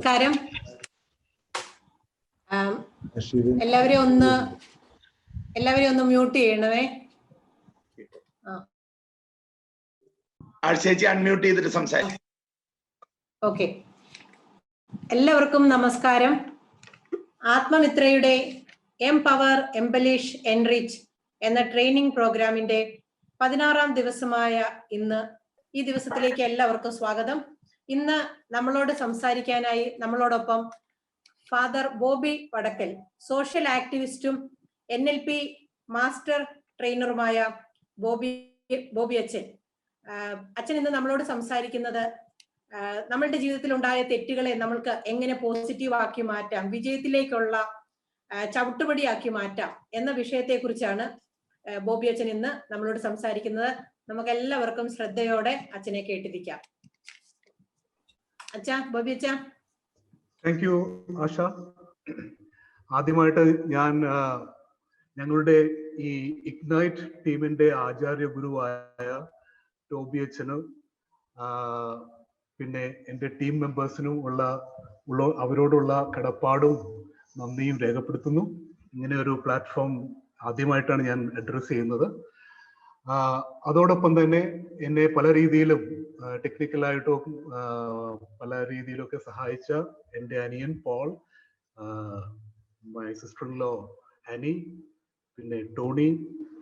നമസ്കാരം. എല്ലാവരെയും ഒന്ന് മ്യൂട്ട് ചെയ്യണമേ. ചേച്ചി അൺമ്യൂട്ട് ചെയ്തിട്ട് സംസാരിക്കും. ഓക്കെ, എല്ലാവർക്കും നമസ്കാരം. ആത്മമിത്രയുടെ എംപവർ, എംബലിഷ്, എൻറിച്ച് എന്ന ട്രെയിനിങ് പ്രോഗ്രാമിന്റെ 16ാം ദിവസമായ ഇന്ന് ഈ ദിവസത്തിലേക്ക് എല്ലാവർക്കും സ്വാഗതം. ഇന്ന് നമ്മളോട് സംസാരിക്കാനായി നമ്മളോടൊപ്പം ഫാദർ ബോബി വടക്കൽ, സോഷ്യൽ ആക്ടിവിസ്റ്റും NLP മാസ്റ്റർ ട്രെയിനറുമായ ബോബി അച്ഛൻ. അച്ഛൻ ഇന്ന് നമ്മളോട് സംസാരിക്കുന്നത് നമ്മളുടെ ജീവിതത്തിൽ ഉണ്ടായ തെറ്റുകളെ നമ്മൾക്ക് എങ്ങനെ പോസിറ്റീവ് ആക്കി മാറ്റാം, വിജയത്തിലേക്കുള്ള ചവിട്ടുപടിയാക്കി മാറ്റാം എന്ന വിഷയത്തെ കുറിച്ചാണ് ബോബി അച്ഛൻ ഇന്ന് നമ്മളോട് സംസാരിക്കുന്നത്. നമുക്ക് എല്ലാവർക്കും ശ്രദ്ധയോടെ അച്ഛനെ കേട്ടിരിക്കാം. അച്ഛാ, ബോബി അച്ഛാ. താങ്ക് യു ആശ. ആദ്യമായിട്ട് ഞാൻ ഞങ്ങളുടെ ഈ ഇഗ്നൈറ്റ് ടീമിന്റെ ആചാര്യ ഗുരുവായ ടോബി അച്ഛനും പിന്നെ എൻ്റെ ടീം മെമ്പേഴ്സിനും അവരോടുള്ള കടപ്പാടും നന്ദിയും രേഖപ്പെടുത്തുന്നു. ഇങ്ങനെ ഒരു പ്ലാറ്റ്ഫോം ആദ്യമായിട്ടാണ് ഞാൻ അഡ്രസ് ചെയ്യുന്നത്. അതോടൊപ്പം തന്നെ എന്നെ പല രീതിയിലും ടെക്നിക്കലായിട്ടും പല രീതിയിലൊക്കെ സഹായിച്ച എൻ്റെ അനിയൻ Paul, my sister in law Annie, പിന്നെ ടോണി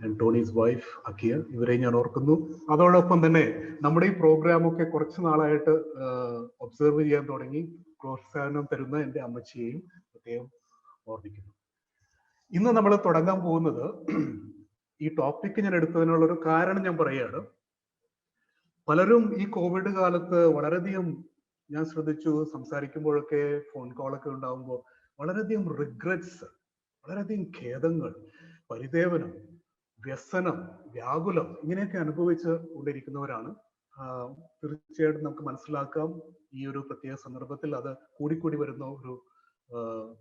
ആൻഡ് ടോണീസ് വൈഫ് അക്കിയ, ഇവരെ ഞാൻ ഓർക്കുന്നു. അതോടൊപ്പം തന്നെ നമ്മുടെ ഈ പ്രോഗ്രാമൊക്കെ കുറച്ച് നാളായിട്ട് ഒബ്സർവ് ചെയ്യാൻ തുടങ്ങി പ്രോത്സാഹനം തരുന്ന എൻ്റെ അമ്മച്ചിയെയും പ്രത്യേകം ഓർമ്മിക്കുന്നു. ഇന്ന് നമ്മൾ തുടങ്ങാൻ പോകുന്നത്, ഈ ടോപ്പിക്ക് ഞാൻ എടുത്തതിനുള്ളൊരു കാരണം ഞാൻ പറയുകയാണ്. പലരും ഈ കോവിഡ് കാലത്ത് വളരെയധികം, ഞാൻ ശ്രദ്ധിച്ചു സംസാരിക്കുമ്പോഴൊക്കെ ഫോൺ കോളൊക്കെ ഉണ്ടാകുമ്പോൾ വളരെയധികം റിഗ്രറ്റ്സ്, വളരെയധികം ഖേദങ്ങൾ, പരിദേവനം, വ്യസനം, വ്യാകുലം ഇങ്ങനെയൊക്കെ അനുഭവിച്ച് കൊണ്ടിരിക്കുന്നവരാണ്. തീർച്ചയായിട്ടും നമുക്ക് മനസ്സിലാക്കാം, ഈ ഒരു പ്രത്യേക സന്ദർഭത്തിൽ അത് കൂടിക്കൂടി വരുന്ന ഒരു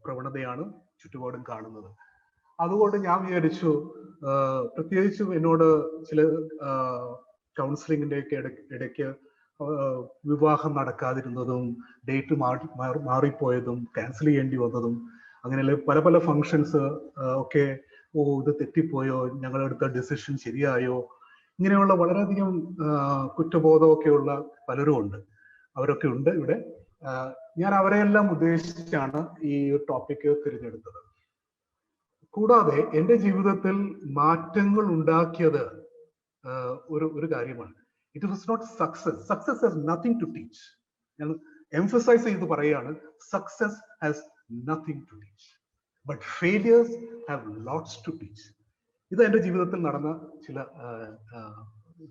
പ്രവണതയാണ് ചുറ്റുപാടും കാണുന്നത്. അതുകൊണ്ട് ഞാൻ വിചാരിച്ചു, പ്രത്യേകിച്ചും എന്നോട് ചില കൗൺസിലിങ്ങിന്റെ ഒക്കെ ഇടയ്ക്ക് വിവാഹം നടക്കാതിരുന്നതും ഡേറ്റ് മാറിപ്പോയതും ക്യാൻസൽ ചെയ്യേണ്ടി വന്നതും അങ്ങനെയുള്ള പല പല ഫങ്ഷൻസ് ഒക്കെ, ഇത് തെറ്റിപ്പോയോ, ഞങ്ങളെടുത്ത ഡിസിഷൻ ശരിയായോ, ഇങ്ങനെയുള്ള വളരെയധികം കുറ്റബോധമൊക്കെയുള്ള പലരും ഉണ്ട്. അവരൊക്കെ ഉണ്ട് ഇവിടെ. ഞാൻ അവരെയെല്ലാം ഉദ്ദേശിച്ചാണ് ഈ ടോപ്പിക്ക് തിരഞ്ഞെടുത്തത്. കൂടാതെ എൻ്റെ ജീവിതത്തിൽ മാറ്റങ്ങൾ ഉണ്ടാക്കിയത് ഒരു കാര്യമാണ്. It was not success. Success has nothing to teach. ഞാൻ എംഫസൈസ് ചെയ്ത് പറയുകയാണ്, success has nothing to teach, but failures have lots to teach. ഇത് എൻ്റെ ജീവിതത്തിൽ നടന്ന ചില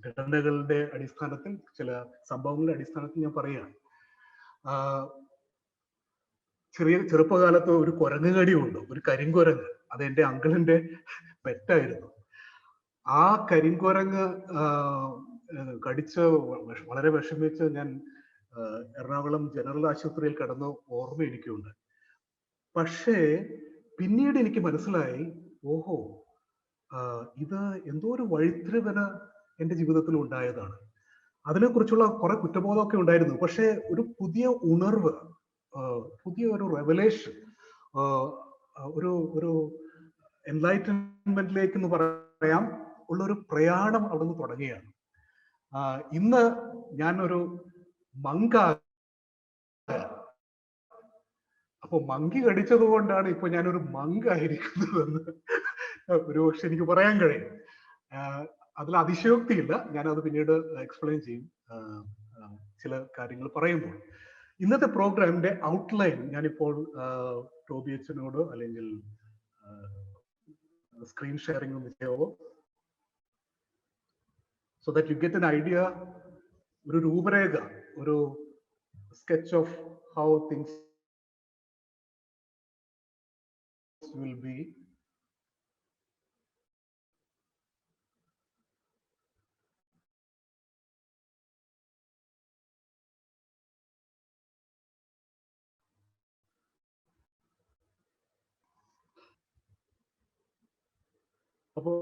ഘടനകളുടെ അടിസ്ഥാനത്തിൽ, ചില സംഭവങ്ങളുടെ അടിസ്ഥാനത്തിൽ ഞാൻ പറയുകയാണ്. ചെറുപ്പകാലത്ത് ഒരു കുരങ്ങുകടിയുണ്ട്, ഒരു കരിങ്കുരങ്ങ്. അത് എൻ്റെ അങ്കിളിന്റെ പെറ്റായിരുന്നു. ആ കരിങ്കുരങ്ങ് കടിച്ച് വളരെ വിഷമിച്ച് ഞാൻ എറണാകുളം ജനറൽ ആശുപത്രിയിൽ കിടന്ന ഓർമ്മ എനിക്കുണ്ട്. പക്ഷേ പിന്നീട് എനിക്ക് മനസ്സിലായി, ഓഹോ, ഇത് എന്തോ ഒരു വഴിത്തിരിവിന് എൻ്റെ ജീവിതത്തിൽ ഉണ്ടായതാണ്. അതിനെക്കുറിച്ചുള്ള കുറെ കുറ്റബോധമൊക്കെ ഉണ്ടായിരുന്നു. പക്ഷേ ഒരു പുതിയ ഉണർവ്, പുതിയ ഒരു റെവലേഷൻ, ഒരു എൻലൈറ്റൻമെന്റിലേക്ക് എന്ന് പറയാം ഉള്ളൊരു പ്രയാണം അവിടുന്ന് തുടങ്ങിയാണ്. ഇന്ന് ഞാനൊരു അപ്പൊ മങ്കി കടിച്ചത് കൊണ്ടാണ് ഇപ്പൊ ഞാനൊരു മങ്കായിരിക്കുന്നതെന്ന് ഒരുപക്ഷെ എനിക്ക് പറയാൻ കഴിയും. അതിൽ അതിശയോക്തിയില്ല. ഞാനത് പിന്നീട് എക്സ്പ്ലെയിൻ ചെയ്യും ചില കാര്യങ്ങൾ പറയുമ്പോൾ. ഇന്നത്തെ പ്രോഗ്രാമിന്റെ ഔട്ട്ലൈൻ ഞാനിപ്പോൾ ടോബി അച്ഛനോട് അല്ലെങ്കിൽ സ്ക്രീൻ ഷെയറിംഗ് ഒന്ന് ചെയ്യാവോ, so that you get an idea, ഒരു രൂപരേഖ, ഒരു sketch of how things will be. അപ്പോൾ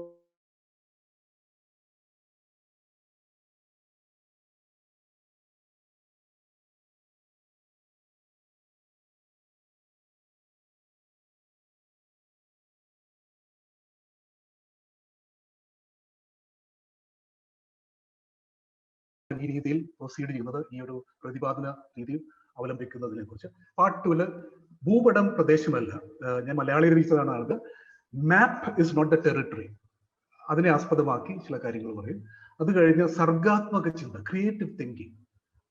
ഈ രീതിയിൽ പ്രൊസീഡ് ചെയ്യുന്നത്, ഈ ഒരു പ്രതിപാദന രീതി അവലംബിക്കുന്നതിനെ കുറിച്ച്. പാർട്ട് 2-ല് ഭൂപടം പ്രദേശമല്ല, ഞാൻ മലയാളിയിൽ വിളിച്ചതാണ് ആൾക്ക്. മാപ്പ് ഇസ് നോട്ട് ദ ടെറിട്ടറി, അതിനെ ആസ്പദമാക്കി ചില കാര്യങ്ങൾ പറയും. അത് കഴിഞ്ഞ് സർഗാത്മക ചിന്ത, ക്രിയേറ്റീവ് തിങ്കിങ്.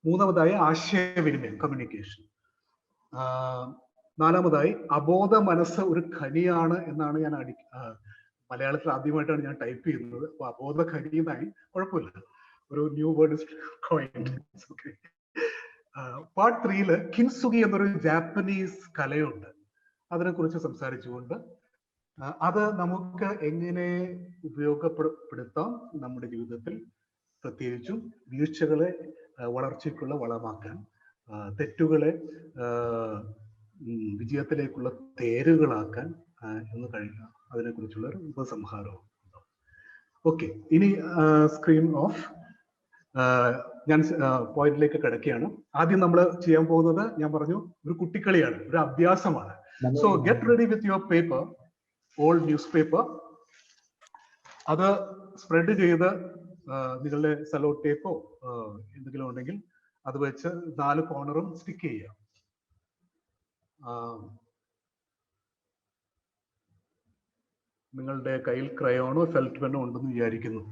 മൂന്നാമതായി ആശയവിനിമയം, കമ്മ്യൂണിക്കേഷൻ. നാലാമതായി അബോധ മനസ്സ് ഒരു ഖനിയാണ് എന്നാണ് ഞാൻ മലയാളത്തിൽ ആദ്യമായിട്ടാണ് ഞാൻ ടൈപ്പ് ചെയ്യുന്നത്. അപ്പൊ അബോധ ഖനിയുമായി കുഴപ്പമില്ല, ഒരു ന്യൂ വേർഡ് കോയിൻഡ്. പാർട്ട് 3-ല് കിൻസുഗി എന്നൊരു ജാപ്പനീസ് കലയുണ്ട്, അതിനെക്കുറിച്ച് സംസാരിച്ചുകൊണ്ട് അത് നമുക്ക് എങ്ങനെ ഉപയോഗപ്പെടുത്താം നമ്മുടെ ജീവിതത്തിൽ, പ്രത്യേകിച്ചും വീഴ്ചകളെ വളർച്ചയ്ക്കുള്ള വളമാക്കാൻ, തെറ്റുകളെ വിജയത്തിലേക്കുള്ള തേരുകളാക്കാൻ എന്ന് കഴിയുക, അതിനെക്കുറിച്ചുള്ള ഒരു ഉപസംഹാരവും. ഓക്കെ, ഇനി സ്ക്രീൻ ഓഫ്. ഞാൻ പോയിന്റിലേക്ക് കിടക്കുകയാണ്. ആദ്യം നമ്മൾ ചെയ്യാൻ പോകുന്നത്, ഞാൻ പറഞ്ഞു, ഒരു കുട്ടിക്കളിയാണ്, ഒരു അഭ്യാസമാണ്. So get ready with your paper, old news paper. അത് സ്പ്രെഡ് ചെയ്ത് നിങ്ങളുടെ സെലോ ടേപ്പോ എന്തെങ്കിലും ഉണ്ടെങ്കിൽ അത് വെച്ച് 4 കോർണറും സ്റ്റിക്ക് ചെയ്യുക. നിങ്ങളുടെ കയ്യിൽ ക്രയോണോ ഫെൽറ്റ് പെന്നോ ഉണ്ടെന്ന് വിചാരിക്കുന്നു.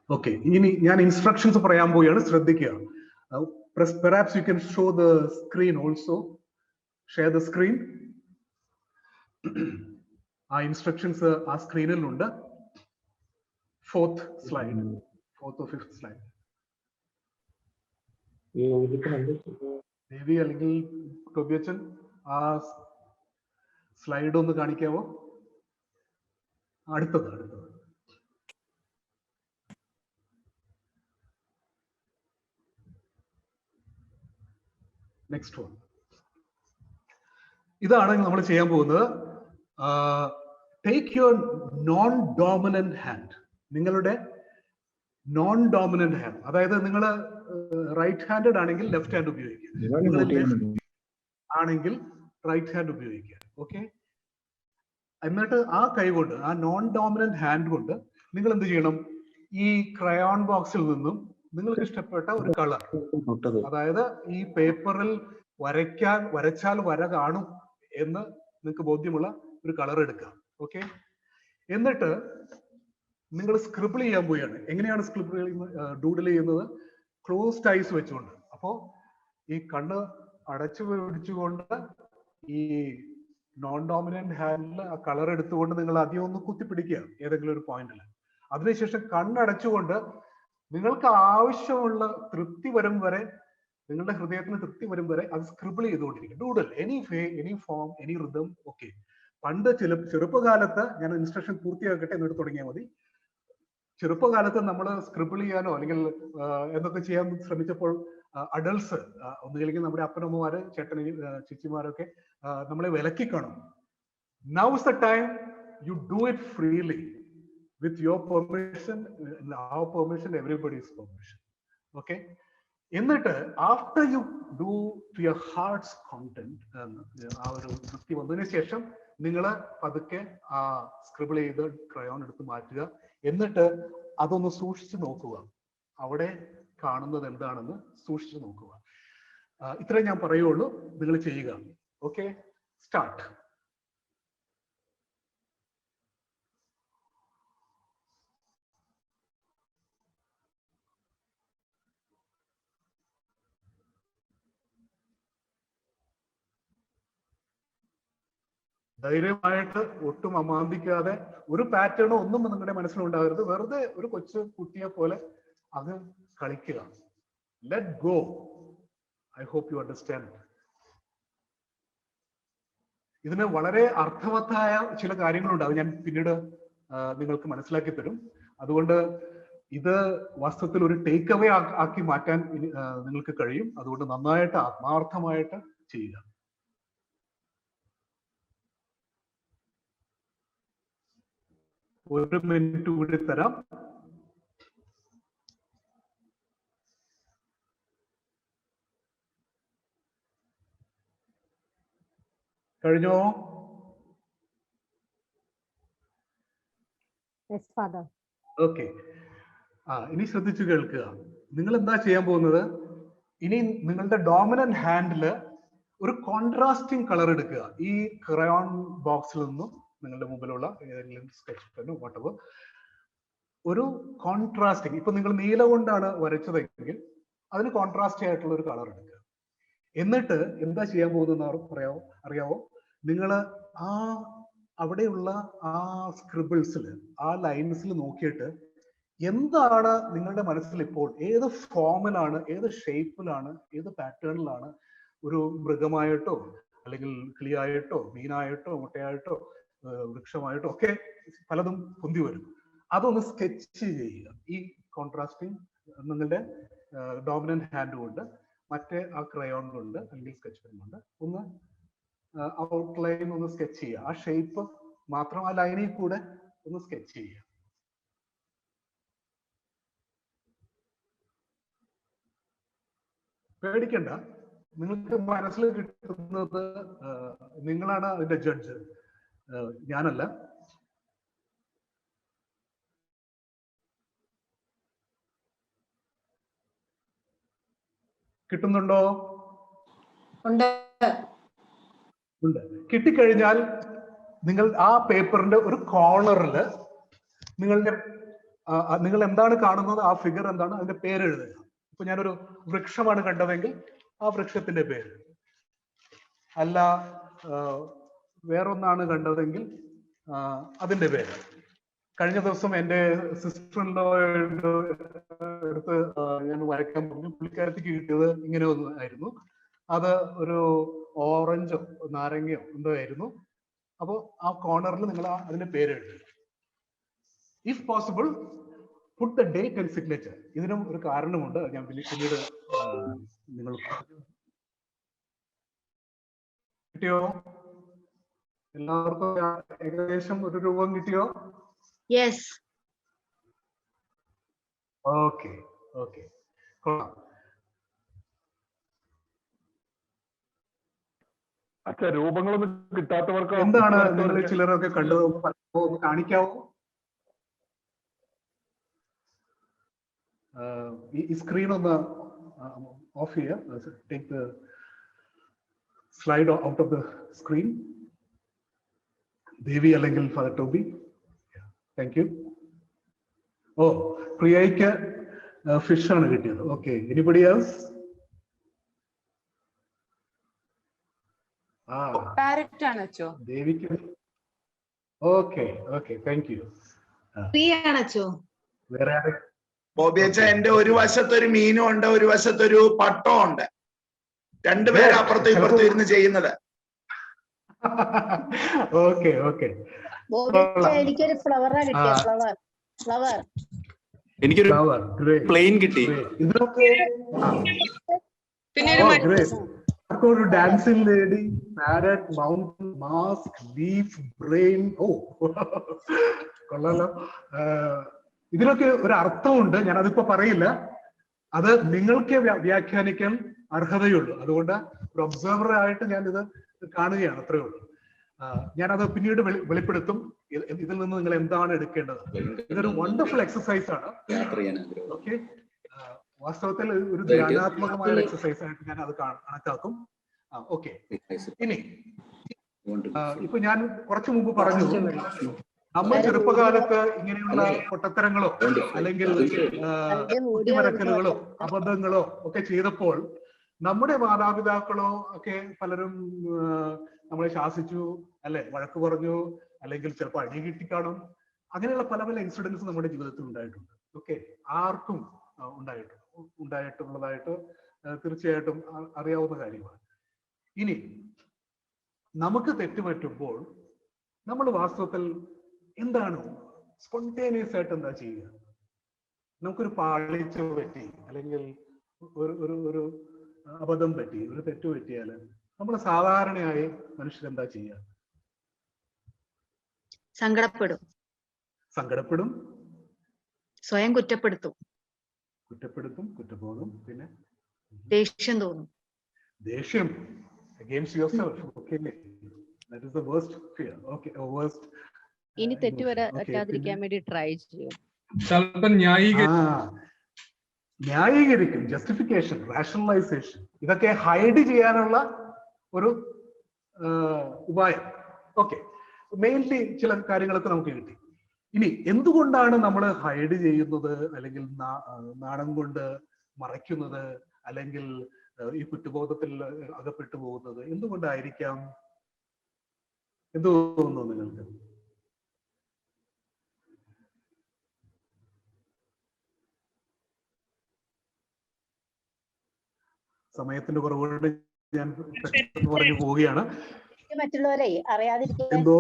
ഓക്കെ, ഇനി ഞാൻ ഇൻസ്ട്രക്ഷൻസ് പറയാൻ പോവുകയാണ്, ശ്രദ്ധിക്കുക. Perhaps you can show the screen also. Share the screen. ആ ഇൻസ്ട്രക്ഷൻസ് ആ സ്ക്രീനിലുണ്ട്. 4th slide, 4th or 5th slide. ദേവി അല്ലെങ്കിൽ ടോബിയച്ചൻ, ആ സ്ലൈഡ് ഒന്ന് കാണിക്കാവോ? അടുത്തത് നെക്സ്റ്റ് വൺ. ഇതാണ് നമ്മൾ ചെയ്യാൻ പോകുന്നത്. Take your non dominant hand, നിങ്ങളുടെ നോൺ ഡോമിനന്റ് ഹാൻഡ്, അതായത് നിങ്ങൾ റൈറ്റ് ഹാൻഡഡ് ആണെങ്കിൽ ലെഫ്റ്റ് ഹാൻഡ് ഉപയോഗിക്കുക, ആണെങ്കിൽ റൈറ്റ് ഹാൻഡ് ഉപയോഗിക്കുക. ഓക്കെ, എന്നിട്ട് ആ കൈ കൊണ്ട്, ആ നോൺ ഡോമിനന്റ് ഹാൻഡ് കൊണ്ട് നിങ്ങൾ എന്ത് ചെയ്യണം? ഈ ക്രയോൺ ബോക്സിൽ നിന്നും നിങ്ങൾക്ക് ഇഷ്ടപ്പെട്ട ഒരു കളർ, അതായത് ഈ പേപ്പറിൽ വരച്ചാൽ വര കാണും എന്ന് നിങ്ങൾക്ക് ബോധ്യമുള്ള ഒരു കളർ എടുക്കുക. ഓക്കെ, എന്നിട്ട് നിങ്ങൾ സ്ക്രിബിൾ ചെയ്യാൻ പോവുകയാണ്. എങ്ങനെയാണ് സ്ക്രിബിൾ ഡൂഡിൽ ചെയ്യുന്നത്? ക്ലോസ്ഡ് ഐസ് വെച്ചുകൊണ്ട്. അപ്പോ ഈ കണ്ണ് അടച്ചു പിടിച്ചുകൊണ്ട് ഈ നോൺ ഡോമിനന്റ് ഹാൻഡിൽ ആ കളർ എടുത്തുകൊണ്ട് നിങ്ങൾ ആദ്യം ഒന്ന് കുത്തിപ്പിടിക്കുക ഏതെങ്കിലും ഒരു പോയിന്റിൽ. അതിനുശേഷം കണ്ണടച്ചുകൊണ്ട് നിങ്ങൾക്ക് ആവശ്യമുള്ള തൃപ്തി വരും വരെ, നിങ്ങളുടെ ഹൃദയത്തിന് തൃപ്തി വരും വരെ അത് സ്ക്രിബിൾ ചെയ്തുകൊണ്ടിരിക്കും. Doodle, any form, any rhythm. Okay, പണ്ട് ചെറുപ്പകാലത്ത്, ഞാൻ ഇൻസ്ട്രക്ഷൻ പൂർത്തിയാക്കട്ടെ എന്നിട്ട് തുടങ്ങിയാൽ മതി. ചെറുപ്പകാലത്ത് നമ്മൾ സ്ക്രിബിൾ ചെയ്യാനോ അല്ലെങ്കിൽ എന്തൊക്കെ ചെയ്യാൻ ശ്രമിച്ചപ്പോൾ അഡൾട്ട്സ്, ഒന്നുകില്ലെങ്കിൽ നമ്മുടെ അപ്പനമ്മമാര്, ചേച്ചിമാരൊക്കെ നമ്മളെ വിലക്കി കാണും. Now is the time you do it freely with your permission, our permission, everybody's permission. Okay, എന്നിട്ട് after you do to your heart's content, ആ ഒരു വൃത്തി വന്നതിന് ശേഷം നിങ്ങൾ പതുക്കെ ആ സ്ക്രിബിൾ ചെയ്ത് ക്രയോൺ എടുത്ത് മാറ്റുക. എന്നിട്ട് അതൊന്ന് സൂക്ഷിച്ചു നോക്കുക, അവിടെ കാണുന്നത് എന്താണെന്ന് സൂക്ഷിച്ചു നോക്കുക. ഇത്രയും ഞാൻ പറയുള്ളൂ, നിങ്ങൾ ചെയ്യുക. Okay, start. ധൈര്യമായിട്ട്, ഒട്ടും അമാന്തിക്കാതെ, ഒരു പാറ്റേണോ ഒന്നും നിങ്ങളുടെ മനസ്സിലുണ്ടാകരുത്. വെറുതെ ഒരു കൊച്ചു കുട്ടിയെ പോലെ അത് കളിക്കുക. Let go. I hope you understand. ഇതിന് വളരെ അർത്ഥവത്തായ ചില കാര്യങ്ങളുണ്ട്, അത് ഞാൻ പിന്നീട് നിങ്ങൾക്ക് മനസ്സിലാക്കി തരും. അതുകൊണ്ട് ഇത് വാസ്തവത്തിൽ ഒരു ടേക്ക് അവേ ആക്കി മാറ്റാൻ നിങ്ങൾക്ക് കഴിയും. അതുകൊണ്ട് നന്നായിട്ട് ആത്മാർത്ഥമായിട്ട് ചെയ്യുക. ഒരു മിനിറ്റ് കൂടി തരാം. കഴിഞ്ഞോ? Yes, Father. ഓക്കെ. ഇനി ശ്രദ്ധിച്ചു കേൾക്കുക. നിങ്ങൾ എന്താ ചെയ്യാൻ പോകുന്നത്? ഇനി നിങ്ങളുടെ ഡോമിനന്റ് ഹാൻഡില് ഒരു കോൺട്രാസ്റ്റിംഗ് കളർ എടുക്കുക. ഈ ക്രയോൺ ബോക്സിൽ നിന്നും നിങ്ങളുടെ മുമ്പിലുള്ള ഏതെങ്കിലും സ്കെച്ച് പെന്നോ വാട്ടവർ ഒരു കോൺട്രാസ്റ്റിംഗ്, ഇപ്പൊ നിങ്ങൾ നീല കൊണ്ടാണ് വരച്ചതെങ്കിൽ അതിന് കോൺട്രാസ്റ്റ് ആയിട്ടുള്ള ഒരു കളർ എടുക്കുക. എന്നിട്ട് എന്താ ചെയ്യാൻ പോകുന്നതെന്ന് അറിയാവോ? നിങ്ങൾ അവിടെയുള്ള ആ സ്ക്രിബിൾസിൽ, ആ ലൈൻസിൽ നോക്കിയിട്ട് എന്താണ് നിങ്ങളുടെ മനസ്സിൽ ഇപ്പോൾ, ഏത് ഫോമിലാണ്, ഏത് ഷേപ്പിലാണ്, ഏത് പാറ്റേണിലാണ് ഒരു മൃഗമായിട്ടോ അല്ലെങ്കിൽ കിളിയായിട്ടോ മീനായിട്ടോ മുട്ടയായിട്ടോ വൃക്ഷമായിട്ടോ ഒക്കെ പലതും പൊന്തി വരും. അതൊന്ന് സ്കെച്ച് ചെയ്യുക. ഈ കോൺട്രാസ്റ്റിംഗ് നിങ്ങളുടെ ഡോമിനന്റ് ഹാൻഡ് കൊണ്ട്, മറ്റേ ആ ക്രയോൺ കൊണ്ട് അല്ലെങ്കിൽ സ്കെച്ച് പെൻ കൊണ്ട് ഒന്ന് ഔട്ട്ലൈൻ ഒന്ന് സ്കെച്ച് ചെയ്യുക. ആ ഷേപ്പ് മാത്രം ആ ലൈനിൽ കൂടെ ഒന്ന് സ്കെച്ച് ചെയ്യുക. പേടിക്കണ്ട, നിങ്ങൾക്ക് മനസ്സിൽ കിട്ടുന്നത് നിങ്ങളാണ് അതിന്റെ ജഡ്ജ്, ഞാനല്ല. കിട്ടുന്നുണ്ടോ? ഉണ്ട്. കിട്ടിക്കഴിഞ്ഞാൽ നിങ്ങൾ ആ പേപ്പറിന്റെ ഒരു കോർണറിൽ നിങ്ങൾ എന്താണ് കാണുന്നത്, ആ ഫിഗർ എന്താണ്, അതിന്റെ പേര് എഴുതുക. ഇപ്പൊ ഞാനൊരു വൃക്ഷമാണ് കണ്ടതെങ്കിൽ ആ വൃക്ഷത്തിന്റെ പേര്, അല്ല വേറൊന്നാണ് കണ്ടതെങ്കിൽ അതിന്റെ പേര്. കഴിഞ്ഞ ദിവസം എൻ്റെ സിസ്റ്ററിൻ്റെ അടുത്ത് ഞാൻ വരയ്ക്കാൻ പറഞ്ഞു. പുള്ളിക്കാരത്തിക്ക് കിട്ടിയത് ഇങ്ങനെ ഒന്ന് ആയിരുന്നു. അത് ഒരു ഓറഞ്ചോ നാരങ്ങയോ എന്തോ ആയിരുന്നു. അപ്പോൾ ആ കോർണറിൽ നിങ്ങൾ അതിന്റെ പേര് എഴുതുക. If possible put the date and signature. ഇതിനും ഒരു കാരണമുണ്ട്, ഞാൻ പിന്നീട് നിങ്ങൾ കിട്ടിയോ? എല്ലാവർക്കും ഏകദേശം ഒരു രൂപം കിട്ടിയോ? Yes. ഓക്കെ. കൊള്ളാം. അച്ഛാ, രൂപങ്ങളൊന്നും കിട്ടാത്തവർക്ക് എന്താണ് നിങ്ങൾ ചിലരൊക്കെ കണ്ടത് കാണിക്കാവോ? ഈ സ്ക്രീൻ ഒന്ന് ഓഫ് ചെയ്യുക. Take the slide out of the screen. Devi അല്ലെങ്കിൽ father Toby. Thank you. Oh, പ്രിയയ്ക്ക് ഫിഷ് ആണ് കിട്ടിയത്. Okay, anybody else? പാരറ്റ് ആണ് അച്ചോ. ദേവിക്ക്. Okay, thank you. ആണ് അച്ചോ. വേറെ ബോബിയച്ച, എന്റെ ഒരു വശത്തൊരു മീനും ഉണ്ട്, ഒരു വശത്തൊരു പട്ടവും ഉണ്ട്. രണ്ടുപേരും അപ്പുറത്തും ഇപ്പുറത്തും ഇരുന്ന് ചെയ്യുന്നത്. ഓക്കെ. എനിക്കൊരു ഫ്ലവറാ കിട്ടിയ. ഫ്ലവർ എനിക്കൊരു പ്ലെയിൻ കിട്ടി. ഒരു dancing lady, parrot, mountain, mask, leaf, brain. Oh, കൊള്ളാലോ. ഇതിനൊക്കെ ഒരു അർത്ഥമുണ്ട്, ഞാനതിപ്പോ പറയില്ല. അത് നിങ്ങൾക്ക് വ്യാഖ്യാനിക്കാൻ അർഹതയുള്ളൂ. അതുകൊണ്ട് ഒരു ഒബ്സർവർ ആയിട്ട് ഞാൻ ഇത് കാണുകയാണ്, അത്രേ ഉള്ളൂ. ഞാനത് പിന്നീട് വെളിപ്പെടുത്തും. ഇതിൽ നിന്ന് നിങ്ങൾ എന്താണ് എടുക്കേണ്ടത്. ഇതൊരു വണ്ടർഫുൾ എക്സസൈസ് ആണ്. ഓക്കെ, വാസ്തവത്തിൽ ഒരു ധ്യാനാത്മകമായ എക്സസൈസ് ആയിട്ട് ഞാൻ അത് കണക്കാക്കും. ഓക്കെ, ഇനി ഇപ്പൊ ഞാൻ കുറച്ചു മുമ്പ് പറഞ്ഞു, നമ്മൾ ചെറുപ്പകാലത്ത് ഇങ്ങനെയുള്ള പൊട്ടത്തരങ്ങളോ അല്ലെങ്കിൽ കുട്ടിമരക്കലുകളോ അബദ്ധങ്ങളോ ഒക്കെ ചെയ്തപ്പോൾ നമ്മുടെ മാതാപിതാക്കളോ ഒക്കെ പലരും നമ്മളെ ശാസിച്ചു, അല്ലെ, വഴക്ക് പറഞ്ഞു, അല്ലെങ്കിൽ ചിലപ്പോൾ അടി കിട്ടിക്കാണും. അങ്ങനെയുള്ള പല ഇൻസിഡൻസ് നമ്മുടെ ജീവിതത്തിൽ ഉണ്ടായിട്ടുണ്ട്. ഓക്കെ, ആർക്കും ഉണ്ടായിട്ടുള്ളതായിട്ട് തീർച്ചയായിട്ടും അറിയാവുന്ന കാര്യമാണ്. ഇനി നമുക്ക് തെറ്റുപറ്റുമ്പോൾ നമ്മൾ വാസ്തവത്തിൽ എന്താണ് സ്പോണ്ടേനിയസ് ആയിട്ട് എന്താ ചെയ്യുക? നമുക്കൊരു പാളിച്ച പറ്റി, അല്ലെങ്കിൽ ഒരു അബദ്ധം പറ്റി, ഒരു തെറ്റ് പറ്റിയാൽ നമ്മൾ സാധാരണയായി മനുഷ്യരെന്താ ചെയ്യുക? സങ്കടപ്പെടും, സ്വയം കുറ്റപ്പെടുത്തും, കുറ്റബോധം, പിന്നെ ദേഷ്യം against yourself. Okay, that is the worst fear. Okay, worst ഇനി തെറ്റ് പറ്റാതിരിക്കാൻ വേണ്ടി ട്രൈ ചെയ്യും. സ്വല്പം ന്യായീകരിക്കും, ജസ്റ്റിഫിക്കേഷൻ, റാഷണലൈസേഷൻ, ഇതൊക്കെ ഹൈഡ് ചെയ്യാനുള്ള ഒരു ഉപായം. ഓക്കെ, മെയിൻലി ചില കാര്യങ്ങളൊക്കെ നമുക്ക് കിട്ടി. ഇനി എന്തുകൊണ്ടാണ് നമ്മൾ ഹൈഡ് ചെയ്യുന്നത്, അല്ലെങ്കിൽ നാണം കൊണ്ട് മറയ്ക്കുന്നത്, അല്ലെങ്കിൽ ഈ കുറ്റബോധത്തിൽ അകപ്പെട്ടു പോകുന്നത് എന്തുകൊണ്ടായിരിക്കാം? എന്ത് തോന്നുന്നു നിങ്ങൾക്ക്? സമയത്തിന്റെ കുറവുകൊണ്ട് ഞാൻ പറഞ്ഞു പോവുകയാണ്. മറ്റുള്ളവരെ അറിയാതിരിക്കാൻ എന്തോ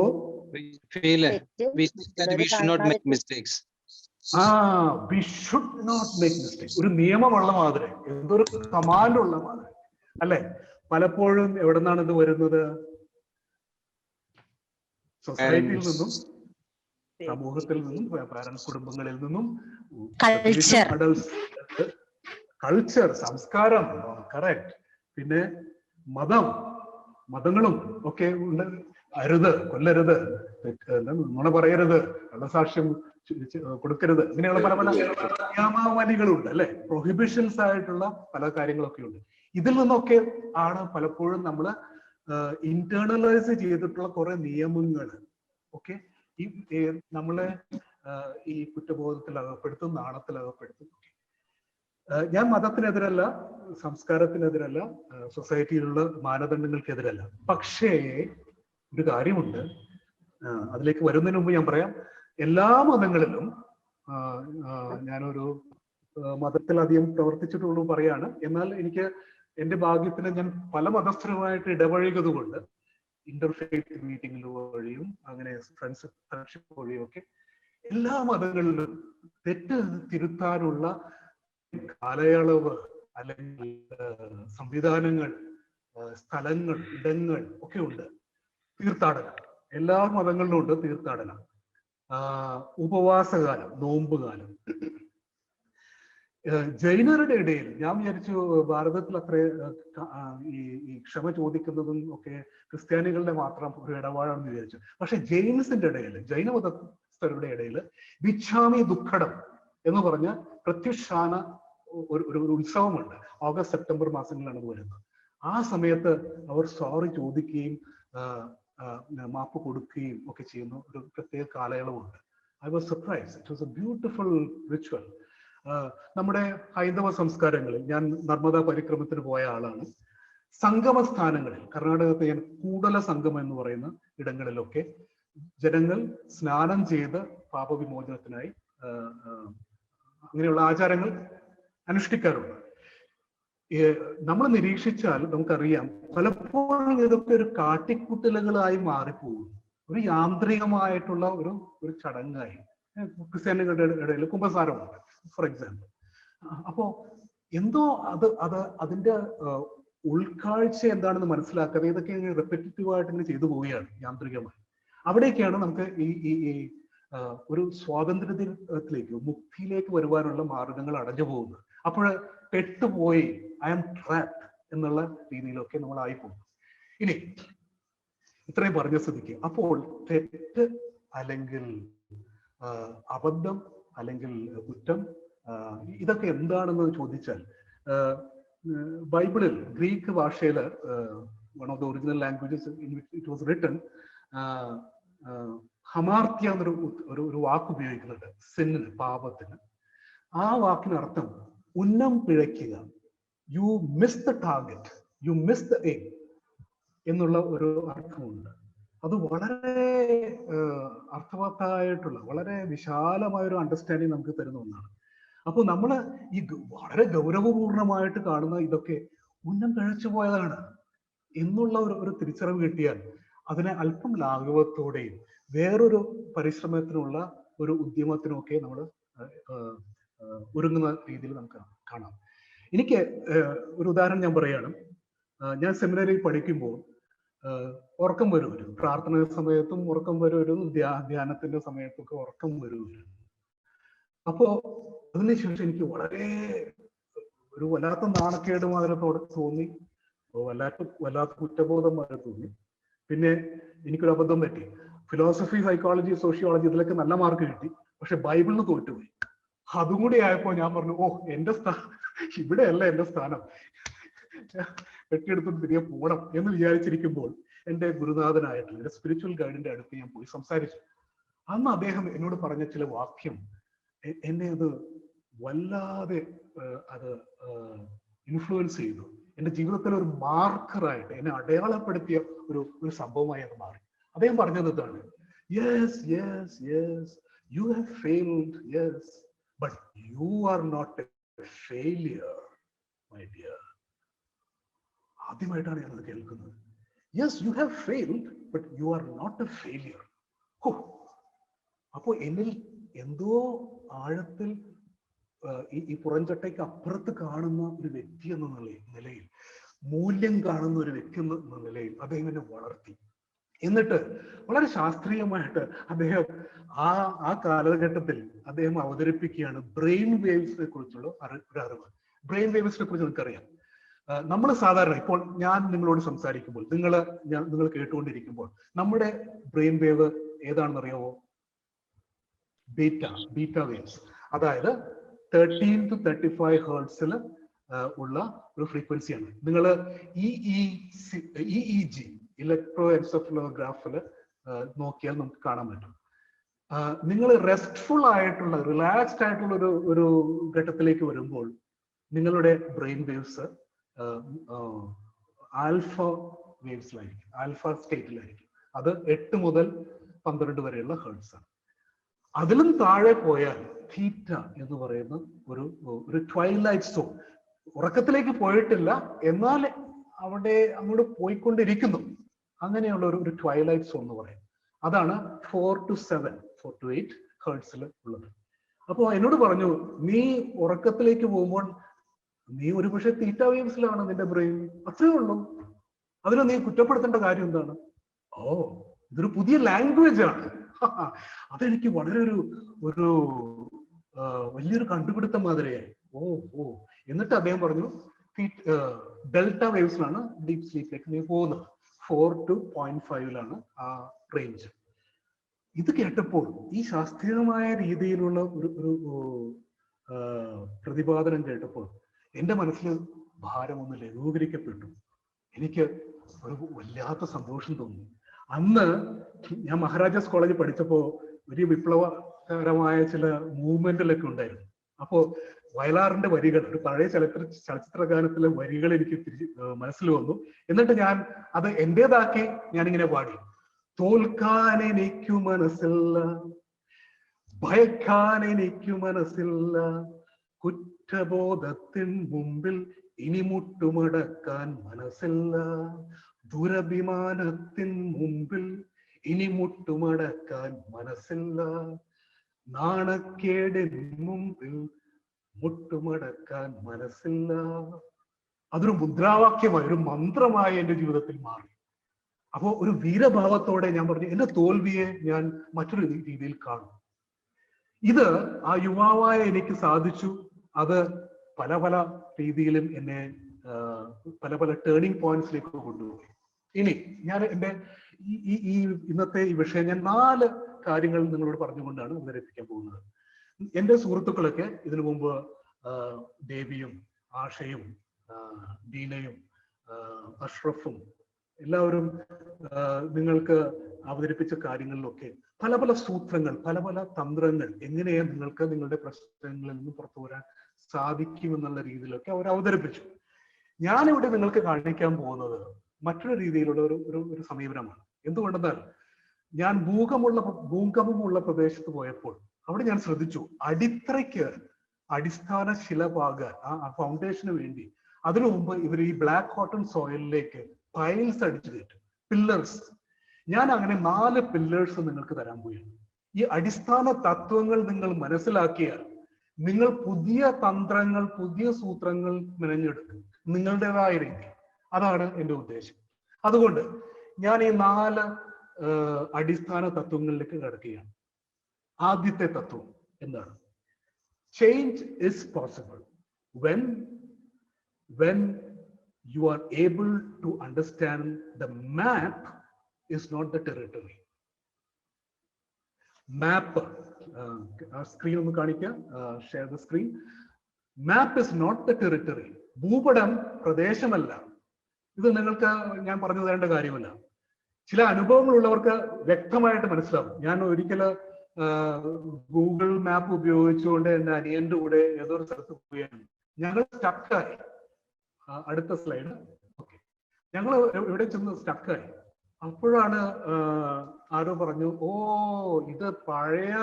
we should not make mistakes. We should not make mistakes. ഒരു നിയമമുള്ള മാതിരി, എന്തൊരു കമാൻഡുള്ള മാതിരി അല്ലെ? പലപ്പോഴും എവിടെ നിന്നാണ് ഇത് വരുന്നത്? സൊസൈറ്റിയിൽ നിന്നും, സമൂഹത്തിൽ നിന്നും, പാരന്റ്സ് കുടുംബങ്ങളിൽ നിന്നും, കൾച്ചർ, സംസ്കാരം, കറക്റ്റ്. പിന്നെ മതങ്ങളും ഒക്കെ ഉണ്ട്. അരുത്, കൊല്ലരുത്, നുണ പറയരുത്, കള്ളസാക്ഷ്യം കൊടുക്കരുത്, ഇങ്ങനെയുള്ള പല പല നിയമാവലികളുണ്ട് അല്ലെ? പ്രൊഹിബിഷൻസ് ആയിട്ടുള്ള പല കാര്യങ്ങളൊക്കെ ഉണ്ട്. ഇതിൽ നിന്നൊക്കെ ആണ് പലപ്പോഴും നമ്മൾ ഇന്റേണലൈസ് ചെയ്തിട്ടുള്ള കുറെ നിയമങ്ങൾ ഒക്കെ ഈ നമ്മളെ ഈ കുറ്റബോധത്തിൽ അകപ്പെടുത്തും, നാണത്തിൽ അകപ്പെടുത്തും. ഞാൻ മതത്തിനെതിരല്ല, സംസ്കാരത്തിനെതിരല്ല, സൊസൈറ്റിയിലുള്ള മാനദണ്ഡങ്ങൾക്കെതിരല്ല. പക്ഷേ ഒരു കാര്യമുണ്ട്, അതിലേക്ക് വരുന്നതിന് മുമ്പ് ഞാൻ പറയാം. എല്ലാ മതങ്ങളിലും, ഞാനൊരു മതത്തിൽ അധികം പ്രവർത്തിച്ചിട്ടുള്ളൂ പറയാണ്, എന്നാൽ എനിക്ക് എന്റെ ഭാഗ്യത്തിന് ഞാൻ പല മതസ്ഥരുമായിട്ട് ഇടപഴകിയത് കൊണ്ട് ഇന്റർഫെയ്ത്ത് മീറ്റിംഗ് വഴിയും അങ്ങനെ ഫ്രണ്ട്ഷിപ്പ് വഴിയും ഒക്കെ എല്ലാ മതങ്ങളിലും തെറ്റ് തിരുത്താനുള്ള കാലയളവ് അല്ലെങ്കിൽ സംവിധാനങ്ങൾ, സ്ഥലങ്ങൾ, ഇടങ്ങൾ ഒക്കെ ഉണ്ട്. തീർത്ഥാടനം എല്ലാ മതങ്ങളിലും ഉണ്ട്. തീർത്ഥാടനം, ഉപവാസകാലം, നോമ്പുകാലം. ജൈനരുടെ ഇടയിൽ ഞാൻ വിചാരിച്ചു ഭാരതത്തിൽ അത്ര ഈ ക്ഷമ ചോദിക്കുന്നതും ഒക്കെ ക്രിസ്ത്യാനികളുടെ മാത്രം ഒരു ഇടപാടാണെന്ന് വിചാരിച്ചു. പക്ഷെ ജെയിൻസിന്റെ ഇടയിൽ, ജൈനമതസ്ഥരുടെ ഇടയിൽ വിച്ഛാമി ദുഃഖടം എന്ന് പറഞ്ഞ പ്രത്യുഷാന ഒരു ഉത്സവമുണ്ട്. ഓഗസ്റ്റ് സെപ്റ്റംബർ മാസങ്ങളിലാണ് അത് വരുന്നത്. ആ സമയത്ത് അവർ സോറി ചോദിക്കുകയും മാപ്പ് കൊടുക്കുകയും ഒക്കെ ചെയ്യുന്ന ഒരു പ്രത്യേക കാലയളവുണ്ട്. I was surprised. It was a beautiful ritual. നമ്മുടെ ഹൈന്ദവ സംസ്കാരങ്ങളിൽ, ഞാൻ നർമ്മദ പരിക്രമത്തിന് പോയ ആളാണ്, സംഗമ സ്ഥാനങ്ങളിൽ, കർണാടകത്തെ ഞാൻ കൂടല സംഗമം എന്ന് പറയുന്ന ഇടങ്ങളിലൊക്കെ ജനങ്ങൾ സ്നാനം ചെയ്ത് പാപവിമോചനത്തിനായി അങ്ങനെയുള്ള ആചാരങ്ങൾ അനുഷ്ഠിക്കാറുണ്ട്. നമ്മൾ നിരീക്ഷിച്ചാൽ നമുക്കറിയാം, പലപ്പോഴും ഇതൊക്കെ ഒരു കാട്ടിക്കൂട്ടലുകളായി മാറിപ്പോകും. ഒരു യാന്ത്രികമായിട്ടുള്ള ഒരു ചടങ്ങായി. ക്രിസ്ത്യാനികളുടെ ഇടയിൽ കുമ്പസാരമുണ്ട് ഫോർ എക്സാമ്പിൾ. അപ്പോ എന്തോ അതിന്റെ ഉൾക്കാഴ്ച എന്താണെന്ന് മനസ്സിലാക്കാതെ ഇതൊക്കെ റെപ്പറ്റീവ് ആയിട്ട് ഇങ്ങനെ ചെയ്തു പോവുകയാണ് യാന്ത്രികമായി. അവിടേക്കാണ് നമുക്ക് ഈ ഒരു സ്വാതന്ത്ര്യത്തിലേക്ക്, മുക്തിയിലേക്ക് വരുവാനുള്ള മാർഗങ്ങൾ അടഞ്ഞു പോകുന്നത്. അപ്പോൾ പെട്ടുപോയി, ഐ ആം ട്രാപ്ഡ് എന്നുള്ള രീതിയിലൊക്കെ നമ്മൾ ആയിപ്പോകും. ഇനി ഇത്രയും പറഞ്ഞ സ്ഥിതിക്ക്, അപ്പോൾ തെറ്റ് അല്ലെങ്കിൽ അബദ്ധം അല്ലെങ്കിൽ കുറ്റം ഇതൊക്കെ എന്താണെന്ന് ചോദിച്ചാൽ, ബൈബിളിൽ ഗ്രീക്ക് ഭാഷയിൽ one of the original languages in which it was written, hamartia എന്നൊരു വാക്ക് ഉപയോഗിക്കുന്നുണ്ട് സിന്നിന്, പാപത്തിന്. ആ വാക്കിനർത്ഥം ഉന്നം പിഴയ്ക്കുക, you miss the target, you miss the aim എന്നുള്ള ഒരു അർത്ഥമുണ്ട്. അത് വളരെ അർത്ഥവത്തായിട്ടുള്ള, വളരെ വിശാലമായ ഒരു അണ്ടർസ്റ്റാൻഡിങ് നമുക്ക് തരുന്ന ഒന്നാണ്. അപ്പോൾ നമ്മൾ ഈ വളരെ ഗൗരവപൂർണമായിട്ട് കാണുന്ന ഇതൊക്കെ ഉന്നം പിഴച്ചു പോയതാണ് എന്നുള്ള ഒരു തിരിച്ചറിവ് കിട്ടിയാൽ അതിനെ അല്പം ലാഘവത്തോടെയും വേറൊരു പരിശ്രമത്തിനുള്ള ഒരു ഉദ്യമത്തിനൊക്കെ നമ്മൾ ഒരുങ്ങുന്ന രീതിയിൽ നമുക്ക് കാണാം. എനിക്ക് ഒരു ഉദാഹരണം ഞാൻ പറയുകയാണ്. ഞാൻ സെമിനാറിൽ പഠിക്കുമ്പോൾ ഉറക്കം വരുമായിരുന്നു. പ്രാർത്ഥന സമയത്തും ഉറക്കം വരുമായിരുന്നു, ധ്യാനത്തിന്റെ സമയത്തൊക്കെ ഉറക്കം വരുമായിരുന്നു. അപ്പോ അതിനുശേഷം എനിക്ക് വളരെ ഒരു വല്ലാത്ത നാണക്കേട് മാതിരത്തോടെ തോന്നി, വല്ലാത്ത കുറ്റബോധം മാതിരി തോന്നി. പിന്നെ എനിക്കൊരു അബദ്ധം പറ്റി. ഫിലോസഫി, സൈക്കോളജി, സോഷ്യോളജി ഇതിലൊക്കെ നല്ല മാർക്ക് കിട്ടി. പക്ഷെ ബൈബിളിന് തോറ്റുപോയി. അതും കൂടി ആയപ്പോ ഞാൻ പറഞ്ഞു, ഓ എന്റെ സ്ഥാനം ഇവിടെയല്ല, എന്റെ സ്ഥാനം വെട്ടിയെടുത്ത് തിരികെ പോകണം എന്ന് വിചാരിച്ചിരിക്കുമ്പോൾ എന്റെ ഗുരുനാഥനായിട്ടുള്ള എന്റെ സ്പിരിച്വൽ ഗൈഡിന്റെ അടുത്ത് ഞാൻ പോയി സംസാരിച്ചു. അന്ന് അദ്ദേഹം എന്നോട് പറഞ്ഞ ചില വാക്യം എന്നെ അത് വല്ലാതെ അത് ഇൻഫ്ലുവൻസ് ചെയ്തു. എന്റെ ജീവിതത്തിലെ ഒരു മാർക്കറായിട്ട് എന്നെ അടയാളപ്പെടുത്തിയ ഒരു സംഭവമായി അത് മാറി. അദ്ദേഹം പറഞ്ഞത് ഇതാണ്, yes yes yes you have failed, yes, but you are not a failure my dear. ആദ്യമായിട്ടാണ് ഞാനത് കേൾക്കുന്നത്. Yes you have failed but you are not a failure. അപ്പോ എന്നിൽ എന്തോ ആഴത്തിൽ ഈ പുറംചട്ടയ്ക്ക് അപ്പുറത്ത് കാണുന്ന ഒരു വ്യക്തി എന്ന നിലയിൽ, മൂല്യം കാണുന്ന ഒരു വ്യക്തി എന്ന നിലയിൽ അദ്ദേഹം എന്നെ വളർത്തി. എന്നിട്ട് വളരെ ശാസ്ത്രീയമായിട്ട് അദ്ദേഹം ആ കാലഘട്ടത്തിൽ അദ്ദേഹം അവതരിപ്പിക്കുകയാണ് ബ്രെയിൻ വേവ്സിനെ കുറിച്ചുള്ള ഒരു അറിവ്. ബ്രെയിൻ വേവ്സിനെ കുറിച്ച് നിങ്ങൾക്കറിയാം. നമ്മൾ സാധാരണ ഇപ്പോൾ ഞാൻ നിങ്ങളോട് സംസാരിക്കുമ്പോൾ, നിങ്ങൾ കേട്ടുകൊണ്ടിരിക്കുമ്പോൾ നമ്മുടെ ബ്രെയിൻ വേവ് ഏതാണെന്ന് അറിയാമോ? Beta waves. അതായത് 13 to 35 ഹെർട്സിൽ ഉള്ള ഒരു ഫ്രീക്വൻസിയാണ്. നിങ്ങൾ EEG ഇലക്ട്രോ എൻസെഫലോഗ്രാഫിൽ നോക്കിയാൽ നമുക്ക് കാണാൻ പറ്റും. നിങ്ങൾ റെസ്റ്റ്ഫുൾ ആയിട്ടുള്ള, റിലാക്സ്ഡ് ആയിട്ടുള്ള ഒരു ഘട്ടത്തിലേക്ക് വരുമ്പോൾ നിങ്ങളുടെ ബ്രെയിൻ വേവ്സ് ആൽഫ വേവ്സിലായിരിക്കും, ആൽഫ സ്റ്റേറ്റിലായിരിക്കും. അത് 8 മുതൽ 12 വരെയുള്ള ഹെർട്സ് ആണ്. അതിലും താഴെ പോയാൽ തീറ്റ എന്ന് പറയുന്ന ഒരു ട്വൈലൈറ്റ് സോൺ, ഉറക്കത്തിലേക്ക് പോയിട്ടില്ല എന്നാൽ അവിടെ അങ്ങോട്ട് പോയിക്കൊണ്ടിരിക്കുന്നു, അങ്ങനെയുള്ള ഒരു ട്വൈലൈറ്റ് സോൺ എന്ന് പറയും. അതാണ് 4 to 8 ഹെർട്സിൽ ഉള്ളത്. അപ്പോൾ എന്നോട് പറഞ്ഞു, നീ ഉറക്കത്തിലേക്ക് പോകുമ്പോൾ നീ ഒരു പക്ഷെ തീറ്റ വേവ്സിലാണ് നിന്റെ ബ്രെയിൻ, അത്രേ ഉള്ളൂ. അതിന് നീ കുറ്റപ്പെടുത്തേണ്ട കാര്യം എന്താണ്? ഓ, ഇതൊരു പുതിയ ലാംഗ്വേജ് ആണ്. അതെനിക്ക് വളരെ ഒരു വലിയൊരു കണ്ടുപിടുത്തം മാതിരിയായി. ഓ എന്നിട്ട് അദ്ദേഹം പറഞ്ഞു, ഡെൽറ്റ വേവ്സിലാണ് ഡീപ് സ്ലീപ്പിലേക്ക് നീ പോകുന്നത്. 4 to 0.5 ആ റേഞ്ച്. ഇത് കേട്ടപ്പോൾ ഈ ശാസ്ത്രീയമായ രീതിയിലുള്ള ഒരു പ്രതിപാദനം കേട്ടപ്പോൾ എന്റെ മനസ്സിൽ ഭാരം ഒന്ന് ലഘൂകരിക്കപ്പെട്ടു. എനിക്ക് ഒരു വല്ലാത്ത സന്തോഷം തോന്നി. അന്ന് ഞാൻ മഹാരാജാസ് കോളേജിൽ പഠിച്ചപ്പോൾ വലിയ വിപ്ലവകരമായ ചില മൂവ്മെന്റിലൊക്കെ ഉണ്ടായിരുന്നു. അപ്പോ വയലാറിന്റെ വരികൾ, ഒരു പഴയ ചലച്ചിത്ര ഗാനത്തിലെ വരികൾ എനിക്ക് മനസ്സിൽ വന്നു. എന്നിട്ട് ഞാൻ അത് എന്റേതാക്കി ഞാനിങ്ങനെ പാടി. തോൽക്കാൻ എനിക്കു മനസ്സില്ല, ഭയക്കാൻ എനിക്കു മനസ്സില്ല, കുറ്റബോധത്തിൻ മുമ്പിൽ ഇനി മുട്ടുമടക്കാൻ മനസ്സില്ല, ദുരഭിമാനത്തിൻ മുമ്പിൽ ഇനി മുട്ടുമടക്കാൻ മനസ്സില്ല, നാണക്കേടിൻ മുമ്പിൽ മുട്ടുമടക്കാൻ മനസ്സില്ല. അതൊരു മുദ്രാവാക്യമായി, ഒരു മന്ത്രമായി എന്റെ ജീവിതത്തിൽ മാറി. അപ്പോ ഒരു വീരഭാവത്തോടെ ഞാൻ പറഞ്ഞു, എന്റെ തോൽവിയെ ഞാൻ മറ്റൊരു രീതിയിൽ കാണും. ഇത് ആ യുവാവായ എനിക്ക് സാധിച്ചു. അത് പല പല രീതിയിലും എന്നെ പല ടേണിംഗ് പോയിന്റ്സിലേക്ക് കൊണ്ടുപോയി. ഇനി ഞാൻ എന്റെ ഈ ഇന്നത്തെ ഈ വിഷയം ഞാൻ 4 കാര്യങ്ങൾ നിങ്ങളോട് പറഞ്ഞുകൊണ്ടാണ് അവതരിപ്പിക്കാൻ പോകുന്നത്. എന്റെ സുഹൃത്തുക്കളൊക്കെ ഇതിനു മുമ്പ് ദേവിയും ആഷയും ദീനയും അഷ്റഫും എല്ലാവരും നിങ്ങൾക്ക് അവതരിപ്പിച്ച കാര്യങ്ങളിലൊക്കെ പല പല സൂത്രങ്ങൾ, പല പല തന്ത്രങ്ങൾ, എങ്ങനെയാണ് നിങ്ങൾക്ക് നിങ്ങളുടെ പ്രശ്നങ്ങളിൽ നിന്ന് പുറത്തു വരാൻ സാധിക്കുമെന്നുള്ള രീതിയിലൊക്കെ അവർ അവതരിപ്പിച്ചു. ഞാനിവിടെ നിങ്ങൾക്ക് കാണിക്കാൻ പോകുന്നത് മറ്റൊരു രീതിയിലുള്ള ഒരു സമീപനമാണ്. എന്തുകൊണ്ടെന്നാൽ ഞാൻ ഭൂകമ്പമുള്ള പ്രദേശത്ത് പോയപ്പോൾ അവിടെ ഞാൻ ശ്രദ്ധിച്ചു, അടിത്തറയ്ക്ക് അടിസ്ഥാന ശില പാകാൻ, ആ ഫൗണ്ടേഷന് വേണ്ടി അതിനു മുമ്പ് ഇവർ ഈ ബ്ലാക്ക് കോട്ടൺ സോയിലിലേക്ക് പൈൽസ് അടിച്ചു കയറ്റും, പില്ലേഴ്സ്. ഞാൻ അങ്ങനെ 4 പില്ലേഴ്സ് നിങ്ങൾക്ക് തരാൻ പോവുകയാണ്. ഈ അടിസ്ഥാന തത്വങ്ങൾ നിങ്ങൾ മനസ്സിലാക്കിയാൽ നിങ്ങൾ പുതിയ തന്ത്രങ്ങൾ, പുതിയ സൂത്രങ്ങൾ മെനഞ്ഞെടുക്കും നിങ്ങളുടേതായ രീതി. അതാണ് എന്റെ ഉദ്ദേശം. അതുകൊണ്ട് ഞാൻ ഈ 4 അടിസ്ഥാന തത്വങ്ങളിലേക്ക് കടക്കുകയാണ്. ആദ്യത്തെ തത്വം എന്താണ്? Change is possible when you are able to understand the map is not the territory. Map screen ഒന്ന് കാണിക്കുക. Share the screen. Map is not the territory. ഭൂപടം പ്രദേശമല്ല. ഇത് നിങ്ങൾക്ക് ഞാൻ പറഞ്ഞു തരേണ്ട കാര്യമല്ല. ചില അനുഭവങ്ങളുള്ളവർക്ക് വ്യക്തമായിട്ട് മനസ്സിലാവും. ഞാൻ ഒരിക്കല് ഗൂഗിൾ മാപ്പ് ഉപയോഗിച്ചുകൊണ്ട് എൻ്റെ അനിയന്റെ കൂടെ ഏതൊരു സ്ഥലത്ത് പോവുകയാണ്. ഞങ്ങൾ സ്റ്റക്കായി. അടുത്ത സ്ലൈഡ്. ഓക്കെ, ഞങ്ങൾ എവിടെ ചെന്ന് സ്റ്റക്കായി. അപ്പോഴാണ് ആരോ പറഞ്ഞു, ഓ ഇത് പഴയ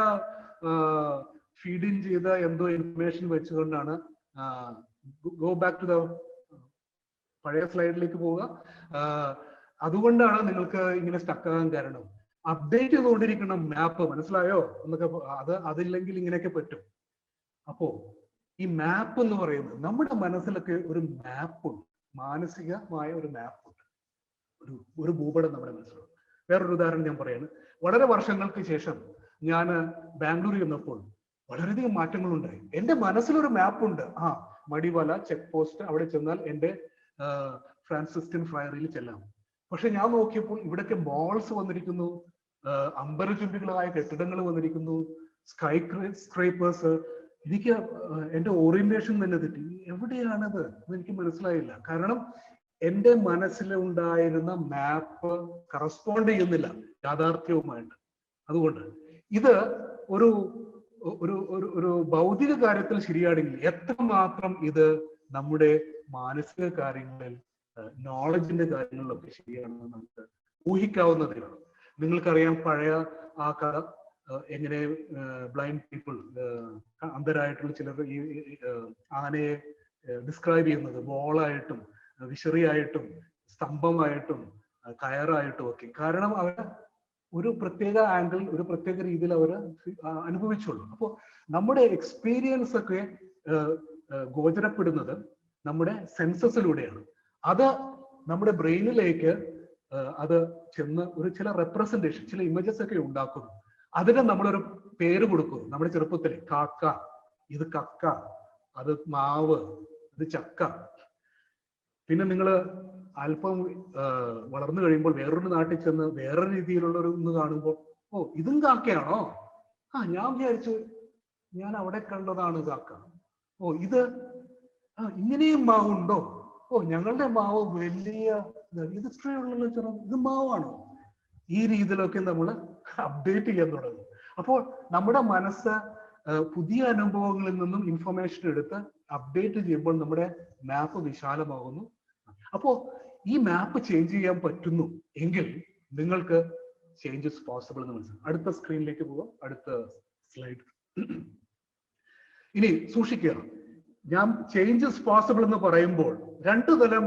ഫീഡ് ഇൻ ചെയ്ത എന്തോ ഇൻഫർമേഷൻ വെച്ചുകൊണ്ടാണ്. ഗോ ബാക്ക് ടു ദ പഴയ സ്ലൈഡിലേക്ക് പോവുക. അതുകൊണ്ടാണ് നിങ്ങൾക്ക് ഇങ്ങനെ സ്റ്റക്കാകാൻ കാരണം. അപ്ഡേറ്റ് ചെയ്തുകൊണ്ടിരിക്കണം മാപ്പ്. മനസ്സിലായോ എന്നൊക്കെ. അതില്ലെങ്കിൽ ഇങ്ങനെയൊക്കെ പറ്റും. അപ്പോ ഈ മാപ്പ് എന്ന് പറയുന്നത് നമ്മുടെ മനസ്സിലൊക്കെ ഒരു മാപ്പുണ്ട്, മാനസികമായ ഒരു മാപ്പുണ്ട്, ഒരു ഭൂപടം നമ്മുടെ മനസ്സിലുണ്ട്. വേറൊരു ഉദാഹരണം ഞാൻ പറയാണ്. വളരെ വർഷങ്ങൾക്ക് ശേഷം ഞാൻ ബാംഗ്ലൂരിൽ ചെന്നപ്പോൾ വളരെയധികം മാറ്റങ്ങളുണ്ടായി. എൻ്റെ മനസ്സിലൊരു മാപ്പുണ്ട്. മടിവല ചെക്ക് പോസ്റ്റ്, അവിടെ ചെന്നാൽ എൻ്റെ ഫ്രാൻസിസ്കൻ ഫ്രയറിൽ ചെല്ലാം. പക്ഷെ ഞാൻ നോക്കിയപ്പോൾ ഇവിടൊക്കെ മോൾസ് വന്നിരിക്കുന്നു, അമ്പരചുംബികളായ കെട്ടിടങ്ങൾ വന്നിരിക്കുന്നു, സ്ക്രൈപ്പേഴ്സ്. എനിക്ക് എൻ്റെ ഓറിയന്റേഷൻ തന്നെ തെറ്റി. എവിടെയാണത് എന്ന് എനിക്ക് മനസ്സിലായില്ല. കാരണം എൻ്റെ മനസ്സിലുണ്ടായിരുന്ന മാപ്പ് കറസ്പോണ്ട് ചെയ്യുന്നില്ല യാഥാർത്ഥ്യവുമായിട്ട്. അതുകൊണ്ട് ഇത് ഒരു ഒരു ഒരു ഭൗതിക കാര്യത്തിൽ ശരിയാണെങ്കിൽ എത്രമാത്രം ഇത് നമ്മുടെ മാനസിക കാര്യങ്ങളിൽ, നോളജിന്റെ കാര്യങ്ങളിലൊക്കെ ശരിയാണെന്ന് നമുക്ക് ഊഹിക്കാവുന്നതേ ഉള്ളൂ. നിങ്ങൾക്കറിയാം പഴയ ആ കഥ, എങ്ങനെ ബ്ലൈൻഡ് പീപ്പിൾ, അന്ധരായിട്ടുള്ള ചിലർ ഈ ആനയെ ഡിസ്ക്രൈബ് ചെയ്യുന്നത് വോളായിട്ടും വിശറിയായിട്ടും സ്തംഭമായിട്ടും കയറായിട്ടും ഒക്കെ. കാരണം അവർ ഒരു പ്രത്യേക ആംഗിൾ, ഒരു പ്രത്യേക രീതിയിൽ അവർ അനുഭവിച്ചുള്ളൂ. അപ്പോൾ നമ്മുടെ എക്സ്പീരിയൻസ് ഒക്കെ ഗോചരപ്പെടുന്നത് നമ്മുടെ സെൻസസിലൂടെയാണ്. അത് നമ്മുടെ ബ്രെയിനിലേക്ക് അത് ചെന്ന് ഒരു ചില റെപ്രസെന്റേഷൻ, ചില ഇമേജസ് ഒക്കെ ഉണ്ടാക്കുന്നു. അതിന് നമ്മളൊരു പേര് കൊടുക്കുന്നു. നമ്മുടെ ചെറുപ്പത്തിലെ കാക്ക, ഇത് കക്ക, അത് മാവ്, ഇത് ചക്ക. പിന്നെ നിങ്ങൾ അല്പം വളർന്നു കഴിയുമ്പോൾ വേറൊരു നാട്ടിൽ ചെന്ന് വേറൊരു രീതിയിലുള്ള ഒരു ഒന്ന് കാണുമ്പോൾ, ഓ ഇതും കാക്കയാണോ? ഞാൻ വിചാരിച്ചു ഞാൻ അവിടെ കണ്ടതാണ് കാക്ക. ഓ ഇത് ഇങ്ങനെയും മാവുണ്ടോ? ഓ ഞങ്ങളുടെ മാവ് വലിയ, ഇത് ഇത്രയുള്ള ചെറു, ഇത് മാവാണോ? ഈ രീതിയിലൊക്കെ നമ്മൾ അപ്ഡേറ്റ് ചെയ്യാൻ തുടങ്ങും. അപ്പോൾ നമ്മുടെ മനസ്സ് പുതിയ അനുഭവങ്ങളിൽ നിന്നും ഇൻഫർമേഷൻ എടുത്ത് അപ്ഡേറ്റ് ചെയ്യുമ്പോൾ നമ്മുടെ മാപ്പ് വിശാലമാകുന്നു. അപ്പോ ഈ മാപ്പ് ചേഞ്ച് ചെയ്യാൻ പറ്റുന്നു എങ്കിൽ നിങ്ങൾക്ക് ചേഞ്ചസ് പോസിബിൾ എന്ന് മനസ്സിലാവും. അടുത്ത സ്ക്രീനിലേക്ക് പോകാം. അടുത്ത സ്ലൈഡ്. ഇനി സൂക്ഷിക്കുക, ഞാൻ ചേഞ്ചസ് പോസിബിൾ എന്ന് പറയുമ്പോൾ രണ്ടു തരം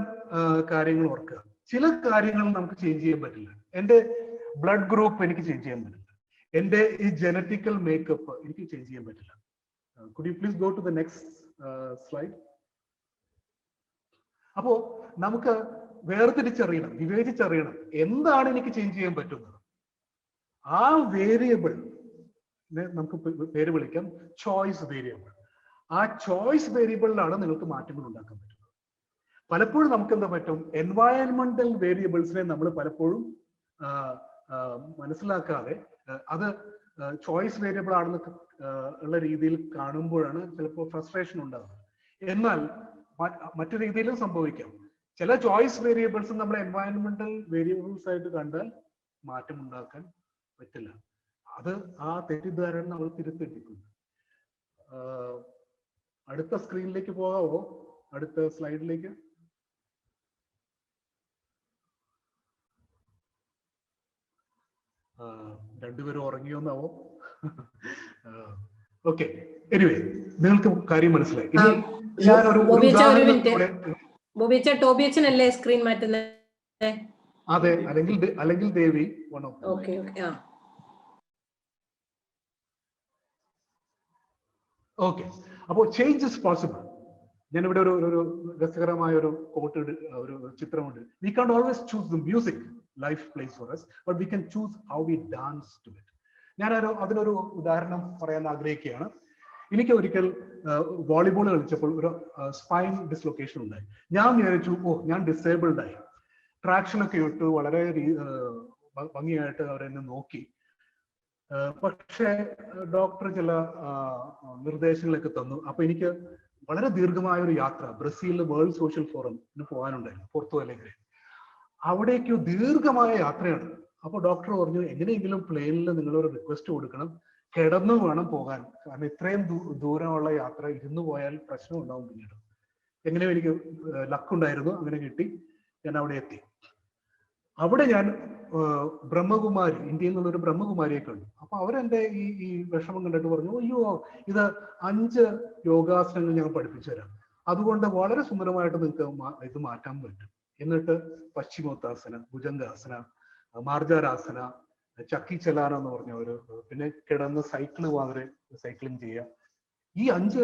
കാര്യങ്ങൾ ഓർക്കുക. ചില കാര്യങ്ങൾ നമുക്ക് ചേഞ്ച് ചെയ്യാൻ പറ്റില്ല. എൻ്റെ ബ്ലഡ് ഗ്രൂപ്പ് എനിക്ക് ചേഞ്ച് ചെയ്യാൻ പറ്റില്ല. എൻ്റെ ഈ ജനറ്റിക്കൽ മേക്കപ്പ് എനിക്ക് ചേഞ്ച് ചെയ്യാൻ പറ്റില്ല. Could you please go to the next slide. അപ്പോ നമുക്ക് വേർതിരിച്ചറിയണം, വിവേചിച്ചറിയണം എന്താണ് എനിക്ക് ചേഞ്ച് ചെയ്യാൻ പറ്റുന്നത്. ആ വേരിയബിൾ നമുക്ക് പേര് വിളിക്കാം ചോയ്സ് വേരിയബിൾ. ആ ചോയ്സ് വേരിയബിളിലാണ് നിങ്ങൾക്ക് മാറ്റങ്ങൾ ഉണ്ടാക്കാൻ പറ്റുന്നത്. പലപ്പോഴും നമുക്ക് എന്താ പറ്റും, എൻവയൺമെന്റൽ വേരിയബിൾസിനെ നമ്മൾ പലപ്പോഴും മനസ്സിലാക്കാതെ അത് ചോയ്സ് വേരിയബിൾ ആണെന്ന് ഉള്ള രീതിയിൽ കാണുമ്പോഴാണ് ചിലപ്പോൾ ഫ്രസ്ട്രേഷൻ ഉണ്ടാകുന്നത്. എന്നാൽ മറ്റു രീതിയിലും സംഭവിക്കാം. ചില ചോയ്സ് വേരിയബിൾസ് നമ്മൾ എൻവയൺമെന്റൽ വേരിയബിൾസ് ആയിട്ട് കണ്ടാൽ മാറ്റം ഉണ്ടാക്കാൻ പറ്റില്ല. അത് ആ തെറ്റിദ്ധാരണ നമ്മൾ തിരുത്തിട്ടുണ്ട്. അടുത്ത സ്ക്രീനിലേക്ക് പോകാവോ? അടുത്ത സ്ലൈഡിലേക്ക്. രണ്ടുപേരും ഉറങ്ങിയോന്നാവോ? ഓക്കെ, എനിവേ നിങ്ങൾക്ക് കാര്യം മനസ്സിലായി. ഇനി ഞാനൊരു ടോബിയച്ചനല്ലേ സ്ക്രീൻ മാറ്റുന്നത്? അതെ, അല്ലെങ്കിൽ ദേവി. ഓക്കെ, അപ്പോ ചേഞ്ച് ഇസ് പോസിബിൾ. ഞാനിവിടെ ഒരു രസകരമായ ഒരു കോട്ട്, ഒരു ചിത്രമുണ്ട്. We can always choose the music life plays for us, but we can choose how we dance to it. ഞാൻ അതിനൊരു ഉദാഹരണം പറയാൻ ആഗ്രഹിക്കുകയാണ്. എനിക്ക് ഒരിക്കൽ വോളിബോൾ കളിച്ചപ്പോൾ ഒരു സ്പൈൻ ഡിസ്ലൊക്കേഷൻ ഉണ്ടായി. ഞാൻ വിചാരിച്ചു, ഞാൻ ഡിസേബിൾഡ് ആയി. ട്രാക്ഷൻ ഒക്കെ ഇട്ട് വളരെ ഭംഗിയായിട്ട് അവരെന്നെ നോക്കി. പക്ഷേ ഡോക്ടർ ചില നിർദ്ദേശങ്ങളൊക്കെ തന്നു. അപ്പൊ എനിക്ക് വളരെ ദീർഘമായ ഒരു യാത്ര ബ്രസീലിലെ വേൾഡ് സോഷ്യൽ ഫോറത്തിന് പോകാനുണ്ടായിരുന്നു, പോർട്ടോ അലെഗ്രെ. അവിടേക്ക് ദീർഘമായ യാത്രയാണ്. അപ്പോൾ ഡോക്ടർ പറഞ്ഞു, എങ്ങനെയെങ്കിലും പ്ലെയിനിൽ നിങ്ങളൊരു റിക്വസ്റ്റ് കൊടുക്കണം, കിടന്നു വേണം പോകാൻ, കാരണം ഇത്രയും ദൂരമുള്ള യാത്ര ഇരുന്ന് പോയാൽ പ്രശ്നം ഉണ്ടാവും പിന്നീട്. എങ്ങനെയോ എനിക്ക് ലക്കുണ്ടായിരുന്നു, അങ്ങനെ കിട്ടി. ഞാൻ അവിടെ എത്തി. അവിടെ ഞാൻ ബ്രഹ്മകുമാരി, ഇന്ത്യയിൽ നിന്നുള്ളൊരു ബ്രഹ്മകുമാരിയെ കണ്ടു. അപ്പൊ അവരെന്റെ ഈ വിഷമം കണ്ടിട്ട് പറഞ്ഞു, അയ്യോ ഇത് 5 യോഗാസനങ്ങൾ ഞാൻ പഠിപ്പിച്ചു തരാം, അതുകൊണ്ട് വളരെ സുന്ദരമായിട്ട് നിങ്ങൾക്ക് ഇത് മാറ്റാൻ പറ്റും. എന്നിട്ട് പശ്ചിമോത്താസന, ഭുജംഗാസന, മാർജാരാസന, ചക്കി ചലാന എന്ന് പറഞ്ഞ ഒരു, പിന്നെ കിടന്ന് സൈക്കിള് മാതിരി സൈക്ലിംഗ് ചെയ്യുക, ഈ 5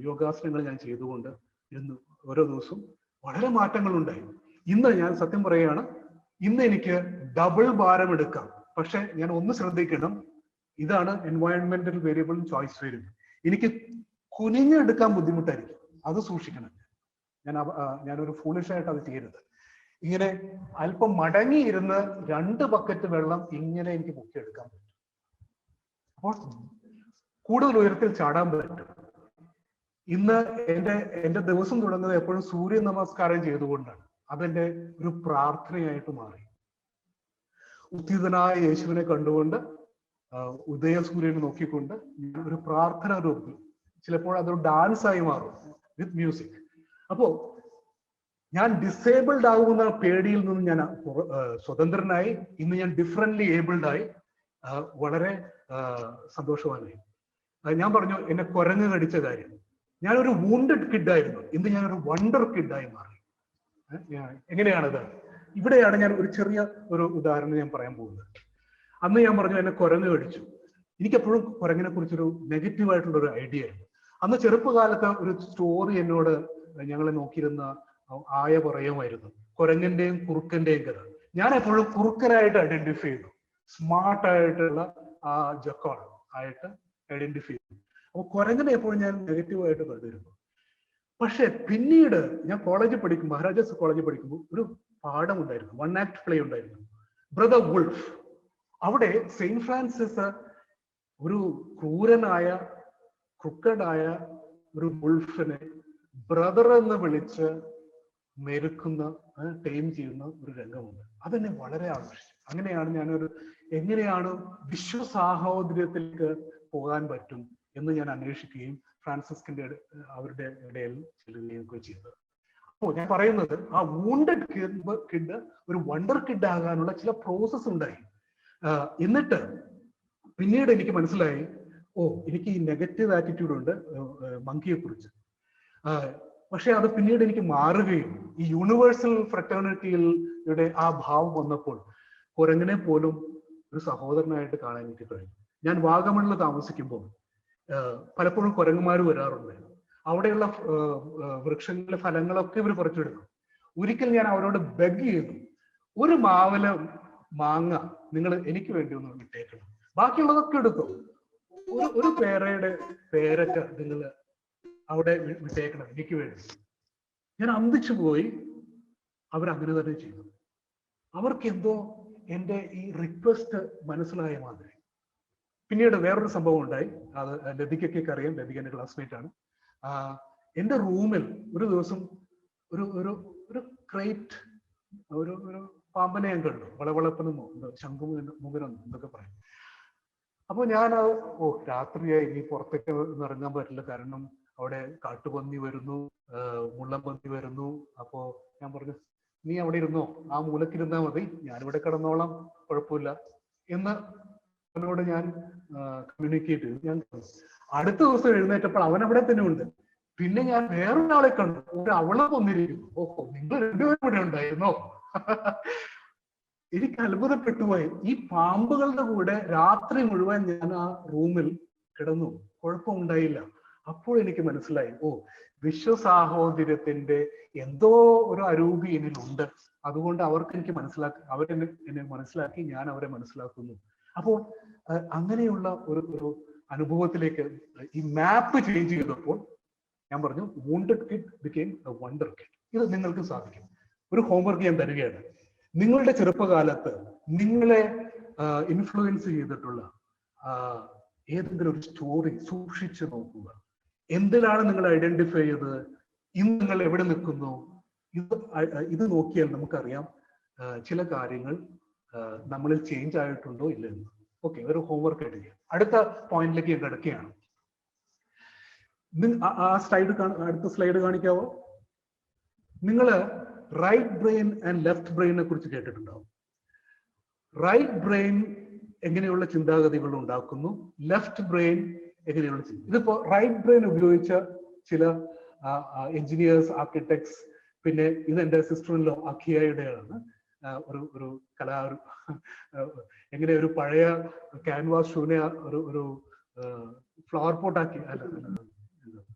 യോഗാസനങ്ങൾ ഞാൻ ചെയ്തുകൊണ്ട് ഇരുന്നു. ഓരോ ദിവസവും വളരെ മാറ്റങ്ങൾ ഉണ്ടായി. ഇന്ന് ഞാൻ സത്യം പറയുകയാണ്, ഇന്ന് എനിക്ക് ഡബിൾ ഭാരം എടുക്കാം. പക്ഷെ ഞാൻ ഒന്ന് ശ്രദ്ധിക്കണം, ഇതാണ് എൻവയോൺമെന്റൽ വേരിയബിൾ, ചോയ്സ് വേരിയബിൾ. എനിക്ക് കുനിഞ്ഞെടുക്കാൻ ബുദ്ധിമുട്ടായിരിക്കും, അത് സൂക്ഷിക്കണം. ഞാനൊരു ഫൂളിഷായിട്ട് അത് ചെയ്യരുത്. ഇങ്ങനെ അല്പം മടങ്ങിയിരുന്ന് 2 ബക്കറ്റ് വെള്ളം ഇങ്ങനെ എനിക്ക് പൊക്കിയെടുക്കാൻ പറ്റും. അപ്പോൾ കൂടുതൽ ഉയരത്തിൽ ചാടാൻ പറ്റും. ഇന്ന് എന്റെ ദിവസം തുടങ്ങുന്നത് എപ്പോഴും സൂര്യ നമസ്കാരം ചെയ്തുകൊണ്ടാണ്. അതെന്റെ ഒരു പ്രാർത്ഥനയായിട്ട് മാറി. ഉത്തിതനായ യേശുവിനെ കണ്ടുകൊണ്ട്, ഉദയസൂര്യനെ നോക്കിക്കൊണ്ട് ഒരു പ്രാർത്ഥന രൂപത്തിൽ, ചിലപ്പോൾ അതൊരു ഡാൻസായി മാറും വിത്ത് മ്യൂസിക്. അപ്പോ ഞാൻ ഡിസേബിൾഡ് ആകുന്ന പേടിയിൽ നിന്ന് ഞാൻ സ്വതന്ത്രനായി. ഇന്ന് ഞാൻ ഡിഫറൻ്റ്ലി ഏബിൾഡ് ആയി, വളരെ സന്തോഷവാനായി. ഞാൻ പറഞ്ഞു, എന്നെ കുരങ്ങ് കടിച്ച കാര്യം. ഞാനൊരു വൂണ്ടഡ് കിഡായിരുന്നു, ഇന്ന് ഞാനൊരു വണ്ടർ കിഡായി മാറി. എങ്ങനെയാണത്? ഇവിടെയാണ് ഞാൻ ഒരു ചെറിയ ഒരു ഉദാഹരണം ഞാൻ പറയാൻ പോകുന്നത്. അന്ന് ഞാൻ പറഞ്ഞു, എന്നെ കുരങ്ങ് കടിച്ചു. എനിക്കെപ്പോഴും കുരങ്ങിനെ കുറിച്ചൊരു നെഗറ്റീവായിട്ടുള്ള ഒരു ഐഡിയ ആയിരുന്നു. അന്ന് ചെറുപ്പകാലത്ത് ഒരു സ്റ്റോറി എന്നോട് ഞങ്ങളെ നോക്കിയിരുന്ന ആയ പറയുമായിരുന്നു, കുരങ്ങന്റെയും കുറുക്കന്റെയും കഥ. ഞാൻ എപ്പോഴും കുറുക്കനായിട്ട് ഐഡന്റിഫൈ ചെയ്തു, സ്മാർട്ടായിട്ടുള്ള ആ ജക്കോൾ ആയിട്ട് ഐഡന്റിഫൈ ചെയ്തു. അപ്പോൾ കുരങ്ങനെ എപ്പോഴും ഞാൻ നെഗറ്റീവായിട്ട് കണ്ടിരുന്നു. പക്ഷെ പിന്നീട് ഞാൻ കോളേജിൽ പഠിക്കുമ്പോൾ, മഹാരാജാസ് കോളേജിൽ പഠിക്കുമ്പോൾ ഒരു പാഠം ഉണ്ടായിരുന്നു, 1 ആക്ട് പ്ലേ ഉണ്ടായിരുന്നു, ബ്രദർ വുൾഫ്. അവിടെ സെയിന്റ് ഫ്രാൻസിസ് ഒരു ക്രൂരനായ ക്രുക്കഡായ ഒരു വുൾഫിനെ ബ്രദർ എന്ന് വിളിച്ച് മെരുക്കുന്ന, ടൈം ചെയ്യുന്ന ഒരു രംഗമുണ്ട്. അതെന്നെ വളരെ ആകർഷിച്ചു. അങ്ങനെയാണ് ഞാനൊരു എങ്ങനെയാണ് വിശ്വസാഹോദര്യത്തിലേക്ക് പോകാൻ പറ്റും എന്ന് ഞാൻ അന്വേഷിക്കുകയും ഫ്രാൻസിസ്കിന്റെ അവരുടെ ഇടയിൽ ചെല്ലുകയും ഒക്കെ ചെയ്തത്. അപ്പോൾ ഞാൻ പറയുന്നത്, ആ വൂണ്ടഡ് കിഡ് ഒരു വണ്ടർ കിഡ് ആകാനുള്ള ചില പ്രോസസ് ഉണ്ടായി. എന്നിട്ട് പിന്നീട് എനിക്ക് മനസ്സിലായി, എനിക്ക് ഈ നെഗറ്റീവ് ആറ്റിറ്റ്യൂഡ് ഉണ്ട് മങ്കിയെ കുറിച്ച്. പക്ഷെ അത് പിന്നീട് എനിക്ക് മാറുകയും ഈ യൂണിവേഴ്സൽ ഫ്രറ്റേണിറ്റിയുടെ ആ ഭാവം വന്നപ്പോൾ കുരങ്ങനെ പോലും ഒരു സഹോദരനായിട്ട് കാണാൻ എനിക്ക് കഴിഞ്ഞു. ഞാൻ വാഗമണിൽ താമസിക്കുമ്പോൾ പലപ്പോഴും കുരങ്ങന്മാർ വരാറുണ്ട്. അവിടെയുള്ള വൃക്ഷങ്ങളിലെ ഫലങ്ങളൊക്കെ ഇവർ പറിച്ചെടുക്കും. ഒരിക്കൽ ഞാൻ അവരോട് ബെഗ് ചെയ്തു, ഒരു മാവല മാങ്ങ നിങ്ങൾ എനിക്ക് വേണ്ടി ഒന്ന് വിട്ടേക്കണം, ബാക്കിയുള്ളതൊക്കെ എടുക്കും, ഒരു പേരക്ക നിങ്ങൾ അവിടെ വിട്ടേക്കണം എനിക്ക് വേണ്ടി. ഞാൻ അന്തിച്ചു പോയി. അവരങ്ങനെ തന്നെ ചെയ്തു. അവർക്ക് എന്തോ എൻ്റെ ഈ റിക്വസ്റ്റ് മനസ്സിലായ മാതിരി. പിന്നീട് വേറൊരു സംഭവം ഉണ്ടായി. അത് ലതികയ്ക്കൊക്കെ അറിയാം, ലതിക എൻ്റെ ക്ലാസ്മേറ്റ് ആണ്. എൻ്റെ റൂമിൽ ഒരു ദിവസം ഒരു ക്രൈറ്റ് ഒരു പാമ്പനെ ഞാൻ കണ്ടു. വളവളപ്പനെന്നോ ശംഖുമുഖനെന്നോ എന്തൊക്കെ പറയും. അപ്പോൾ ഞാൻ രാത്രിയായി, ഇനി പുറത്തേക്ക് ഇറങ്ങാൻ പറ്റില്ല, കാരണം അവിടെ കാട്ടുപന്നി വരുന്നു, മുള്ളംപന്നി വരുന്നു. അപ്പോ ഞാൻ പറഞ്ഞു, നീ അവിടെ ഇരുന്നോ, ആ മൂലക്കിരുന്നാ മതി, ഞാനിവിടെ കിടന്നോളാം, കുഴപ്പമില്ല എന്ന് അവനോട് ഞാൻ കമ്മ്യൂണിക്കേറ്റ് ചെയ്തു. ഞാൻ അടുത്ത ദിവസം എഴുന്നേറ്റപ്പോൾ അവൻ അവിടെ തന്നെ ഉണ്ട്. പിന്നെ ഞാൻ വേറൊരാളെ കണ്ടു, അവളെ വന്നിരിക്കുന്നു. ഓഹോ, നിങ്ങൾ രണ്ടുപേരും ഇവിടെ ഉണ്ടായിരുന്നോ? എനിക്ക് അത്ഭുതപ്പെട്ടുപോയി. ഈ പാമ്പുകളുടെ കൂടെ രാത്രി മുഴുവൻ ഞാൻ ആ റൂമിൽ കിടന്നു, കുഴപ്പമുണ്ടായില്ല. അപ്പോൾ എനിക്ക് മനസ്സിലായി, വിശ്വസാഹോദര്യത്തിന്റെ എന്തോ ഒരു അരൂപി എന്നിലുണ്ട്. അതുകൊണ്ട് അവർക്ക് എനിക്ക് എന്നെ മനസ്സിലാക്കി, ഞാൻ അവരെ മനസ്സിലാക്കുന്നു. അപ്പോൾ അങ്ങനെയുള്ള ഒരു അനുഭവത്തിലേക്ക് ഈ മാപ്പ് ചേഞ്ച് ചെയ്തപ്പോൾ ഞാൻ പറഞ്ഞു, wounded kid became A wonder kid. ഇത് നിങ്ങൾക്ക് സാധിക്കും. ഒരു ഹോംവർക്ക് ഞാൻ തരികയാണ്. നിങ്ങളുടെ ചെറുപ്പകാലത്ത് നിങ്ങളെ ഇൻഫ്ലുവൻസ് ചെയ്തിട്ടുള്ള ഏതെങ്കിലും ഒരു സ്റ്റോറി സൂക്ഷിച്ചു നോക്കുക. എന്തിനാണ് നിങ്ങൾ ഐഡന്റിഫൈ ചെയ്തത്? ഇന്ന് നിങ്ങൾ എവിടെ നിൽക്കുന്നു? ഇത് നോക്കിയാൽ നമുക്കറിയാം ചില കാര്യങ്ങൾ നമ്മളിൽ ചേഞ്ച് ആയിട്ടുണ്ടോ ഇല്ലെന്ന്. ഓക്കെ, ഒരു ഹോംവർക്ക് ആയിട്ട് ചെയ്യാം. അടുത്ത പോയിന്റിലേക്ക് ഞാൻ കിടക്കുകയാണ്. അടുത്ത സ്ലൈഡ് കാണിക്കാവോ? നിങ്ങൾ റൈറ്റ് ബ്രെയിൻ ആൻഡ് ലെഫ്റ്റ് ബ്രെയിനെ കുറിച്ച് കേട്ടിട്ടുണ്ടാവും. റൈറ്റ് ബ്രെയിൻ എങ്ങനെയുള്ള ചിന്താഗതികൾ ഉണ്ടാക്കുന്നു, ലെഫ്റ്റ് ബ്രെയിൻ എങ്ങനെയുള്ള ചിന്ത. ഇതിപ്പോ റൈറ്റ് ബ്രെയിൻ ഉപയോഗിച്ച ചില എഞ്ചിനീയേഴ്സ്, ആർക്കിടെക്ട്സ്, പിന്നെ ഇത് എൻ്റെ സിസ്റ്ററിലോ അഖിയയുടെയാണ്. ഒരു എങ്ങനെ ഒരു പഴയ ക്യാൻവാസ് ഷൂനെ ഒരു ഫ്ലവർ പോട്ടാക്കി,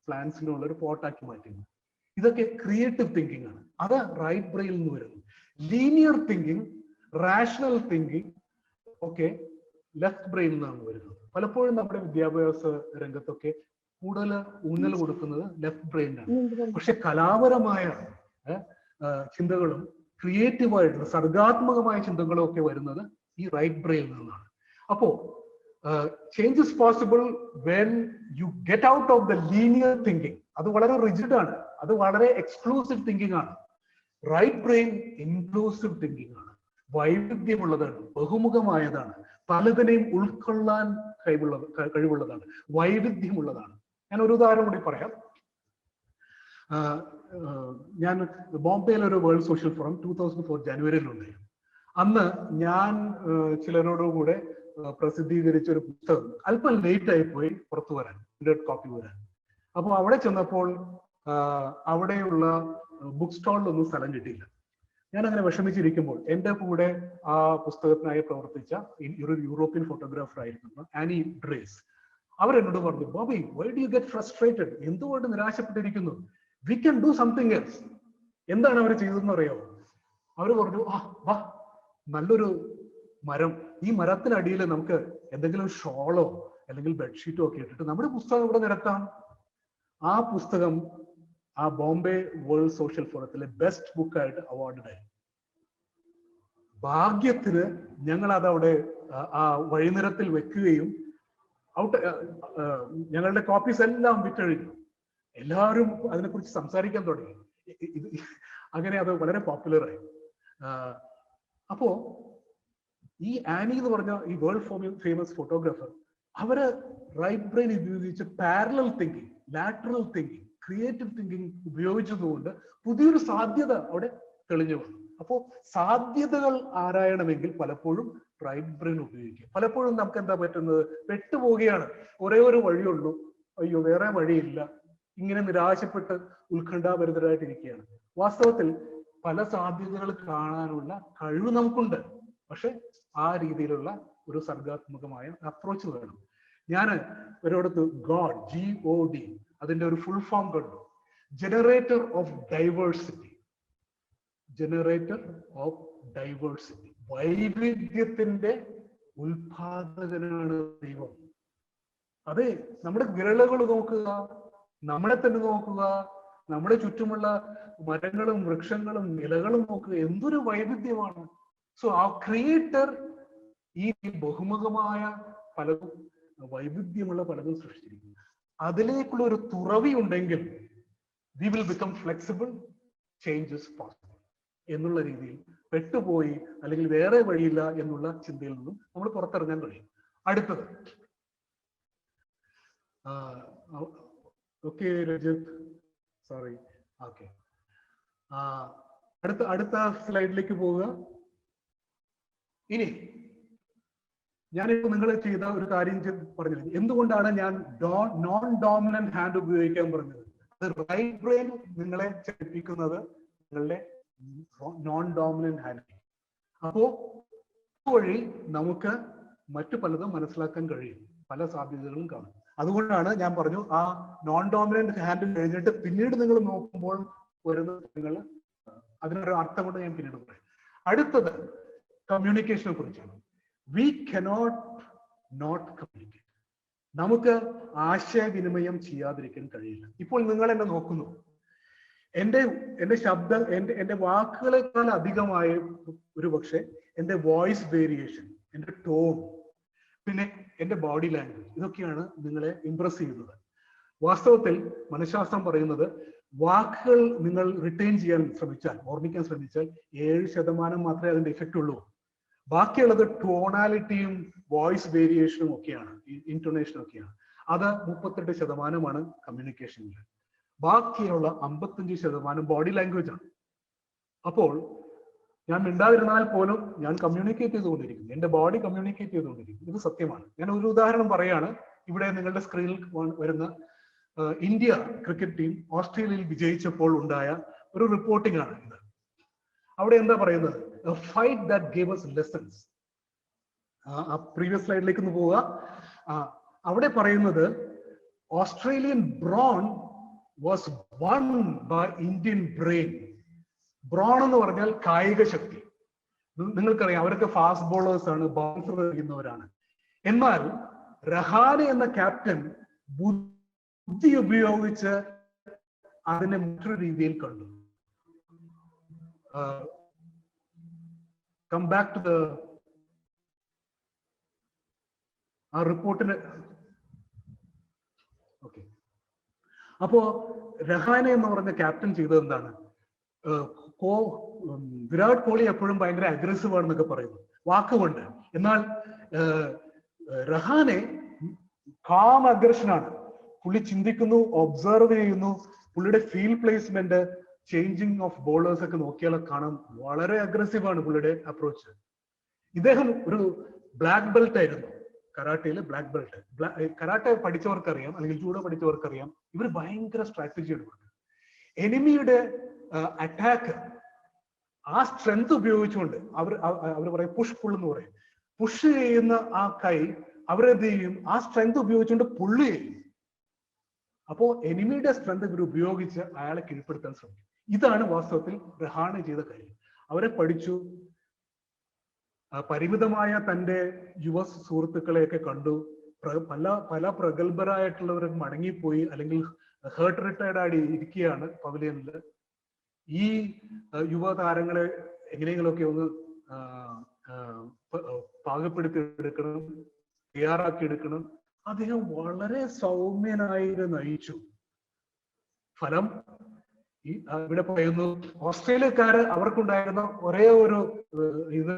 പ്ലാന്റ്സിനുള്ള ഒരു പോട്ടാക്കി മാറ്റുന്നു. ഇതൊക്കെ ക്രിയേറ്റീവ് തിങ്കിങ് ആണ്. അത് റൈറ്റ് ബ്രെയിനിൽ നിന്ന് വരുന്നു. ലീനിയർ തിങ്കിങ്, റാഷണൽ തിങ്കിങ് ഒക്കെ ലെഫ്റ്റ് ബ്രെയിനിൽ നിന്നാണ് വരുന്നത്. പലപ്പോഴും നമ്മുടെ വിദ്യാഭ്യാസ രംഗത്തൊക്കെ കൂടുതൽ ഊന്നൽ കൊടുക്കുന്നത് ലെഫ്റ്റ് ബ്രെയിനാണ്. പക്ഷെ കലാപരമായ ചിന്തകളും ക്രിയേറ്റീവായിട്ടുള്ള സർഗാത്മകമായ ചിന്തകളും ഒക്കെ വരുന്നത് ഈ റൈറ്റ് ബ്രെയിനിൽ നിന്നാണ്. അപ്പോ change is possible when you get out of the linear thinking. അത് വളരെ റിജിഡ് ആണ്, അത് വളരെ എക്സ്ക്ലൂസീവ് തിങ്കിങ് ആണ്. റൈറ്റ് ബ്രെയിൻ ഇൻക്ലൂസീവ് തിങ്കിങ് ആണ്, വൈവിധ്യമുള്ളതാണ്, ബഹുമുഖമായതാണ്, പലതിനെയും ഉൾക്കൊള്ളാൻ കഴിവുള്ളതാണ്, വൈവിധ്യമുള്ളതാണ്. ഞാൻ ഒരു ഉദാഹരണം കൂടി പറയാം. ഞാൻ ബോംബെയിൽ ഒരു വേൾഡ് സോഷ്യൽ ഫോറം 2004 ജനുവരിയിലുണ്ട്. അന്ന് ഞാൻ ചിലരോടുകൂടെ പ്രസിദ്ധീകരിച്ച ഒരു പുസ്തകം അല്പം ലേറ്റ് ആയി പോയി പുറത്തു വരാൻ, പ്രിന്റഡ് കോപ്പി വരാൻ. അപ്പോൾ അവിടെ ചെന്നപ്പോൾ അവിടെയുള്ള ബുക്ക് സ്റ്റാളിലൊന്നും സ്ഥലം കിട്ടിയില്ല. ഞാൻ അങ്ങനെ വിഷമിച്ചിരിക്കുമ്പോൾ എൻ്റെ കൂടെ ആ പുസ്തകത്തിനായി പ്രവർത്തിച്ച ഒരു യൂറോപ്യൻ ഫോട്ടോഗ്രാഫർ ആയിരുന്നു ആനി ഡ്രേസ്. അവരെന്നോട് പറഞ്ഞു, Bobby, why do you get frustrated? എന്തുകൊണ്ട് നിരാശപ്പെട്ടിരിക്കുന്നു? We can do something else. എന്താണ് അവർ ചെയ്തതെന്ന് അറിയാമോ? അവർ പറഞ്ഞു, വാ, നല്ലൊരു മരം, ഈ മരത്തിനടിയിൽ നമുക്ക് എന്തെങ്കിലും ഷോളോ അല്ലെങ്കിൽ ബെഡ്ഷീറ്റോ ഒക്കെ ഇട്ടിട്ട് നമ്മുടെ പുസ്തകം ഇവിടെ നിരത്താം. ആ പുസ്തകം ആ ബോംബെ വേൾഡ് സോഷ്യൽ ഫോറത്തിലെ ബെസ്റ്റ് ബുക്കായിട്ട് അവാർഡായി. ഭാഗ്യത്തിന് ഞങ്ങൾ അതവിടെ ആ വഴിനിരത്തിൽ വെക്കുകയും ഞങ്ങളുടെ കോപ്പീസ് എല്ലാം വിറ്റഴിഞ്ഞു. എല്ലാവരും അതിനെക്കുറിച്ച് സംസാരിക്കാൻ തുടങ്ങി. അങ്ങനെ അത് വളരെ പോപ്പുലറായി. അപ്പോ ഈ ആനി എന്ന് പറഞ്ഞ ഈ വേൾഡ് ഫേമസ് ഫോട്ടോഗ്രാഫർ, അവര് റൈറ്റ് ബ്രെയിൻ ഉപയോഗിച്ച് parallel thinking, lateral thinking, creative thinking ഉപയോഗിച്ചതുകൊണ്ട് പുതിയൊരു സാധ്യത അവിടെ തെളിഞ്ഞു വന്നു. അപ്പോൾ സാധ്യതകൾ ആരായണമെങ്കിൽ പലപ്പോഴും റൈറ്റ് ബ്രെയിൻ ഉപയോഗിക്കുക. പലപ്പോഴും നമുക്ക് എന്താ പറ്റുന്നത്? പെട്ടുപോവുകയാണ്. ഒരേ ഒരു വഴിയുള്ളൂ, അയ്യോ വേറെ വഴിയില്ല, ഇങ്ങനെ നിരാശപ്പെട്ട് ഉത്കണ്ഠാഭരിതരായിട്ടിരിക്കുകയാണ്. വാസ്തവത്തിൽ പല സാധ്യതകൾ കാണാനുള്ള കഴിവ് നമുക്കുണ്ട്. പക്ഷെ ആ രീതിയിലുള്ള ഒരു സർഗാത്മകമായ അപ്രോച്ച് വേണം. ഞാൻ ഒരിടത്ത് ഗോഡ്, GOD, അതിന്റെ ഒരു ഫുൾ ഫോം കണ്ടു. Generator of diversity. Generator of diversity, വൈവിധ്യത്തിന്റെ ഉത്പാദകനാണ് ദൈവം. അതെ, നമ്മുടെ വിരലുകൾ നോക്കുക, നമ്മളെ തന്നെ നോക്കുക, നമ്മുടെ ചുറ്റുമുള്ള മരങ്ങളും വൃക്ഷങ്ങളും ഇലകളും നോക്കുക, എന്തൊരു വൈവിധ്യമാണ്. സോ ആ ക്രിയേറ്റർ ഈ ബഹുമുഖമായ പലതും, വൈവിധ്യമുള്ള പലതും സൃഷ്ടിച്ചിരിക്കുന്നു. അതിലേക്കുള്ള ഒരു തുറവി ഉണ്ടെങ്കിൽ we will become flexible, changes possible എന്നുള്ള രീതിയിൽ പെട്ടുപോയി അല്ലെങ്കിൽ വേറെ വഴിയില്ല എന്നുള്ള ചിന്തയിൽ നിന്നും നമ്മൾ പുറത്തിറങ്ങാൻ കഴിയും. അടുത്തത്, ഓക്കെ രജിത്, സോറി, ഓക്കെ, അടുത്ത സ്ലൈഡിലേക്ക് പോവുക. ഇനി ഞാനിപ്പോ നിങ്ങൾ ചെയ്ത ഒരു കാര്യം പറഞ്ഞത്, എന്തുകൊണ്ടാണ് ഞാൻ നോൺ ഡോമിനന്റ് ഹാൻഡ് ഉപയോഗിക്കാൻ പറഞ്ഞത്? അത് റൈറ്റ് ബ്രെയിൻ നിങ്ങളെ ചലിപ്പിക്കുന്നത് നിങ്ങളുടെ നോൺ ഡോമിനന്റ് ഹാൻഡ്. അപ്പോ വഴി നമുക്ക് മറ്റു പലതും മനസ്സിലാക്കാൻ കഴിയും, പല സാധ്യതകളും കാണും. അതുകൊണ്ടാണ് ഞാൻ പറഞ്ഞു ആ നോൺ ഡോമിനന്റ് ഹാൻഡ് കഴിഞ്ഞിട്ട് പിന്നീട് നിങ്ങൾ നോക്കുമ്പോൾ വരുന്നത് നിങ്ങൾ അതിനൊരു അർത്ഥം കൊണ്ട് ഞാൻ പിന്നീട് പറയും. അടുത്തത് കമ്മ്യൂണിക്കേഷനെ കുറിച്ചാണ്. We cannot not communicate. നമുക്ക് ആശയവിനിമയം ചെയ്യാതിരിക്കാൻ കഴിയില്ല. ഇപ്പോൾ നിങ്ങൾ എന്നെ നോക്കുന്നു, എന്റെ ശബ്ദം, എന്റെ വാക്കുകളെക്കാൾ അധികമായ ഒരു പക്ഷേ എന്റെ വോയിസ് വേരിയേഷൻ, എൻ്റെ ടോൺ, പിന്നെ എൻ്റെ ബോഡി ലാംഗ്വേജ്, ഇതൊക്കെയാണ് നിങ്ങളെ ഇംപ്രസ് ചെയ്യുന്നത്. വാസ്തവത്തിൽ മനഃശാസ്ത്രം പറയുന്നത് വാക്കുകൾ നിങ്ങൾ റിട്ടൈൻ ചെയ്യാൻ ശ്രമിച്ചാൽ, ഓർമ്മിക്കാൻ ശ്രമിച്ചാൽ 7% മാത്രമേ അതിന്റെ ഇഫക്റ്റ് ഉള്ളൂ. ബാക്കിയുള്ളത് ടോണാലിറ്റിയും വോയിസ് വേരിയേഷനും ഒക്കെയാണ്, ഇൻറ്റോണേഷനും ഒക്കെയാണ്. അത് 38% കമ്മ്യൂണിക്കേഷനിൽ. ബാക്കിയുള്ള 55% ബോഡി ലാംഗ്വേജ് ആണ്. അപ്പോൾ ഞാൻ മിണ്ടാതിരുന്നാൽ പോലും ഞാൻ കമ്മ്യൂണിക്കേറ്റ് ചെയ്തുകൊണ്ടിരിക്കുന്നു, എൻ്റെ ബോഡി കമ്മ്യൂണിക്കേറ്റ് ചെയ്തുകൊണ്ടിരിക്കുന്നു. ഇത് സത്യമാണ്. ഞാൻ ഒരു ഉദാഹരണം പറയാണ്. ഇവിടെ നിങ്ങളുടെ സ്ക്രീനിൽ വരുന്ന ഇന്ത്യ ക്രിക്കറ്റ് ടീം ഓസ്ട്രേലിയയിൽ വിജയിച്ചപ്പോൾ ഉണ്ടായ ഒരു റിപ്പോർട്ടിംഗ് ആണ് ഇത്. അവിടെ എന്താ പറയുന്നത്? A fight that gave us lessons. Previous സ്ലൈഡിലേക്ക് ഒന്ന് പോവുക. അവിടെ പറയുന്നത് Australian brawn was won by Indian brain. Brawn എന്ന് പറഞ്ഞാൽ കായിക ശക്തി. നിങ്ങൾക്കറിയാം അവരൊക്കെ ഫാസ്റ്റ് ബോളേഴ്സ് ആണ്, ബൗൺസർ ചെയ്യുന്നവരാണ്. എന്നാൽ രഹാനെ എന്ന ക്യാപ്റ്റൻ ബുദ്ധി ഉപയോഗിച്ച് അതിനെ മറ്റൊരു രീതിയിൽ കണ്ടു. കം ബാക്ക് ടു ദ ആ റിപ്പോർട്ടിന്. ഓക്കെ, അപ്പോ രഹാനെ എന്ന് പറഞ്ഞ ക്യാപ്റ്റൻ ചെയ്തത് എന്താണ്? വിരാട് കോഹ്ലി എപ്പോഴും ഭയങ്കര അഗ്രസീവ് ആണെന്നൊക്കെ പറയുന്നു വാക്കുകൊണ്ട്. എന്നാൽ രഹാനെ കാം അഗ്രഷനാണ്. പുള്ളി ചിന്തിക്കുന്നു, ഒബ്സർവ് ചെയ്യുന്നു. പുള്ളിയുടെ field placement, changing of bowlers ഒക്കെ നോക്കിയാൽ കാണാം വളരെ അഗ്രസീവ് ആണ് പുള്ളിയുടെ അപ്രോച്ച്. ഇദ്ദേഹം ഒരു ബ്ലാക്ക് ബെൽറ്റ് ആയിരുന്നു, കരാട്ടയിൽ ബ്ലാക്ക് ബെൽറ്റ്. കരാട്ടെ പഠിച്ചവർക്കറിയാം, അല്ലെങ്കിൽ ജൂഡോ പഠിച്ചവർക്കറിയാം, ഇവർ ഭയങ്കര സ്ട്രാറ്റജി എടുക്കും. എനിമിയുടെ അറ്റാക്ക് ആ സ്ട്രെങ്ത് ഉപയോഗിച്ചുകൊണ്ട് അവർ പറയും പുഷ് പുൾ എന്ന് പറയും. പുഷ് ചെയ്യുന്ന ആ കൈ അവരെന്ത് ചെയ്യും? ആ സ്ട്രെങ്ത് ഉപയോഗിച്ചുകൊണ്ട് പുള്ള് ചെയ്യും. അപ്പോ എനിമിയുടെ സ്ട്രെങ്ത് ഇവർ ഉപയോഗിച്ച് അയാളെ കീഴ്പ്പെടുത്താൻ ശ്രമിക്കും. ഇതാണ് വാസ്തവത്തിൽ രഹാനെ ചെയ്ത കാര്യം. അവരെ പഠിച്ചു, പരിമിതമായ തന്റെ യുവ സുഹൃത്തുക്കളെയൊക്കെ കണ്ടു. പല പ്രഗത്ഭരായിട്ടുള്ളവർ മടങ്ങിപ്പോയി, അല്ലെങ്കിൽ ഹേർട്ട് റിട്ടയർഡ് ആയി ഇരിക്കുകയാണ് പവലിയനിൽ. ഈ യുവതാരങ്ങളെ എങ്ങനെയെങ്കിലുമൊക്കെ ഒന്ന് പാകപ്പെടുത്തി എടുക്കണം, തയ്യാറാക്കി എടുക്കണം. അദ്ദേഹം വളരെ സൗമ്യനായി നയിച്ചു. ഫലം ഇവിടെ പറയുന്നു, ഓസ്ട്രേലിയക്കാര് അവർക്കുണ്ടായിരുന്ന ഒരേ ഒരു ഇത്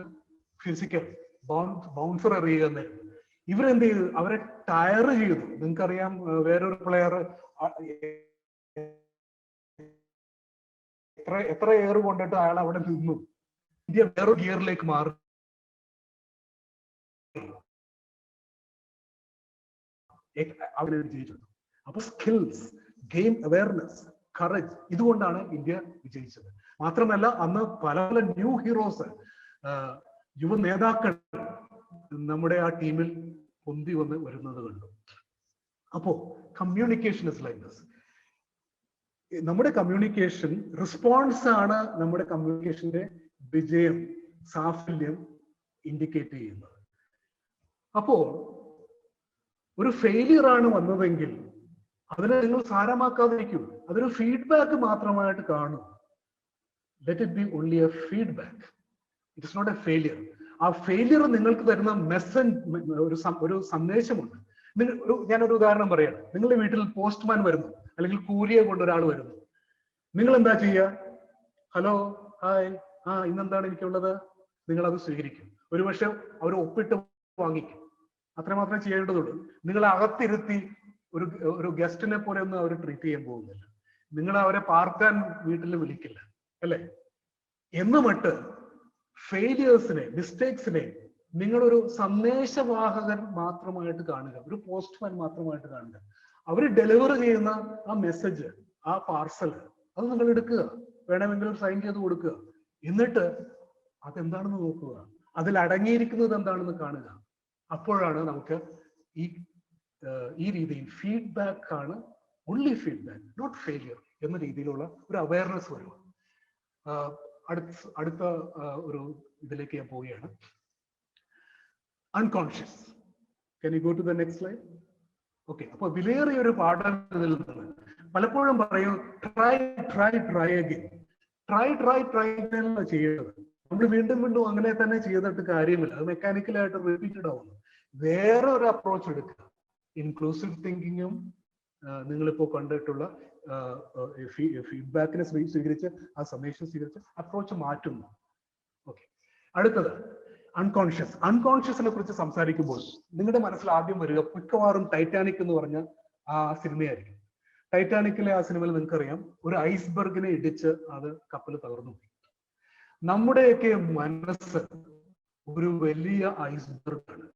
ഫിസിക്കൽ ബൗൺസർ എറിയുക എന്നായിരുന്നു. ഇവരെന്ത് ചെയ്തു? അവരെ ടയർ ചെയ്തു. നിങ്ങൾക്കറിയാം, വേറൊരു പ്ലെയർ എത്ര എയർ കൊണ്ടിട്ട് അയാൾ അവിടെ നിന്നു. ഇന്ത്യ വേറൊരു ഗിയറിലേക്ക് മാറി. അവര് വിജയിച്ചു. അപ്പൊ സ്കിൽസ്, ഗെയിം അവയർനെസ്, കറേജ്, ഇതുകൊണ്ടാണ് ഇന്ത്യ വിജയിച്ചത്. മാത്രമല്ല അന്ന് പല പല ന്യൂ ഹീറോസ്, യുവ നേതാക്കൾ നമ്മുടെ ആ ടീമിൽ പൊന്തി വന്ന് വരുന്നത് കണ്ടു. അപ്പോ കമ്മ്യൂണിക്കേഷൻ ഇസ് ലൈക്ക് ദിസ്. നമ്മുടെ കമ്മ്യൂണിക്കേഷൻ റെസ്പോൺസ് ആണ് നമ്മുടെ കമ്മ്യൂണിക്കേഷന്റെ വിജയം, സാഫല്യം ഇൻഡിക്കേറ്റ് ചെയ്യുന്നത്. അപ്പോ ഒരു ഫെയിലിയർ ആണ് വന്നതെങ്കിൽ അതിനെ നിങ്ങൾ സാരമാക്കാതിരിക്കൂ. അതൊരു ഫീഡ്ബാക്ക് മാത്രമായിട്ട് കാണൂ. Let it be only a feedback. It is not a failure. ആ ഫെയിലിയർ നിങ്ങൾക്ക് തരുന്ന ഒരു സന്ദേശമുണ്ട്. ഞാനൊരു ഉദാഹരണം പറയാം. നിങ്ങളുടെ വീട്ടിൽ പോസ്റ്റ്മാൻ വരുന്നു, അല്ലെങ്കിൽ കൂലിയെ കൊണ്ടൊരാൾ വരുന്നു. നിങ്ങൾ എന്താ ചെയ്യുക? ഹലോ, ഹായ്, ഇന്നെന്താണ് എനിക്കുള്ളത്? നിങ്ങൾ അത് സ്വീകരിക്കും. ഒരുപക്ഷെ അവർ ഒപ്പിട്ട് വാങ്ങിക്കും. അത്രമാത്രം ചെയ്യേണ്ടതുള്ളൂ. നിങ്ങൾ അകത്തിരുത്തി ഒരു ഗസ്റ്റിനെ പോലെ ഒന്നും അവർ ട്രീറ്റ് ചെയ്യാൻ പോകുന്നില്ല. നിങ്ങൾ അവരെ പാർക്കാൻ വീട്ടിൽ വിളിക്കില്ല, അല്ലെ? എന്നുമട്ട് ഫെയിലിയേഴ്സിനെ, മിസ്റ്റേക്സിനെ നിങ്ങളൊരു സന്ദേശവാഹകൻ മാത്രമായിട്ട് കാണുക, ഒരു പോസ്റ്റ്മാൻ മാത്രമായിട്ട് കാണുക. അവർ ഡെലിവർ ചെയ്യുന്ന ആ മെസ്സേജ്, ആ പാർസൽ, അത് നിങ്ങൾ എടുക്കുക, വേണമെങ്കിൽ സൈൻ ചെയ്ത് കൊടുക്കുക. എന്നിട്ട് അതെന്താണെന്ന് നോക്കുക, അതിൽ അടങ്ങിയിരിക്കുന്നത് എന്താണെന്ന് കാണുക. അപ്പോഴാണ് നമുക്ക് ഈ രീതിയിൽ ഫീഡ്ബാക്ക് ആണ്, ഓൺലി ഫീഡ്ബാക്ക്, നോട്ട് ഫെയിലിയർ എന്ന രീതിയിലുള്ള ഒരു അവയർനെസ് വരും. അടുത്ത ഒരു ഇതിലേക്ക് ഞാൻ പോവുകയാണ്. Unconscious. Can you go to the next slide? Okay, അപ്പൊ വിലയേറിയ ഒരു പാഠം ഇതിൽ നിന്ന് പലപ്പോഴും പറയും ട്രൈ അഗൈൻ. ട്രൈ ചെയ്യേണ്ടത്. നമ്മൾ വീണ്ടും വീണ്ടും അങ്ങനെ തന്നെ ചെയ്തിട്ട് കാര്യമില്ല. അത് മെക്കാനിക്കലായിട്ട് റിപ്പീറ്റഡ് ആവുന്നു. വേറെ ഒരു അപ്രോച്ച് എടുക്കുക. ഇൻക്ലൂസീവ് തിങ്കിങ്ങും നിങ്ങളിപ്പോ കണ്ടിട്ടുള്ള ഫീഡ്ബാക്കിനെ സ്വീകരിച്ച് ആ സന്ദേശം സ്വീകരിച്ച് അപ്രോച്ച് മാറ്റുന്നു. ഓക്കെ, അടുത്തത് അൺകോൺഷ്യസ്. അൺകോൺഷ്യസിനെ കുറിച്ച് സംസാരിക്കുമ്പോൾ നിങ്ങളുടെ മനസ്സിൽ ആദ്യം വരിക മിക്കവാറും ടൈറ്റാനിക് എന്ന് പറഞ്ഞ ആ സിനിമയായിരിക്കും. ടൈറ്റാനിക്കിലെ ആ സിനിമയിൽ നിങ്ങൾക്കറിയാം, ഒരു ഐസ്ബർഗിനെ ഇടിച്ച് അത് കപ്പൽ തകർന്നു പോയി. നമ്മുടെയൊക്കെ മനസ്സ് ഒരു വലിയ ഐസ്ബർഗാണ്.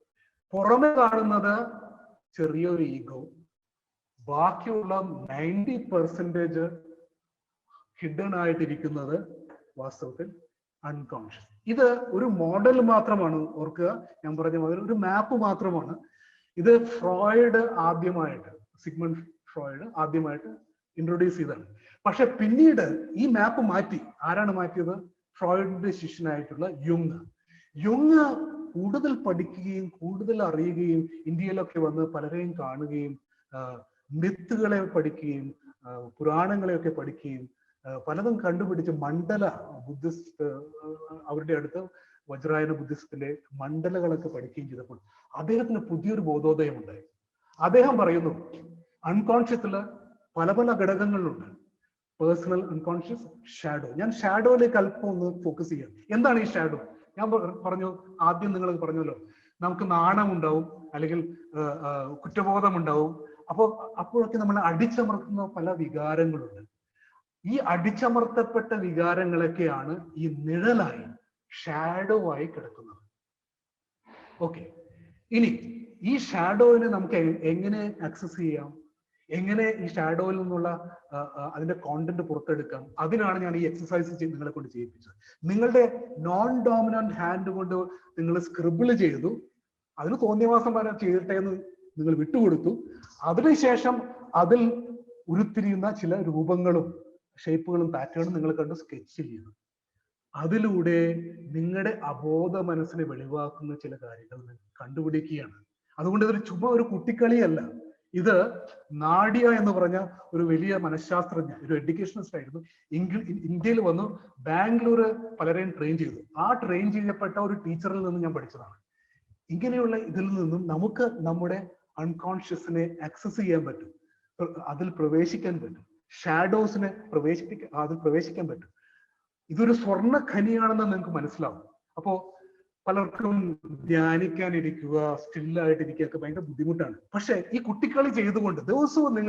പുറമെ കാണുന്നത് ചെറിയൊരു ഈഗോ, ബാക്കിയുള്ള 90% ഹിഡൻ ആയിട്ടിരിക്കുന്നത് വാസ്തവത്തിൽ അൺകോൺഷ്യസ്. ഇത് ഒരു മോഡൽ മാത്രമാണ്, ഓർക്കുക ഞാൻ പറഞ്ഞ മാതിരി ഒരു മാപ്പ് മാത്രമാണ്. ഇത് സിഗ്മണ്ട് ഫ്രോയിഡ് ആദ്യമായിട്ട് ഇൻട്രൊഡ്യൂസ് ചെയ്തതാണ്. പക്ഷെ പിന്നീട് ഈ മാപ്പ് മാറ്റി. ആരാണ് മാറ്റിയത്? ഫ്രോയിഡിന്റെ ശിഷ്യനായിട്ടുള്ള യുങ് കൂടുതൽ പഠിക്കുകയും കൂടുതൽ അറിയുകയും ഇന്ത്യയിലൊക്കെ വന്ന് പലരെയും കാണുകയും മിത്തുകളെ പഠിക്കുകയും പുരാണങ്ങളെയൊക്കെ പഠിക്കുകയും പലതും കണ്ടുപിടിച്ച് മണ്ഡല ബുദ്ധിസ്റ്റ്, അവരുടെ അടുത്ത് വജ്രായന ബുദ്ധിസത്തിന്റെ മണ്ഡലകളൊക്കെ പഠിക്കുകയും ചെയ്തപ്പോൾ അദ്ദേഹത്തിന് പുതിയൊരു ബോധോദയം ഉണ്ടായി. അദ്ദേഹം പറയുന്നു, അൺകോൺഷ്യസില് പല പല ഘടകങ്ങളുണ്ട്. Personal unconscious, shadow. ഞാൻ ഷാഡോയിലേക്ക് അല്പം ഒന്ന് ഫോക്കസ് ചെയ്യാം. എന്താണ് ഈ ഷാഡോ? ഞാൻ പറഞ്ഞു, ആദ്യം നിങ്ങൾ പറഞ്ഞല്ലോ, നമുക്ക് നാണം ഉണ്ടാവും, അല്ലെങ്കിൽ കുറ്റബോധം ഉണ്ടാവും. അപ്പോഴൊക്കെ നമ്മൾ അടിച്ചമർത്തുന്ന പല വികാരങ്ങളുണ്ട്. ഈ അടിച്ചമർത്തപ്പെട്ട വികാരങ്ങളൊക്കെയാണ് ഈ നിഴലായി, ഷാഡോ ആയി കിടക്കുന്നത്. ഓക്കെ, ഇനി ഈ ഷാഡോവിനെ നമുക്ക് എങ്ങനെ ആക്സസ് ചെയ്യാം? എങ്ങനെ ഈ ഷാഡോയിൽ നിന്നുള്ള അതിന്റെ കോണ്ടന്റ് പുറത്തെടുക്കാം? അതിനാണ് ഞാൻ ഈ എക്സസൈസ് നിങ്ങളെ കൊണ്ട് ചെയ്യിപ്പിച്ചത്. നിങ്ങളുടെ നോൺ ഡോമിനന്റ് ഹാൻഡ് കൊണ്ട് നിങ്ങൾ സ്ക്രിബിള് ചെയ്തു, അതിന് തോന്നിയവാസം വരെ ചെയ്തിട്ടേ എന്ന് നിങ്ങൾ വിട്ടുകൊടുത്തു. അതിനുശേഷം അതിൽ ഉരുത്തിരിയുന്ന ചില രൂപങ്ങളും ഷേപ്പുകളും പാറ്റേണും നിങ്ങൾ കണ്ട് സ്കെച്ച് ചെയ്തു. അതിലൂടെ നിങ്ങളുടെ അബോധ മനസ്സിനെ വെളിവാക്കുന്ന ചില കാര്യങ്ങൾ കണ്ടുപിടിക്കുകയാണ്. അതുകൊണ്ട് ഇതൊരു ചുമ്മാ ഒരു കുട്ടിക്കളിയല്ല. ഇത് നാഡിയ എന്ന് പറഞ്ഞ ഒരു വലിയ മനഃശാസ്ത്രജ്ഞ, ഒരു എഡ്യൂക്കേഷനിസ്റ്റ് ആയിരുന്നു. ഇന്ത്യയിൽ വന്നു ബാംഗ്ലൂർ പലരെയും ട്രെയിൻ ചെയ്തു. ആ ട്രെയിൻ ചെയ്യപ്പെട്ട ഒരു ടീച്ചറിൽ നിന്ന് ഞാൻ പഠിച്ചതാണ്. ഇങ്ങനെയുള്ള ഇതിൽ നിന്നും നമുക്ക് നമ്മുടെ അൺകോൺഷ്യസിനെ ആക്സസ് ചെയ്യാൻ പറ്റും, അതിൽ പ്രവേശിക്കാൻ പറ്റും, ഷാഡോസിനെ അതിൽ പ്രവേശിക്കാൻ പറ്റും. ഇതൊരു സ്വർണ്ണ ഖനിയാണെന്ന് നിങ്ങൾക്ക് മനസ്സിലാവും. അപ്പോ പലർക്കും ധ്യാനിക്കാനിരിക്കുക, സ്റ്റില്ലായിട്ടിരിക്കുക ഒക്കെ ഭയങ്കര ബുദ്ധിമുട്ടാണ്. പക്ഷെ ഈ കുട്ടിക്കളി ചെയ്തുകൊണ്ട് ദിവസവും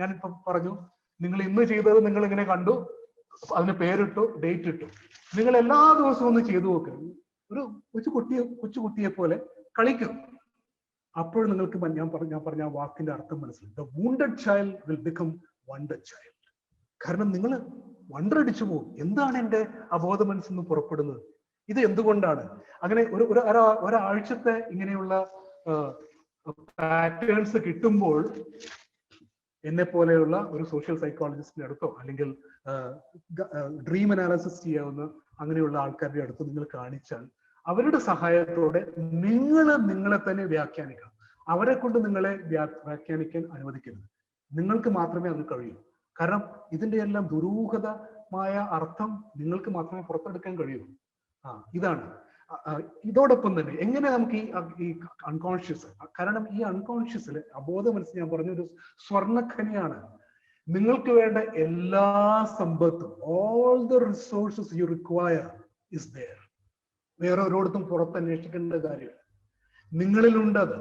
ഞാനിപ്പോ പറഞ്ഞു, നിങ്ങൾ ഇന്ന് ചെയ്തത് നിങ്ങൾ ഇങ്ങനെ കണ്ടു, അതിന് പേരിട്ടു, ഡേറ്റ് ഇട്ടു. നിങ്ങൾ എല്ലാ ദിവസവും ഒന്ന് ചെയ്തു നോക്കുക. ഒരു കൊച്ചുകുട്ടിയെ പോലെ കളിക്കും. അപ്പോൾ നിങ്ങൾക്ക് ഞാൻ പറഞ്ഞ ആ വാക്കിന്റെ അർത്ഥം മനസ്സിലായി. The wounded child will become wanted child. കാരണം നിങ്ങൾ വണ്ടടിച്ചു പോകും. എന്താണ് എന്റെ അബോധ മനസ്സിൽ പുറപ്പെടുന്നത്? ഇത് എന്തുകൊണ്ടാണ്? അങ്ങനെ ഒരാഴ്ചത്തെ ഇങ്ങനെയുള്ള പാറ്റേൺസ് കിട്ടുമ്പോൾ എന്നെ പോലെയുള്ള ഒരു സോഷ്യൽ സൈക്കോളജിസ്റ്റിന്റെ അടുത്തോ അല്ലെങ്കിൽ ഡ്രീം അനാലിസിസ് ചെയ്യാവുന്ന അങ്ങനെയുള്ള ആൾക്കാരുടെ അടുത്തോ നിങ്ങൾ കാണിച്ചാൽ അവരുടെ സഹായത്തോടെ നിങ്ങളെ തന്നെ വ്യാഖ്യാനിക്കണം. അവരെ കൊണ്ട് നിങ്ങളെ വ്യാഖ്യാനിക്കാൻ അനുവദിക്കരുത്. നിങ്ങൾക്ക് മാത്രമേ അത് കഴിയൂ. കാരണം ഇതിന്റെ എല്ലാം ദുരൂഹതമായ അർത്ഥം നിങ്ങൾക്ക് മാത്രമേ പുറത്തെടുക്കാൻ കഴിയൂ. ഇതാണ്. ഇതോടൊപ്പം തന്നെ എങ്ങനെ നമുക്ക് ഈ അൺകോൺഷ്യസ്, കാരണം ഈ അൺകോൺഷ്യസിൽ അബോധ മനസ്സ് ഞാൻ പറഞ്ഞൊരു സ്വർണ്ണഖനിയാണ്. നിങ്ങൾക്ക് വേണ്ട എല്ലാ സമ്പത്തും, all the resources you require is there. വേറെ ഒരിടത്തും പുറത്ത് അന്വേഷിക്കേണ്ട കാര്യമില്ല, നിങ്ങളിലുണ്ടത്.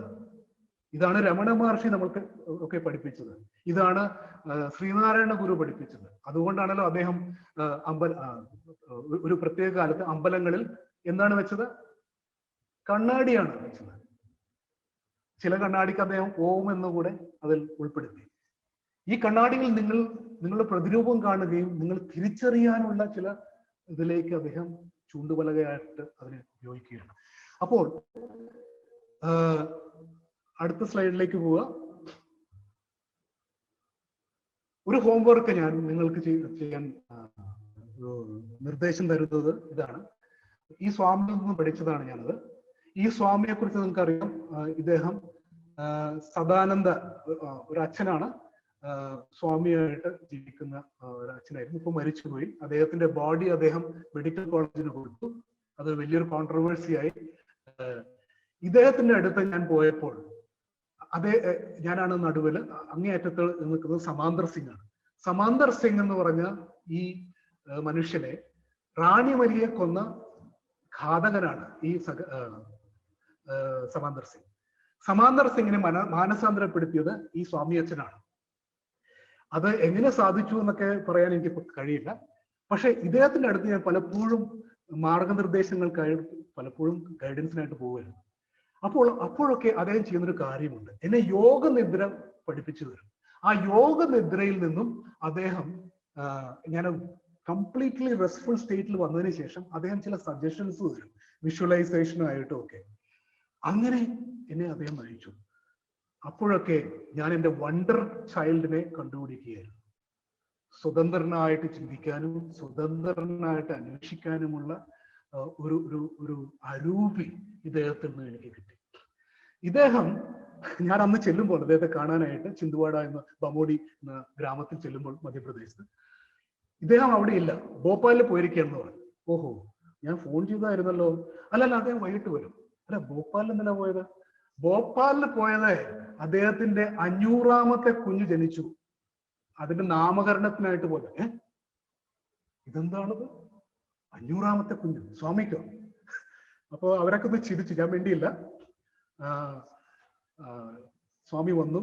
ഇതാണ് രമണ മഹർഷി നമ്മൾക്ക് ഒക്കെ പഠിപ്പിച്ചത്. ഇതാണ് ശ്രീനാരായണ ഗുരു പഠിപ്പിച്ചത്. അതുകൊണ്ടാണല്ലോ അദ്ദേഹം ഒരു പ്രത്യേക കാലത്ത് അമ്പലങ്ങളിൽ എന്താണ് വെച്ചത്? കണ്ണാടിയാണ് വെച്ചത്. ചില കണ്ണാടിക്ക് അദ്ദേഹം ഓം എന്നുകൂടെ അതിൽ ഉൾപ്പെടുത്തി. ഈ കണ്ണാടികൾ നിങ്ങളുടെ പ്രതിരൂപം കാണുകയും നിങ്ങൾ തിരിച്ചറിയാനുള്ള ചില ഇതിലേക്ക് അദ്ദേഹം ചൂണ്ടുപലകയായിട്ട് അതിനെ ഉപയോഗിക്കുകയാണ്. അപ്പോൾ അടുത്ത സ്ലൈഡിലേക്ക് പോവുക. ഒരു ഹോംവർക്ക് ഞാൻ നിങ്ങൾക്ക് ചെയ്യാൻ നിർദ്ദേശം തരുന്നത് ഇതാണ്. ഈ സ്വാമിയിൽ നിന്ന് പഠിച്ചതാണ് ഞാനത്. ഈ സ്വാമിയെ കുറിച്ച് നിങ്ങൾക്കറിയാം. ഇദ്ദേഹം സദാനന്ദ ഒരു അച്ഛനാണ്, സ്വാമിയായിട്ട് ജീവിക്കുന്ന ഒരു അച്ഛനായിരുന്നു. ഇപ്പൊ മരിച്ചുപോയി. അദ്ദേഹത്തിന്റെ ബോഡി അദ്ദേഹം മെഡിക്കൽ കോളേജിന് കൊടുത്തു. അത് വലിയൊരു കോൺട്രവേഴ്സിയായി. ഇദ്ദേഹത്തിന്റെ അടുത്ത് ഞാൻ പോയപ്പോൾ ഞാനാണ് നടുവിൽ, അങ്ങേയറ്റത്ത് നിൽക്കുന്നത് സമാന്തർ സിംഗ് ആണ്. സമാന്തർ സിംഗ് എന്ന് പറഞ്ഞ ഈ മനുഷ്യനെ റാണിമരിയെ കൊന്ന ഘാതകനാണ് ഈ സമാന്തർ സിംഗ്. സമാന്തർ സിംഗിനെ മാനസാന്തരപ്പെടുത്തിയത് ഈ സ്വാമി അച്ഛനാണ്. അത് എങ്ങനെ സാധിച്ചു എന്നൊക്കെ പറയാൻ എനിക്ക് കഴിയില്ല. പക്ഷെ ഇദ്ദേഹത്തിന്റെ അടുത്ത് ഞാൻ പലപ്പോഴും മാർഗനിർദ്ദേശങ്ങൾക്കായി, പലപ്പോഴും ഗൈഡൻസിനായിട്ട് പോവുകയാണ്. അപ്പോഴൊക്കെ അദ്ദേഹം ചെയ്യുന്നൊരു കാര്യമുണ്ട്. എന്നെ യോഗനിദ്ര പഠിപ്പിച്ചു തരും. ആ യോഗനിദ്രയിൽ നിന്നും അദ്ദേഹം, ഞാൻ കംപ്ലീറ്റ്ലി റെസ്റ്റ്ഫുൾ സ്റ്റേറ്റിൽ വന്നതിന് ശേഷം അദ്ദേഹം ചില സജഷൻസ് തരും, വിഷ്വലൈസേഷനും ആയിട്ടും ഒക്കെ. അങ്ങനെ എന്നെ അദ്ദേഹം നയിച്ചു. അപ്പോഴൊക്കെ ഞാൻ എൻ്റെ വണ്ടർ ചൈൽഡിനെ കണ്ടുപിടിക്കുകയായിരുന്നു. സ്വതന്ത്രനായിട്ട് ചിന്തിക്കാനും സ്വതന്ത്രനായിട്ട് അന്വേഷിക്കാനുമുള്ള ഒരു അരൂപി ഇദ്ദേഹത്തിൽ നിന്ന് എനിക്ക് കിട്ടി. ഇദ്ദേഹം, ഞാൻ അന്ന് ചെല്ലുമ്പോൾ അദ്ദേഹത്തെ കാണാനായിട്ട് ചിന്തുവാഡ എന്ന ബമോഡി എന്ന ഗ്രാമത്തിൽ ചെല്ലുമ്പോൾ മധ്യപ്രദേശത്ത്, ഇദ്ദേഹം അവിടെ ഇല്ല, ഭോപ്പാലിൽ പോയിരിക്കുകയെന്ന് പറഞ്ഞു. ഓഹോ, ഞാൻ ഫോൺ ചെയ്തായിരുന്നല്ലോ. അല്ലല്ല, അദ്ദേഹം വൈകിട്ട് വരും. അല്ല, ഭോപ്പാലിൽ എന്തിനാ പോയത്? ഭോപ്പാലിൽ പോയത് അദ്ദേഹത്തിന്റെ 500ാമത്തെ കുഞ്ഞ് ജനിച്ചു, അതിന്റെ നാമകരണത്തിനായിട്ട് പോയത്. ഇതെന്താണത്? 500ാമത്തെ കുഞ്ഞ് സ്വാമിക്കോ? അപ്പൊ അവരൊക്കെ ഒന്ന് ചിരിച്ചു. ഞാൻ വേണ്ടിയില്ല. സ്വാമി വന്നു.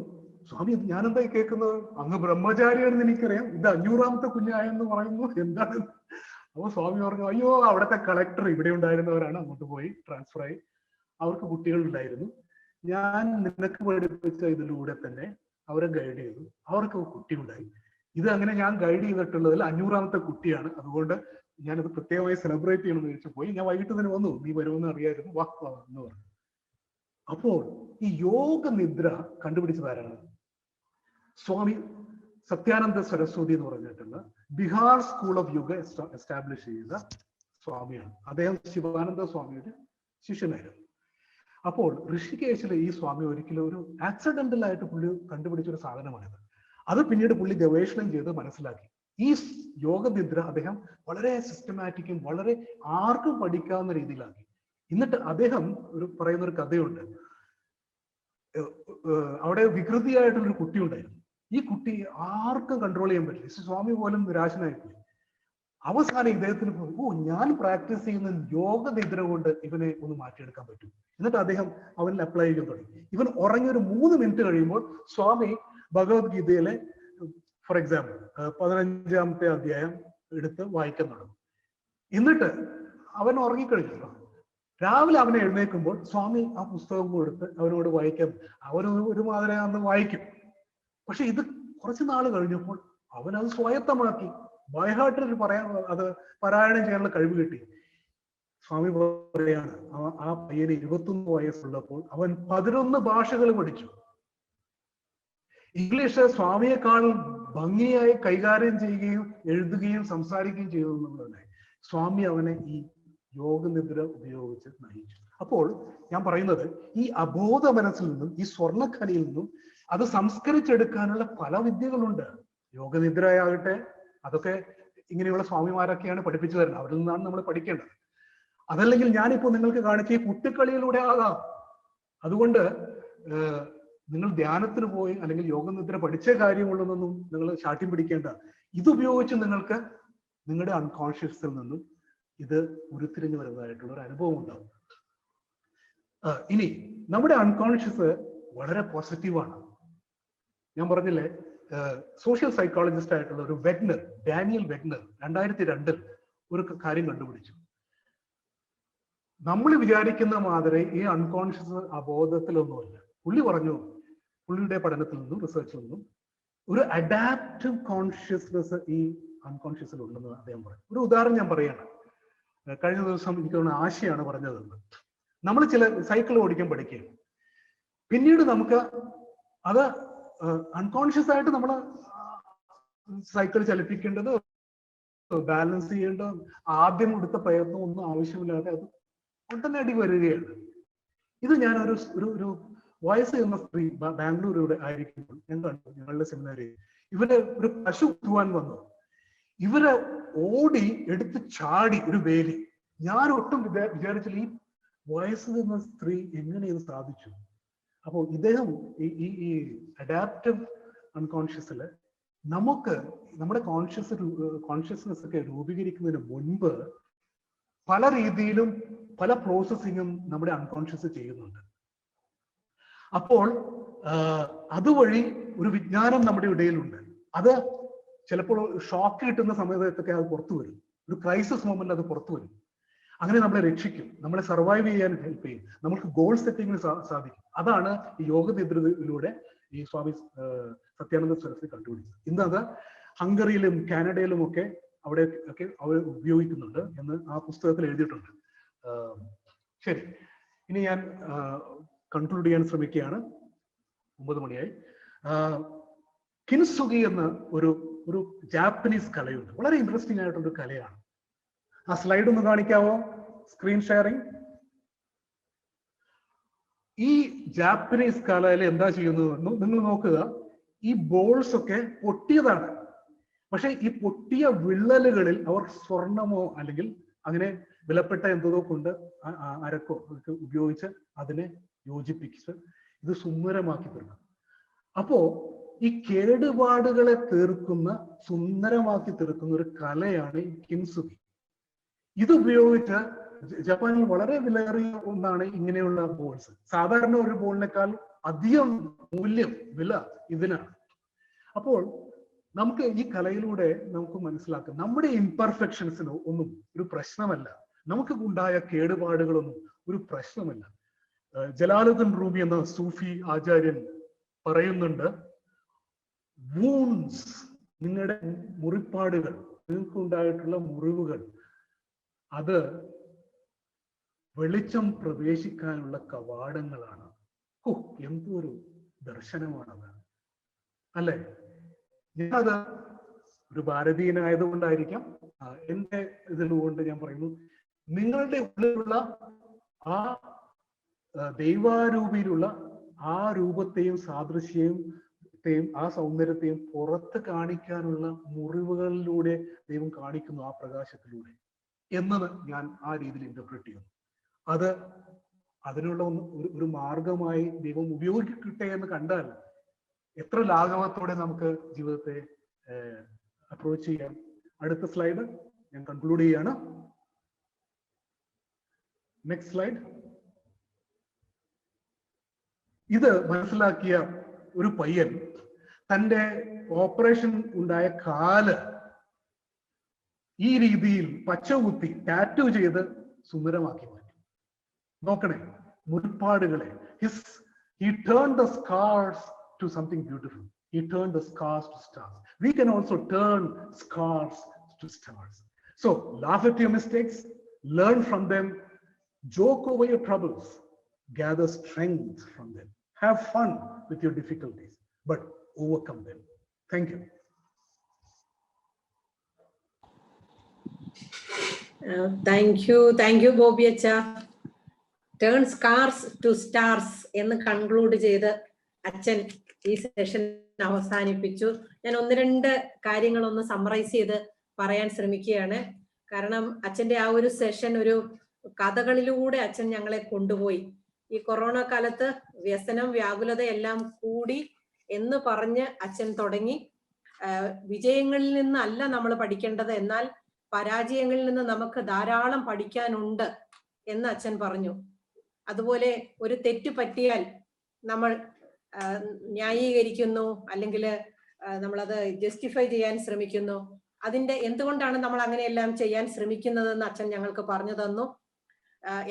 സ്വാമി, ഞാനെന്താ കേൾക്കുന്നത്? അങ്ങ് ബ്രഹ്മചാരിയാണെന്ന് എനിക്കറിയാം, ഇത് 500ാമത്തെ കുഞ്ഞായെന്ന് പറയുന്നു, എന്താണ്? അപ്പൊ സ്വാമി പറഞ്ഞു, അയ്യോ, അവിടുത്തെ കളക്ടർ ഇവിടെ ഉണ്ടായിരുന്നവരാണ്, അങ്ങോട്ട് പോയി ട്രാൻസ്ഫർ ആയി, അവർക്ക് കുട്ടികളുണ്ടായിരുന്നു. ഞാൻ നിനക്ക് പഠിപ്പിച്ച ഇതിലൂടെ തന്നെ അവരെ ഗൈഡ് ചെയ്തു, അവർക്ക് കുട്ടിയുണ്ടായി. ഇത് അങ്ങനെ ഞാൻ ഗൈഡ് ചെയ്തിട്ടുള്ളതിൽ 500ാമത്തെ കുട്ടിയാണ്. അതുകൊണ്ട് ഞാനത് പ്രത്യേകമായി സെലിബ്രേറ്റ് ചെയ്യണമെന്ന് വെച്ച് പോയി. ഞാൻ വൈകിട്ട് തന്നെ വന്നു, നീ വരുമെന്ന് അറിയായിരുന്നു, വാ എന്ന് പറഞ്ഞു. അപ്പോൾ ഈ യോഗ നിദ്ര കണ്ടുപിടിച്ചത് ആരാണ്? സ്വാമി സത്യാനന്ദ സരസ്വതി എന്ന് പറഞ്ഞിട്ടുള്ള Bihar school of yoga establish ചെയ്ത സ്വാമിയാണ്. അദ്ദേഹം ശിവാനന്ദ സ്വാമിയുടെ ശിഷ്യനായിരുന്നു. അപ്പോൾ ഋഷികേശിലെ ഈ സ്വാമി ഒരിക്കലും ഒരു ആക്സിഡന്റൽ ആയിട്ട് പുള്ളി കണ്ടുപിടിച്ചൊരു സാധനമാണിത്. അത് പിന്നീട് പുള്ളി ഗവേഷണം ചെയ്ത് മനസ്സിലാക്കി. ഈ യോഗനിദ്ര അദ്ദേഹം വളരെ സിസ്റ്റമാറ്റിക്കും വളരെ ആർക്കും പഠിക്കാവുന്ന രീതിയിലാക്കി. എന്നിട്ട് അദ്ദേഹം പറയുന്ന ഒരു കഥയുണ്ട്. അവിടെ വികൃതിയായിട്ടുള്ളൊരു കുട്ടി ഉണ്ടായിരുന്നു. ഈ കുട്ടി ആർക്കും കൺട്രോൾ ചെയ്യാൻ പറ്റില്ല. സ്വാമി പോലും നിരാശനായിപ്പോയി. അവസാനം ഇദ്ദേഹത്തിന് ഞാൻ പ്രാക്ടീസ് ചെയ്യുന്ന യോഗനിദ്ര കൊണ്ട് ഇവനെ ഒന്ന് മാറ്റിയെടുക്കാൻ പറ്റും. എന്നിട്ട് അദ്ദേഹം അവനിൽ അപ്ലൈ ചെയ്യാൻ തുടങ്ങി. ഇവൻ ഉറങ്ങി ഒരു 3 മിനിറ്റ് കഴിയുമ്പോൾ സ്വാമി ഭഗവത്ഗീതയിലെ ഫോർ എക്സാമ്പിൾ 15ാമത്തെ അധ്യായം എടുത്ത് വായിക്കാൻ തുടങ്ങും. എന്നിട്ട് അവൻ ഉറങ്ങിക്കഴിഞ്ഞല്ലോ. രാവിലെ അവനെ എഴുന്നേൽക്കുമ്പോൾ സ്വാമി ആ പുസ്തകം കൊടുത്ത് അവനോട് വായിക്കാൻ, ഒരു മാതിരി അന്ന് വായിക്കും. പക്ഷെ ഇത് കുറച്ച് നാൾ കഴിഞ്ഞപ്പോൾ അവൻ അത് സ്വായത്തമാക്കി. ബൈഹാർട്ടിൽ അത് പാരായണം ചെയ്യാനുള്ള കഴിവ് കിട്ടി. സ്വാമി പറയാണ്, ആ പയ്യന് 21 വയസ്സുള്ളപ്പോൾ അവൻ 11 ഭാഷകൾ പഠിച്ചു. ഇംഗ്ലീഷ് സ്വാമിയെക്കാൾ ഭംഗിയായി കൈകാര്യം ചെയ്യുകയും എഴുതുകയും സംസാരിക്കുകയും ചെയ്തു എന്നുള്ളതാണ്. സ്വാമി അവനെ ഈ യോഗനിദ്ര ഉപയോഗിച്ച് നയിച്ചു. അപ്പോൾ ഞാൻ പറയുന്നത്, ഈ അബോധ മനസ്സിൽ നിന്നും ഈ സ്വർണ്ണഖനിയിൽ നിന്നും അത് സംസ്കരിച്ചെടുക്കാനുള്ള പല വിദ്യകളുണ്ട്. യോഗനിദ്രയാകട്ടെ, അതൊക്കെ ഇങ്ങനെയുള്ള സ്വാമിമാരൊക്കെയാണ് പഠിപ്പിച്ചു തരുന്നത്. അവരിൽ നിന്നാണ് നമ്മൾ പഠിക്കേണ്ടത്. അതല്ലെങ്കിൽ ഞാനിപ്പോ നിങ്ങൾക്ക് കാണിച്ച ഈ കുട്ടിക്കളിയിലൂടെ ആകാം. അതുകൊണ്ട് നിങ്ങൾ ധ്യാനത്തിന് പോയി അല്ലെങ്കിൽ യോഗനിദ്ര പഠിച്ച കാര്യമുള്ളതൊന്നും നിങ്ങൾ ശാഠ്യം പിടിക്കേണ്ട. ഇതുപയോഗിച്ച് നിങ്ങൾക്ക് നിങ്ങളുടെ അൺകോൺഷ്യസിൽ നിന്നും ഇത് ഉരുത്തിരിഞ്ഞു വരുന്നതായിട്ടുള്ള ഒരു അനുഭവം ഉണ്ടാവും. ഇനി നമ്മുടെ അൺകോൺഷ്യസ് വളരെ പോസിറ്റീവാണ്. ഞാൻ പറഞ്ഞില്ലേ, സോഷ്യൽ സൈക്കോളജിസ്റ്റ് ആയിട്ടുള്ള ഒരു വെഗ്നർ, ഡാനിയൽ വെഗ്നർ 2002 ഒരു കാര്യം കണ്ടുപിടിച്ചു. നമ്മൾ വിചാരിക്കുന്ന മാതിരി ഈ അൺകോൺഷ്യസ് അബോധത്തിലൊന്നുമല്ല. പുള്ളി പറഞ്ഞു, പുള്ളിയുടെ പഠനത്തിൽ നിന്നും റിസർച്ചിൽ നിന്നും ഒരു അഡാപ്റ്റീവ് കോൺഷ്യസ്നെസ് ഈ അൺകോൺഷ്യസിൽ ഉണ്ടെന്ന് അദ്ദേഹം പറഞ്ഞു. ഒരു ഉദാഹരണം ഞാൻ പറയാണ്. കഴിഞ്ഞ ദിവസം എനിക്ക് തോന്നുന്ന ആശയാണ് പറഞ്ഞതെന്ന്. നമ്മൾ ചില സൈക്കിൾ ഓടിക്കാൻ പഠിക്കുകയാണ്. പിന്നീട് നമുക്ക് അത് അൺകോൺഷ്യസ് ആയിട്ട് നമ്മൾ സൈക്കിൾ ചലിപ്പിക്കേണ്ടത്, ബാലൻസ് ചെയ്യേണ്ടത്, ആദ്യം എടുത്ത പ്രയത്നം ഒന്നും ആവശ്യമില്ലാതെ അത് ഉടനടി വരികയാണ്. ഇത് ഞാൻ ഒരു വയസ്സ് എന്ന സ്ത്രീ ബാംഗ്ലൂരിലൂടെ ആയിരിക്കുമ്പോൾ ഞാൻ കണ്ടു. ഞങ്ങളുടെ സെമിനാറിൽ ഇവര് ഒരു പശു കുത്തുവാൻ വന്നു. ഇവരെ ഓടി എടുത്ത് ചാടി ഒരു വേലി, ഞാൻ ഒട്ടും വിചാരിച്ചില്ല ഈ വയസ്സ് നിന്ന സ്ത്രീ എങ്ങനെ ഇത് സാധിച്ചു. അപ്പോൾ ഇദ്ദേഹം ഈ അഡാപ്റ്റീവ് അൺകോൺഷ്യസില് നമുക്ക് നമ്മുടെ കോൺഷ്യസ്നെസ് ഒക്കെ രൂപീകരിക്കുന്നതിന് മുൻപ് പല രീതിയിലും പല പ്രോസസ്സിങ്ങും നമ്മുടെ അൺകോൺഷ്യസ് ചെയ്യുന്നുണ്ട്. അപ്പോൾ അതുവഴി ഒരു വിജ്ഞാനം നമ്മുടെ ഇടയിലുണ്ട്. അത് ചിലപ്പോൾ ഷോക്ക് കിട്ടുന്ന സമയത്തൊക്കെ അത് പുറത്തു വരും. ഒരു ക്രൈസിസ് മൊമെന്റിൽ അത് പുറത്തു വരും. അങ്ങനെ നമ്മളെ രക്ഷിക്കും, നമ്മളെ സർവൈവ് ചെയ്യാൻ ഹെൽപ്പ് ചെയ്യും, നമുക്ക് ഗോൾ സെറ്റിങ്ങിന് സാധിക്കും. അതാണ് ഈ യോഗനിദ്രയിലൂടെ ഈ സ്വാമി സത്യാനന്ദ സരസ്വതി കണ്ടുപിടിച്ചത്. ഇന്ന് അത് ഹംഗറിയിലും കാനഡയിലും ഒക്കെ അവിടെ ഒക്കെ അവർ ഉപയോഗിക്കുന്നുണ്ട് എന്ന് ആ പുസ്തകത്തിൽ എഴുതിയിട്ടുണ്ട്. ശരി, ഇനി ഞാൻ കൺക്ലൂഡ് ചെയ്യാൻ ശ്രമിക്കുകയാണ്. 9 മണിയായി. കിൻസുഗി എന്ന ഒരു ജാപ്പനീസ് കലയുണ്ട്. വളരെ ഇൻട്രസ്റ്റിംഗ് ആയിട്ടുള്ളൊരു കലയാണ്. ആ സ്ലൈഡ് ഒന്ന് കാണിക്കാവോ? Screen sharing. ഈ ജാപ്പനീസ് കലയിൽ എന്താ ചെയ്യുന്നത് നിങ്ങൾ നോക്കുക. ഈ ബോൾസ് ഒക്കെ പൊട്ടിയതാണ്. പക്ഷെ ഈ പൊട്ടിയ വിള്ളലുകളിൽ അവർ സ്വർണമോ അല്ലെങ്കിൽ അങ്ങനെ വിലപ്പെട്ട എന്തോ കൊണ്ട് അരക്കോ ഒക്കെ ഉപയോഗിച്ച് അതിനെ യോജിപ്പിച്ച് ഇത് സുന്ദരമാക്കി തീർക്കും. അപ്പോ ഈ കേടുപാടുകളെ തീർക്കുന്ന, സുന്ദരമാക്കി തീർക്കുന്ന ഒരു കലയാണ് ഈ കിൻസുഗി. ഇത് ഉപയോഗിച്ച് ജപ്പാനിൽ വളരെ വിലയേറിയ ഒന്നാണ് ഇങ്ങനെയുള്ള ബോൾസ്. സാധാരണ ഒരു ബോളിനേക്കാൾ അധികം വില ഇതിനാണ്. അപ്പോൾ നമുക്ക് ഈ കലയിലൂടെ നമുക്ക് മനസ്സിലാക്കാം നമ്മുടെ ഇംപെർഫെക്ഷൻസിനോ ഒന്നും ഒരു പ്രശ്നമല്ല, നമുക്ക് ഉണ്ടായ കേടുപാടുകളൊന്നും ഒരു പ്രശ്നമല്ല. ജലാലുദ്ദീൻ റൂമി എന്ന സൂഫി ആചാര്യൻ പറയുന്നുണ്ട്, വൂൺസ്, നിങ്ങളുടെ മുറിപ്പാടുകൾ, നിങ്ങൾക്ക് ഉണ്ടായിട്ടുള്ള മുറിവുകൾ, അത് വെളിച്ചം പ്രവേശിക്കാനുള്ള കവാടങ്ങളാണ്. ഓ, എന്തൊരു ദർശനമാണത് അല്ലെ? ഞാനത് ഒരു ഭാരതീയനായതുകൊണ്ടായിരിക്കാം, എന്റെ ഇതിലുകൊണ്ട് ഞാൻ പറയുന്നു, നിങ്ങളുടെ ഉള്ളിലുള്ള ആ ദൈവാരൂപിയിലുള്ള ആ രൂപത്തെയും സാദൃശ്യത്തെയും ആ സൗന്ദര്യത്തെയും പുറത്ത് കാണിക്കാനുള്ള മുറിവുകളിലൂടെ ദൈവം കാണിക്കുന്നു, ആ പ്രകാശത്തിലൂടെ എന്നത് ഞാൻ ആ രീതിയിൽ ഇന്റർപ്രറ്റ് ചെയ്യുന്നു. അത് അതിനുള്ള ഒരു മാർഗമായി ദൈവം ഉപയോഗിക്കട്ടെ എന്ന് കണ്ടാൽ എത്ര ലാഘവത്തോടെ നമുക്ക് ജീവിതത്തെ അപ്രോച്ച് ചെയ്യാം. അടുത്ത സ്ലൈഡ് ഞാൻ കൺക്ലൂഡ് ചെയ്യാണ്. Next slide. ഇത് മനസ്സിലാക്കിയ ഒരു പയ്യൻ തന്റെ ഓപ്പറേഷൻ ഉണ്ടായ കാല് ഈ രീതിയിൽ പച്ചകുത്തി ടാറ്റു ചെയ്ത് സുന്ദരമാക്കി മാറ്റി. നോക്കണേ, മുറിപ്പാടുകളെ. He turned the scars to something beautiful. He turned the scars to stars. We can also turn scars to stars. So laugh at your mistakes, learn from them, joke over your troubles, gather strength from them. Have fun with your difficulties, but overcome them. Thank you. Thank you Bobby Acha. Turn scars to stars എന്ന് conclude ചെയ്ത് അച്ഛൻ ഈ session അവസാനിപ്പിച്ചു. ഞാൻ 1-2 കാര്യങ്ങളൊന്ന് summarise ചെയ്ത് പറയാൻ ശ്രമിക്കുകയാണ്. കാരണം അച്ഛന്റെ ആ ഒരു സെഷൻ ഒരു കഥകളിലൂടെ അച്ഛൻ ഞങ്ങളെ കൊണ്ടുപോയി. ഈ കൊറോണ കാലത്ത് വ്യസനം, വ്യാകുലത എല്ലാം കൂടി എന്ന് പറഞ്ഞ് അച്ഛൻ തുടങ്ങി. വിജയങ്ങളിൽ നിന്നല്ല നമ്മൾ പഠിക്കേണ്ടത്, എന്നാൽ പരാജയങ്ങളിൽ നിന്ന് നമുക്ക് ധാരാളം പഠിക്കാനുണ്ട് എന്ന് അച്ഛൻ പറഞ്ഞു. അതുപോലെ ഒരു തെറ്റ് പറ്റിയാൽ നമ്മൾ ന്യായീകരിക്കുന്നു, അല്ലെങ്കിൽ നമ്മളത് ജസ്റ്റിഫൈ ചെയ്യാൻ ശ്രമിക്കുന്നു. അതിന്റെ എന്തുകൊണ്ടാണ് നമ്മൾ അങ്ങനെയെല്ലാം ചെയ്യാൻ ശ്രമിക്കുന്നതെന്ന് അച്ഛൻ ഞങ്ങൾക്ക് പറഞ്ഞു തന്നു.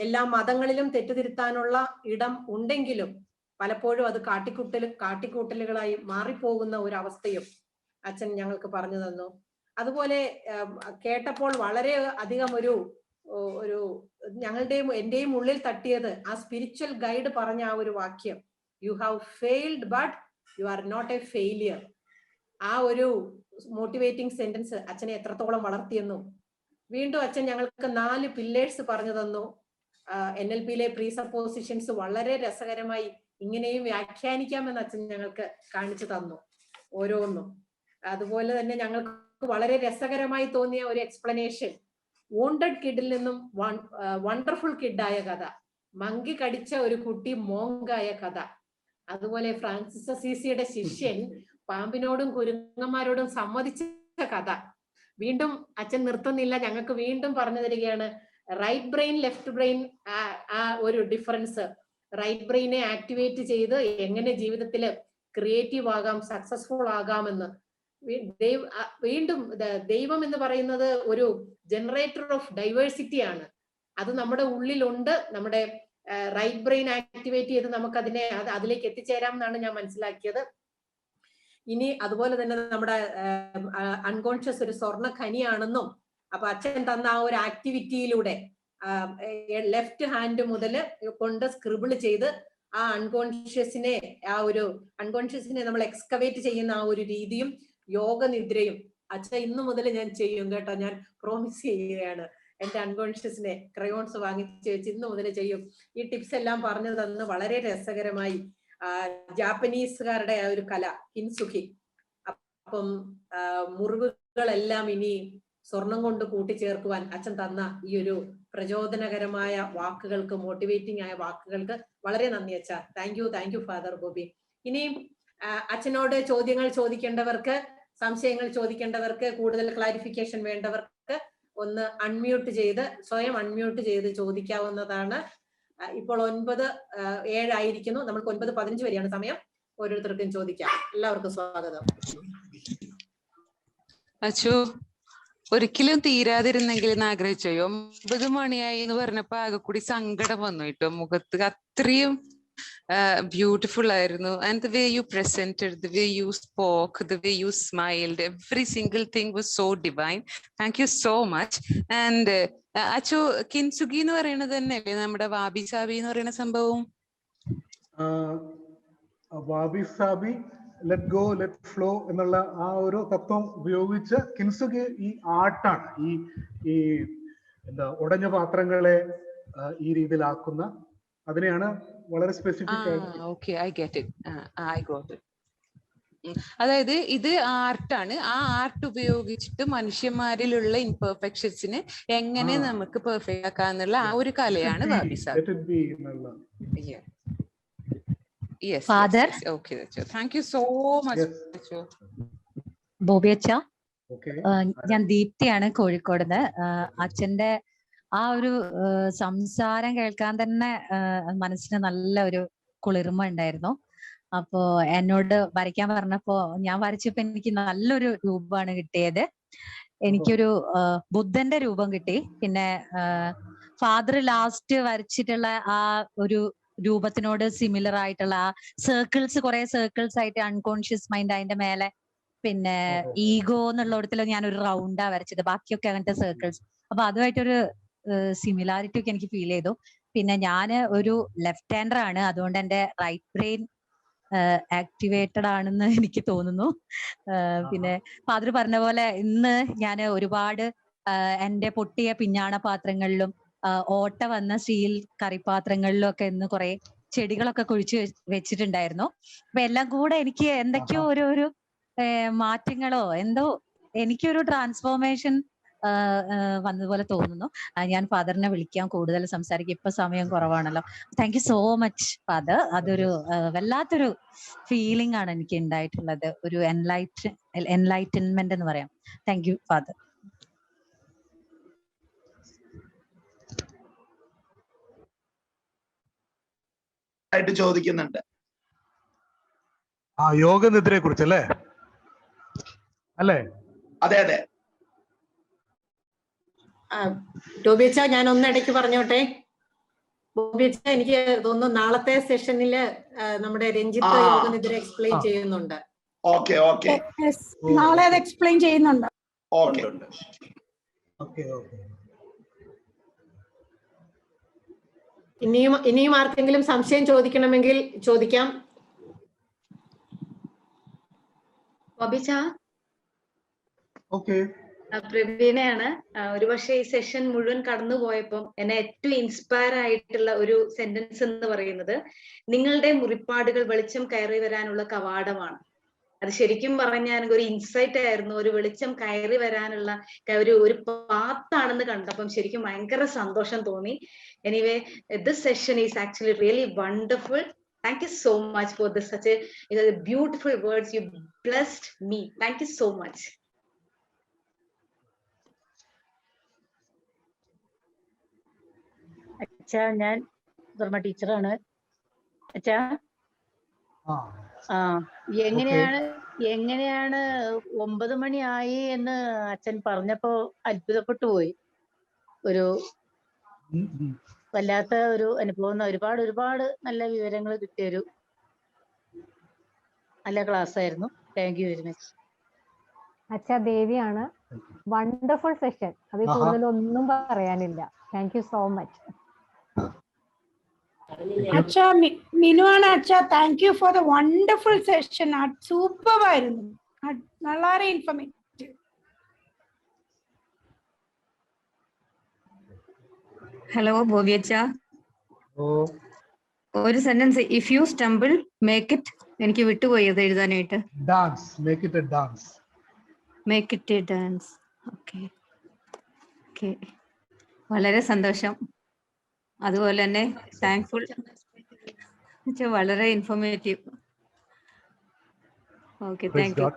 എല്ലാ മതങ്ങളിലും തെറ്റുതിരുത്താനുള്ള ഇടം ഉണ്ടെങ്കിലും പലപ്പോഴും അത് കാട്ടിക്കൂട്ടലുകളായി മാറിപ്പോകുന്ന ഒരു അവസ്ഥയും അച്ഛൻ ഞങ്ങൾക്ക് പറഞ്ഞു തന്നു. അതുപോലെ കേട്ടപ്പോൾ വളരെ അധികം ഒരു എന്റെയും ഉള്ളിൽ തട്ടിയത് ആ സ്പിരിച്വൽ ഗൈഡ് പറഞ്ഞ ആ ഒരു വാക്യം, you have failed but you are not a failure. ആ ഒരു മോട്ടിവേറ്റിംഗ് സെന്റൻസ് അച്ഛനെ എത്രത്തോളം വളർത്തിയെന്നും വീണ്ടും അച്ഛൻ ഞങ്ങൾക്ക് 4 പില്ലേഴ്സ് പറഞ്ഞു തന്നു. NLP-യിലെ പ്രീസപ്പോസിഷൻസ് വളരെ രസകരമായി ഇങ്ങനെയും വ്യാഖ്യാനിക്കാമെന്ന് അച്ഛൻ ഞങ്ങൾക്ക് കാണിച്ചു തന്നു ഓരോന്നും. അതുപോലെ തന്നെ ഞങ്ങൾക്ക് വളരെ രസകരമായി തോന്നിയ ഒരു എക്സ്പ്ലനേഷൻ, വോണ്ടഡ് കിഡിൽ നിന്നും വണ്ടർഫുൾ കിഡായ കഥ, മങ്കി കടിച്ച ഒരു കുട്ടി മോങ്കായ കഥ, അതുപോലെ ഫ്രാൻസിസ് അസീസിയുടെ ശിഷ്യൻ പാമ്പിനോടും കുരങ്ങന്മാരോടും സമ്മതിച്ച കഥ. വീണ്ടും അച്ഛൻ നിർത്തുന്നില്ല, ഞങ്ങൾക്ക് വീണ്ടും പറഞ്ഞു തരികയാണ് റൈറ്റ് ബ്രെയിൻ ലെഫ്റ്റ് ബ്രെയിൻ ആ ഒരു ഡിഫറൻസ്. റൈറ്റ് ബ്രെയിനെ ആക്ടിവേറ്റ് ചെയ്ത് എങ്ങനെ ജീവിതത്തില് ക്രിയേറ്റീവ് ആകാം, സക്സസ്ഫുൾ ആകാമെന്ന്. വീണ്ടും ദൈവം എന്ന് പറയുന്നത് ഒരു ജനറേറ്റർ ഓഫ് ഡൈവേഴ്സിറ്റി ആണ്. അത് നമ്മുടെ ഉള്ളിലുണ്ട്. നമ്മുടെ റൈറ്റ് ബ്രെയിൻ ആക്ടിവേറ്റ് ചെയ്ത് നമുക്ക് അതിലേക്ക് എത്തിച്ചേരാം എന്നാണ് ഞാൻ മനസ്സിലാക്കിയത്. ഇനി അതുപോലെ തന്നെ നമ്മുടെ അൺകോൺഷ്യസ് ഒരു സ്വർണ്ണ ഖനിയാണെന്നും, അപ്പൊ അച്ഛൻ തന്ന ആ ഒരു ആക്ടിവിറ്റിയിലൂടെ ലെഫ്റ്റ് ഹാൻഡ് മുതൽ കൊണ്ട് സ്ക്രിബിൾ ചെയ്ത് ആ അൺകോൺഷ്യസിനെ നമ്മൾ എക്സ്കവേറ്റ് ചെയ്യുന്ന ആ ഒരു രീതിയും യോഗ നിദ്രയും അച്ഛൻ ഇന്നു മുതൽ ഞാൻ ചെയ്യും കേട്ടോ. ഞാൻ പ്രോമിസ് ചെയ്യുകയാണ്. എന്റെ അൺകോൺഷ്യസിനെ ക്രയോൺസ് വാങ്ങിച്ച് വെച്ച് ഇന്നു മുതൽ ചെയ്യും. ഈ ടിപ്സ് എല്ലാം പറഞ്ഞു തന്ന് വളരെ രസകരമായി. ജാപ്പനീസുകാരുടെ ആ ഒരു കല കിൻസുഖി. അപ്പം മുറിവുകളെല്ലാം ഇനി സ്വർണം കൊണ്ട് കൂട്ടിച്ചേർക്കുവാൻ അച്ഛൻ തന്ന ഈ ഒരു പ്രചോദനകരമായ വാക്കുകൾക്ക്, മോട്ടിവേറ്റിംഗ് ആയ വാക്കുകൾക്ക് വളരെ നന്ദി അച്ഛ. Thank you father Bobby. ഇനിയും അച്ഛനോട് ചോദ്യങ്ങൾ ചോദിക്കേണ്ടവർക്ക്, സംശയങ്ങൾ ചോദിക്കേണ്ടവർക്ക്, കൂടുതൽ ക്ലാരിഫിക്കേഷൻ വേണ്ടവർക്ക് ഒന്ന് സ്വയം അൺമ്യൂട്ട് ചെയ്ത് ചോദിക്കാവുന്നതാണ്. ഇപ്പോൾ 9:07 ആയിരിക്കുന്നു. നമുക്ക് 9:15 വരെയാണ് സമയം. ഓരോരുത്തർക്കും ചോദിക്കാം. എല്ലാവർക്കും സ്വാഗതം. അച്ചു, ഒരിക്കലും തീരാതിരുന്നെങ്കിൽ എന്ന് ആഗ്രഹിച്ചോ? 9 മണിയായി എന്ന് പറഞ്ഞപ്പോ ആകെ കൂടി സങ്കടം വന്നു കേട്ടോ മുഖത്ത്. അത്രയും beautiful ആയിരുന്നു. And the way you presented, the way you spoke, the way you smiled, every single thing was so divine. Thank you so much. And Achu, കിൻസുഗി എന്ന് പറയുന്നത് തന്നെയല്ലേ നമ്മുടെ വാബി സാബി എന്ന് പറയുന്ന സംഭവം? Wabi sabi, let go let flow എന്നുള്ള ആ ഒരു തത്വം ഉപയോഗിച്ച് കിൻസുഗി ഈ ആർട്ടാണ്. ഈ എന്താ ഉടഞ്ഞ പാത്രങ്ങളെ ഈ രീതിയിലാക്കുന്ന അതിനെയാണ് വളരെ സ്പെസിഫിക് ആയിട്ട്. അതായത് ഇത് ആർട്ടാണ്. ആ ആർട്ട് ഉപയോഗിച്ചിട്ട് മനുഷ്യന്മാരിലുള്ള ഇംപെർഫെക്ഷൻസിനെ എങ്ങനെ നമുക്ക് പെർഫെക്റ്റ് ആക്കാന്നുള്ള ആ ഒരു കലയാണ് wabi sabi. Yes. Father. Yes. Okay. Thank you so much. Bobby അച്ഛ, ഞാൻ ദീപ്തിയാണ് കോഴിക്കോടുന്ന്. അച്ഛന്റെ ആ ഒരു സംസാരം കേൾക്കാൻ തന്നെ മനസ്സിന് നല്ല ഒരു കുളിർമ ഉണ്ടായിരുന്നു. അപ്പോ എന്നോട് വരയ്ക്കാൻ പറഞ്ഞപ്പോ ഞാൻ വരച്ചപ്പോ എനിക്ക് നല്ലൊരു രൂപമാണ് കിട്ടിയത്. എനിക്കൊരു ബുദ്ധന്റെ രൂപം കിട്ടി. പിന്നെ ഫാദർ ലാസ്റ്റ് വരച്ചിട്ടുള്ള ആ ഒരു രൂപത്തിനോട് സിമിലർ ആയിട്ടുള്ള ആ സർക്കിൾസ്, കുറെ സർക്കിൾസ് ആയിട്ട് അൺകോൺഷ്യസ് മൈൻഡ്, അതിന്റെ മേലെ പിന്നെ ഈഗോ എന്നുള്ളിടത്തിൽ ഞാനൊരു റൗണ്ടാ വരച്ചത്. ബാക്കിയൊക്കെ അങ്ങനത്തെ സർക്കിൾസ്. അപ്പൊ അതുമായിട്ടൊരു സിമിലാരിറ്റി ഒക്കെ എനിക്ക് ഫീൽ ചെയ്തു. പിന്നെ ഞാൻ ഒരു ലെഫ്റ്റ് ഹാൻഡർ ആണ്, അതുകൊണ്ട് എന്റെ റൈറ്റ് ബ്രെയിൻ ആക്ടിവേറ്റഡ് ആണെന്ന് എനിക്ക് തോന്നുന്നു. പിന്നെ ഫാദർ പറഞ്ഞ പോലെ ഇന്ന് ഞാൻ ഒരുപാട് എന്റെ പൊട്ടിയ പിഞ്ഞാണ പാത്രങ്ങളിലും ഓട്ട വന്ന സ്റ്റീൽ കറിപ്പാത്രങ്ങളിലും ഒക്കെ ഇന്ന് കുറെ ചെടികളൊക്കെ കുഴിച്ച് വെച്ചിട്ടുണ്ടായിരുന്നു. അപ്പൊ എല്ലാം കൂടെ എനിക്ക് എന്തൊക്കെയോ ഒരു മാറ്റങ്ങളോ എന്തോ എനിക്കൊരു ട്രാൻസ്ഫോർമേഷൻ വന്നതുപോലെ തോന്നുന്നു. ഞാൻ ഫാദറിനെ വിളിക്കാം, കൂടുതൽ സംസാരിക്കാം. ഇപ്പൊ സമയം കുറവാണല്ലോ. Thank you so much father. അതൊരു വല്ലാത്തൊരു ഫീലിംഗ് ആണ് എനിക്ക് ഉണ്ടായിട്ടുള്ളത്, ഒരു എൻലൈറ്റൻമെന്റ് എന്ന് പറയാം. Thank you father. ആയിട്ട് ചോദിക്കുന്നുണ്ട്. യോഗനിദ്രയെ കുറിച്ചല്ലേ? അല്ലേ? അതെ. ബോബിയച്ച, ഞാൻ ഒന്നിടയ്ക്ക് പറഞ്ഞോട്ടെ. ബോബിയച്ച, എനിക്ക് തോന്നുന്നു നാളത്തെ സെഷനില് നമ്മുടെ രഞ്ജിത്ത് യോഗനിദ്ര എക്സ്പ്ലെയിൻ ചെയ്യുന്നുണ്ട്. ഓക്കെ നാളെ അത് എക്സ്പ്ലെയിൻ ചെയ്യുന്നുണ്ട്. ഓക്കെ. ഇനിയും ആർക്കെങ്കിലും സംശയം ചോദിക്കണമെങ്കിൽ ചോദിക്കാം. ബോബിച്ച, ഓക്കെ. പ്രവീണയാണ്. ഒരുപക്ഷെ ഈ സെഷൻ മുഴുവൻ കടന്നു പോയപ്പം എന്നെ ഏറ്റവും ഇൻസ്പയർ ആയിട്ടുള്ള ഒരു സെന്റൻസ് എന്ന് പറയുന്നത്, നിങ്ങളുടെ മുറിപ്പാടുകൾ വെളിച്ചം കയറി വരാനുള്ള കവാടമാണ്. അത് ശരിക്കും പറഞ്ഞാൽ ഒരു ഇൻസൈറ്റ് ആയിരുന്നു, ഒരു വെളിച്ചം കയറി വരാനുള്ള ഒരു പാത്താണെന്ന് കണ്ടപ്പം ശരിക്കും ഭയങ്കര സന്തോഷം തോന്നി. Anyway, this session is actually really wonderful. Thank you so much for this such a beautiful words. You blessed me. Thank you so much. അച്ഛാ, ഞാൻ ധർമ്മ ടീച്ചറാണ്. അച്ഛാ, എങ്ങനെയാണ് 9 മണിയായി എന്ന് അച്ഛൻ പറഞ്ഞപ്പോ അത്ഭുതപ്പെട്ടു പോയി. ഒരു വല്ലാത്ത ഒരു അനുഭവം. ഒരുപാട് നല്ല വിവരങ്ങൾ കിട്ടിയൊരു നല്ല ക്ലാസ് ആയിരുന്നു. Thank you very much. അച്ഛാ, ദേവിയാണ്. Wonderful session. അതിൽ കൂടുതലൊന്നും പറയാനില്ല. Thank you so much. അച്ഛാ, മിനുവാണ് അച്ഛാ. Thank you for the wonderful session. Super ആയിരുന്നു. വളരെ ഇൻഫോർമേറ്റീവ്. ഹലോ ബോബിയച്ച, ഒരു sentence, if you stumble make it. എനിക്ക് വിട്ടുപോയി അത് എഴുതാനായിട്ട്. Dance, make it a dance. Make it a dance. Okay okay, വളരെ സന്തോഷം. അതുപോലെ തന്നെ താങ്ക്ഫുൾ. വളരെ ഇൻഫോർമേറ്റീവ്. Okay, thank U.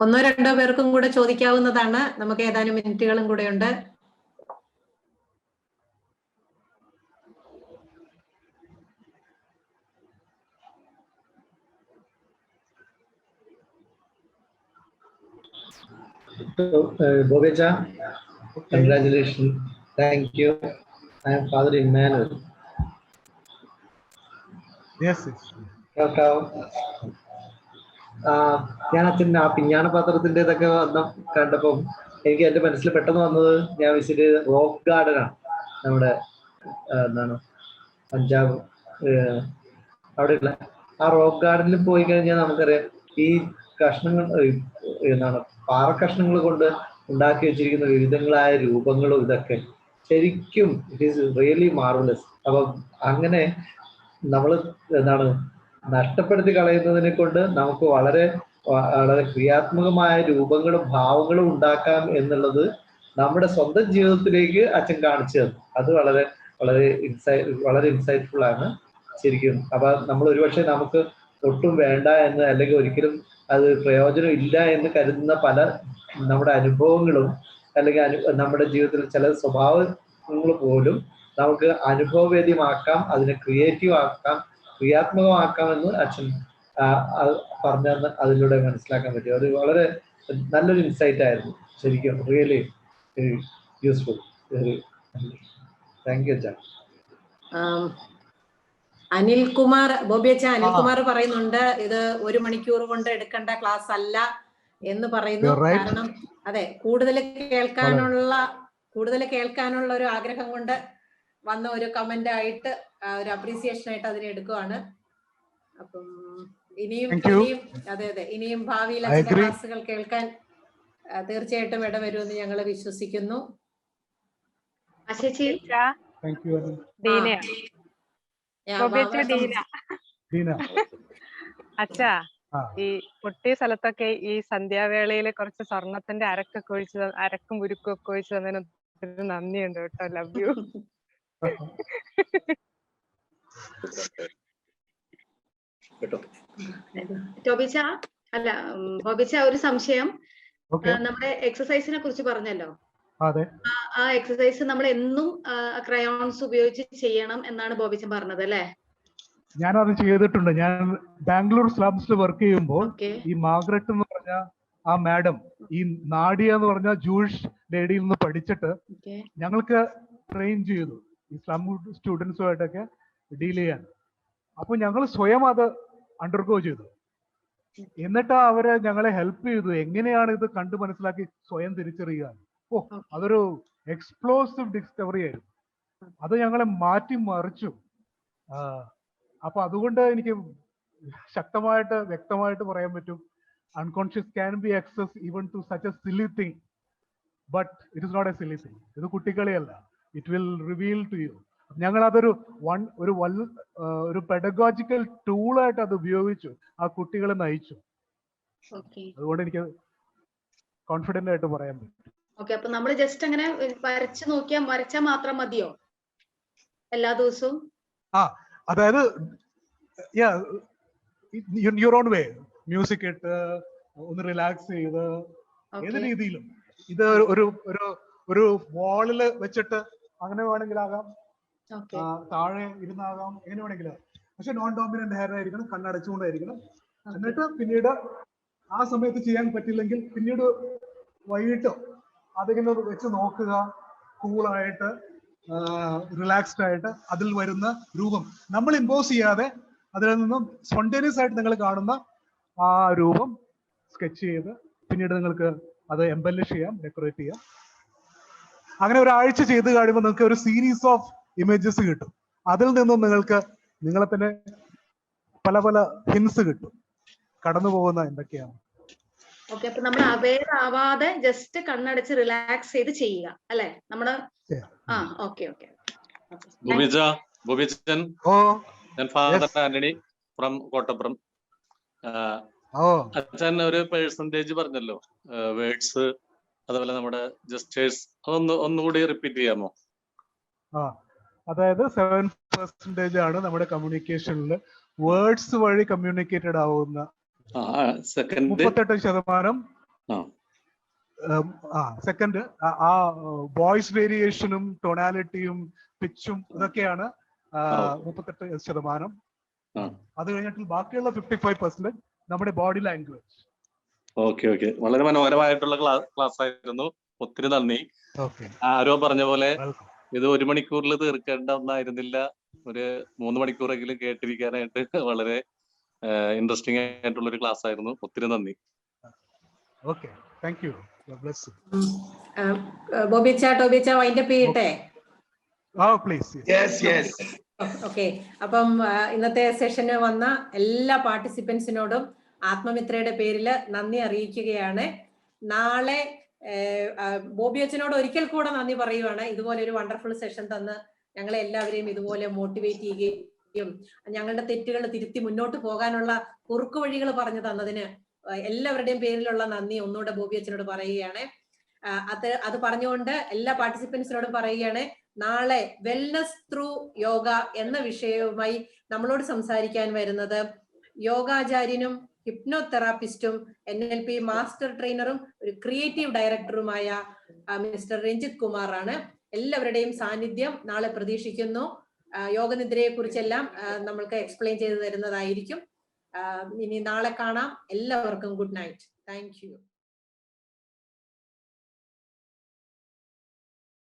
ഒന്നോ രണ്ടോ പേർക്കും കൂടെ ചോദിക്കാവുന്നതാണ്. നമുക്ക് ഏതാനും മിനിറ്റുകളും കൂടെ ഉണ്ട്. Bobecha, congratulations. Thank you. I am Father Emmanuel. Yes. ഞാൻ അച്ഛൻ ആ പിഞ്ഞാണ പാത്രത്തിൻ്റെതൊക്കെ കണ്ടപ്പം എനിക്ക് എൻ്റെ മനസ്സിൽ പെട്ടെന്ന് വന്നത്, ഞാൻ വിസിറ്റ് ചെയ്ത റോക്ക് ഗാർഡനാണ്. നമ്മുടെ എന്താണ് പഞ്ചാബ് അവിടെയുള്ള ആ റോക്ക് ഗാർഡനിൽ പോയി കഴിഞ്ഞാൽ നമുക്കറിയാം ഈ കഷ്ണങ്ങൾ എന്താണ് പാറക്കഷ്ണങ്ങൾ കൊണ്ട് ഉണ്ടാക്കി വെച്ചിരിക്കുന്ന വിവിധങ്ങളായ രൂപങ്ങളും ഇതൊക്കെ ശരിക്കും ഇറ്റ് ഈസ് റിയലി മാർവലസ്. അപ്പം അങ്ങനെ നമ്മൾ എന്താണ് നഷ്ടപ്പെടുത്തി കളയുന്നതിനെ കൊണ്ട് നമുക്ക് വളരെ വളരെ ക്രിയാത്മകമായ രൂപങ്ങളും ഭാവങ്ങളും ഉണ്ടാക്കാം എന്നുള്ളത് നമ്മുടെ സ്വന്തം ജീവിതത്തിലേക്ക് അച്ഛൻ കാണിച്ചു തന്നു. അത് വളരെ വളരെ ഇൻസൈറ്റ്ഫുൾ ആണ് ശരിക്കും. അപ്പൊ നമ്മൾ ഒരുപക്ഷെ നമുക്ക് ഒട്ടും വേണ്ട എന്ന്, അല്ലെങ്കിൽ ഒരിക്കലും അത് പ്രയോജനം ഇല്ല എന്ന് കരുതുന്ന പല നമ്മുടെ അനുഭവങ്ങളും, അല്ലെങ്കിൽ നമ്മുടെ ജീവിതത്തിൽ ചില സ്വഭാവങ്ങൾ പോലും നമുക്ക് അനുഭവവേദ്യമാക്കാം, അതിനെ ക്രിയേറ്റീവ് ആക്കാം, ക്രിയാത്മകമാക്കാമെന്ന് അച്ഛൻ പറഞ്ഞെന്ന് അതിലൂടെ മനസ്സിലാക്കാൻ പറ്റും. അത് വളരെ നല്ലൊരു ഇൻസൈറ്റ് ആയിരുന്നു ശരിക്കും. Really useful. താങ്ക് യു അച്ഛാ. അനിൽകുമാർ, ബോബിയച്ച, അനിൽകുമാർ പറയുന്നുണ്ട് ഇത് 1 മണിക്കൂർ കൊണ്ട് എടുക്കേണ്ട ക്ലാസ് അല്ല എന്ന് പറയുന്നു. കാരണം അതെ, കൂടുതൽ കേൾക്കാനുള്ള ഒരു ആഗ്രഹം കൊണ്ട് വന്ന ഒരു കമന്റ് ആയിട്ട്, ഒരു അപ്രീസിയേഷൻ ആയിട്ട് അതിനെ എടുക്കുവാണ്. അപ്പം ഇനിയും ഇനിയും ഭാവിയിൽ അച്ഛന്റെ ക്ലാസ്സുകൾ കേൾക്കാൻ തീർച്ചയായിട്ടും ഇടവരുമെന്ന് ഞങ്ങൾ വിശ്വസിക്കുന്നു. അച്ഛാ, ഈ പൊട്ടിയ സ്ഥലത്തൊക്കെ ഈ സന്ധ്യാവേളയില് കുറച്ച് സ്വർണത്തിന്റെ അരക്കും ഉരുക്കും ഒക്കെ ഒഴിച്ച് തന്നതിന് ഒത്തിരി നന്ദിയുണ്ട് കേട്ടോ. Love you. ബോബിച്ച, ഒരു സംശയം. നമ്മുടെ എക്സസൈസിനെ കുറിച്ച് പറഞ്ഞല്ലോ. ആ എക്സസൈസ് നമ്മൾ എന്നും ക്രയോൺസ് ഉപയോഗിച്ച് ചെയ്യണം എന്നാണ് ബോബിച്ചൻ പറഞ്ഞത് അല്ലേ? ഞാനത് ചെയ്തിട്ടുണ്ട്. ഞാൻ ബാംഗ്ലൂർ സ്ലംസിൽ വർക്ക് ചെയ്യുമ്പോൾ ഈ മാർഗരറ്റ് എന്ന് പറഞ്ഞ ആ മാഡം ഈ നാഡിയ എന്ന് പറഞ്ഞ ജൂയിഷ് ലേഡിയിൽ നിന്ന് പഠിച്ചിട്ട് ഞങ്ങൾക്ക് ട്രെയിൻ ചെയ്തു ഈ സ്ലം സ്റ്റുഡൻസുമായിട്ടൊക്കെ ഡീൽ ചെയ്യാൻ. അപ്പൊ ഞങ്ങൾ സ്വയം അത് അണ്ടർഗോ ചെയ്തു. എന്നിട്ട് അവര് ഞങ്ങളെ ഹെൽപ്പ് ചെയ്തു എങ്ങനെയാണ് ഇത് കണ്ടു മനസ്സിലാക്കി സ്വയം തിരിച്ചറിയുക. അതൊരു എക്സ്പ്ലോസീവ് ഡിസ്കവറി ആയിരുന്നു. അത് ഞങ്ങളെ മാറ്റിമറിച്ചു. അപ്പൊ അതുകൊണ്ട് എനിക്ക് വ്യക്തമായിട്ട് പറയാൻ പറ്റും, unconscious can be access even to such a silly thing, but it is not a silly thing. ഇത് കുട്ടിക്കളിയല്ല. It will reveal to you. ഞങ്ങൾ അതൊരു ഒരു പെഡഗോജിക്കൽ ടൂളായിട്ട് അത് ഉപയോഗിച്ചു, ആ കുട്ടികളെ നയിച്ചു. അതുകൊണ്ട് എനിക്ക് കോൺഫിഡന്റ് ആയിട്ട് പറയാൻ പറ്റും. ഓക്കെ, അപ്പൊ നമ്മൾ ജസ്റ്റ് അങ്ങനെ വരച്ചാൽ മാത്രം മതിയോ എല്ലാ ദിവസവും? അതായത് യുവർ ഓൺ വേ, മ്യൂസിക് ഇട്ട് ഒന്ന് റിലാക്സ് ചെയ്ത് ഏത് രീതിയിലും. ഇത് ഒരു വാളില് വെച്ചിട്ട് അങ്ങനെ വേണമെങ്കിലാകാം, താഴെ ഇരുന്നാകാം, എങ്ങനെ വേണമെങ്കിലും. പക്ഷെ നോൺ ഡോമിനന്റ് ഹെയർ ആയിരിക്കണം, കണ്ണടച്ചുകൊണ്ടായിരിക്കണം. എന്നിട്ട് പിന്നീട് ആ സമയത്ത് ചെയ്യാൻ പറ്റില്ലെങ്കിൽ പിന്നീട് വൈകിട്ടോ അതിങ്ങനെ വെച്ച് നോക്കുക, കൂളായിട്ട് റിലാക്സ്ഡ് ആയിട്ട് അതിൽ വരുന്ന രൂപം നമ്മൾ ഇമ്പോസ് ചെയ്യാതെ അതിൽ നിന്നും സ്പോണ്ടേനിയസ് ആയിട്ട് നിങ്ങൾ കാണുന്ന ആ രൂപം സ്കെച്ച് ചെയ്ത് പിന്നീട് നിങ്ങൾക്ക് അത് എംബലിഷ് ചെയ്യാം, ഡെക്കറേറ്റ് ചെയ്യാം. അങ്ങനെ ഒരാഴ്ച ചെയ്ത് കഴിയുമ്പോൾ നിങ്ങൾക്ക് ഒരു സീരീസ് ഓഫ് ഇമേജസ് കിട്ടും. അതിൽ നിന്നും നിങ്ങൾക്ക് നിങ്ങളെ തന്നെ പല പല ഹിൻസ് കിട്ടും, കടന്നു പോകുന്ന എന്തൊക്കെയാണ്. ഓക്കെ, അപ്പൊ നമ്മൾ അവെയർ ആവാതെ ജസ്റ്റ് കണ്ണടച്ച് റിലാക്സ് ചെയ്ത് ചെയ്യുക അല്ലെ നമ്മള്? Okay okay. ഞാൻ ഫാദർ ആന്റണി ഫ്രം കോട്ടപ്പുറം. അച്ഛൻ ഒരു പെർസെന്റേജ് പറഞ്ഞല്ലോ, വേർഡ്സ് അതുപോലെ നമ്മുടെ ജസ്റ്റേഴ്സ്, ഒന്നുകൂടി റിപ്പീറ്റ് ചെയ്യാമോ? അതായത് 7% ആണ് നമ്മുടെ കമ്മ്യൂണിക്കേഷനിൽ വേർഡ്സ് വഴി കമ്മ്യൂണിക്കേറ്റഡ് ആവുന്ന. 38% സെക്കൻഡ് ആ വോയിസ് വേരിയേഷനും ടൊണാലിറ്റിയും പിച്ചും ഇതൊക്കെയാണ് 38%. അത് കഴിഞ്ഞിട്ട് ബാക്കിയുള്ള 55% നമ്മുടെ ബോഡി ലാംഗ്വേജ്. ഓക്കെ, വളരെ മനോഹരമായിട്ടുള്ള ക്ലാസ് ആയിരുന്നു. ഒത്തിരി നന്ദി. ആരോ പറഞ്ഞ പോലെ ഇത് 1 മണിക്കൂറിൽ തീർക്കേണ്ട ഒന്നായിരുന്നില്ല, ഒരു 3 മണിക്കൂറെങ്കിലും കേട്ടിരിക്കാനായിട്ട് വളരെ ഇൻട്രസ്റ്റിംഗ് ആയിട്ടുള്ള ഒരു ക്ലാസ് ആയിരുന്നു. ഒത്തിരി നന്ദി. Okay, thank you. ടോബിച്ച വൈൻഡപ്പ് ചെയ്യട്ടെ? ഓക്കെ, അപ്പം ഇന്നത്തെ സെഷന് വന്ന എല്ലാ പാർട്ടിസിപ്പൻസിനോടും ആത്മമിത്രയുടെ പേരിൽ നന്ദി അറിയിക്കുകയാണ്. നാളെ ബോബി അച്ഛനോട് ഒരിക്കൽ കൂടെ നന്ദി പറയുകയാണ്. ഇതുപോലെ ഒരു വണ്ടർഫുൾ സെഷൻ തന്ന് ഞങ്ങളെ എല്ലാവരെയും ഇതുപോലെ മോട്ടിവേറ്റ് ചെയ്യുകയും ഞങ്ങളുടെ തെറ്റുകൾ തിരുത്തി മുന്നോട്ട് പോകാനുള്ള കുറുക്കു വഴികൾ പറഞ്ഞു തന്നതിന് എല്ലാവരുടെയും പേരിലുള്ള നന്ദി ഒന്നുകൂടെ ബോബി അച്ഛനോട് പറയുകയാണ്. അത് പറഞ്ഞുകൊണ്ട് എല്ലാ പാർട്ടിസിപ്പൻസിനോടും പറയുകയാണ്, നാളെ വെൽനസ് ത്രൂ യോഗ എന്ന വിഷയവുമായി നമ്മളോട് സംസാരിക്കാൻ വരുന്നത് യോഗാചാര്യനും ഹിപ്നോതെറാപ്പിസ്റ്റും NLP മാസ്റ്റർ ട്രെയിനറും ഒരു ക്രിയേറ്റീവ് ഡയറക്ടറുമായ മിസ്റ്റർ രഞ്ജിത്ത് കുമാർ ആണ്. എല്ലാവരുടെയും സാന്നിധ്യം നാളെ പ്രതീക്ഷിക്കുന്നു. യോഗനിദ്രയെ കുറിച്ചെല്ലാം നമ്മൾക്ക് എക്സ്പ്ലെയിൻ ചെയ്തു തരുന്നതായിരിക്കും. ഇനി നാളെ കാണാം. എല്ലാവർക്കും ഗുഡ് നൈറ്റ്. Thank you.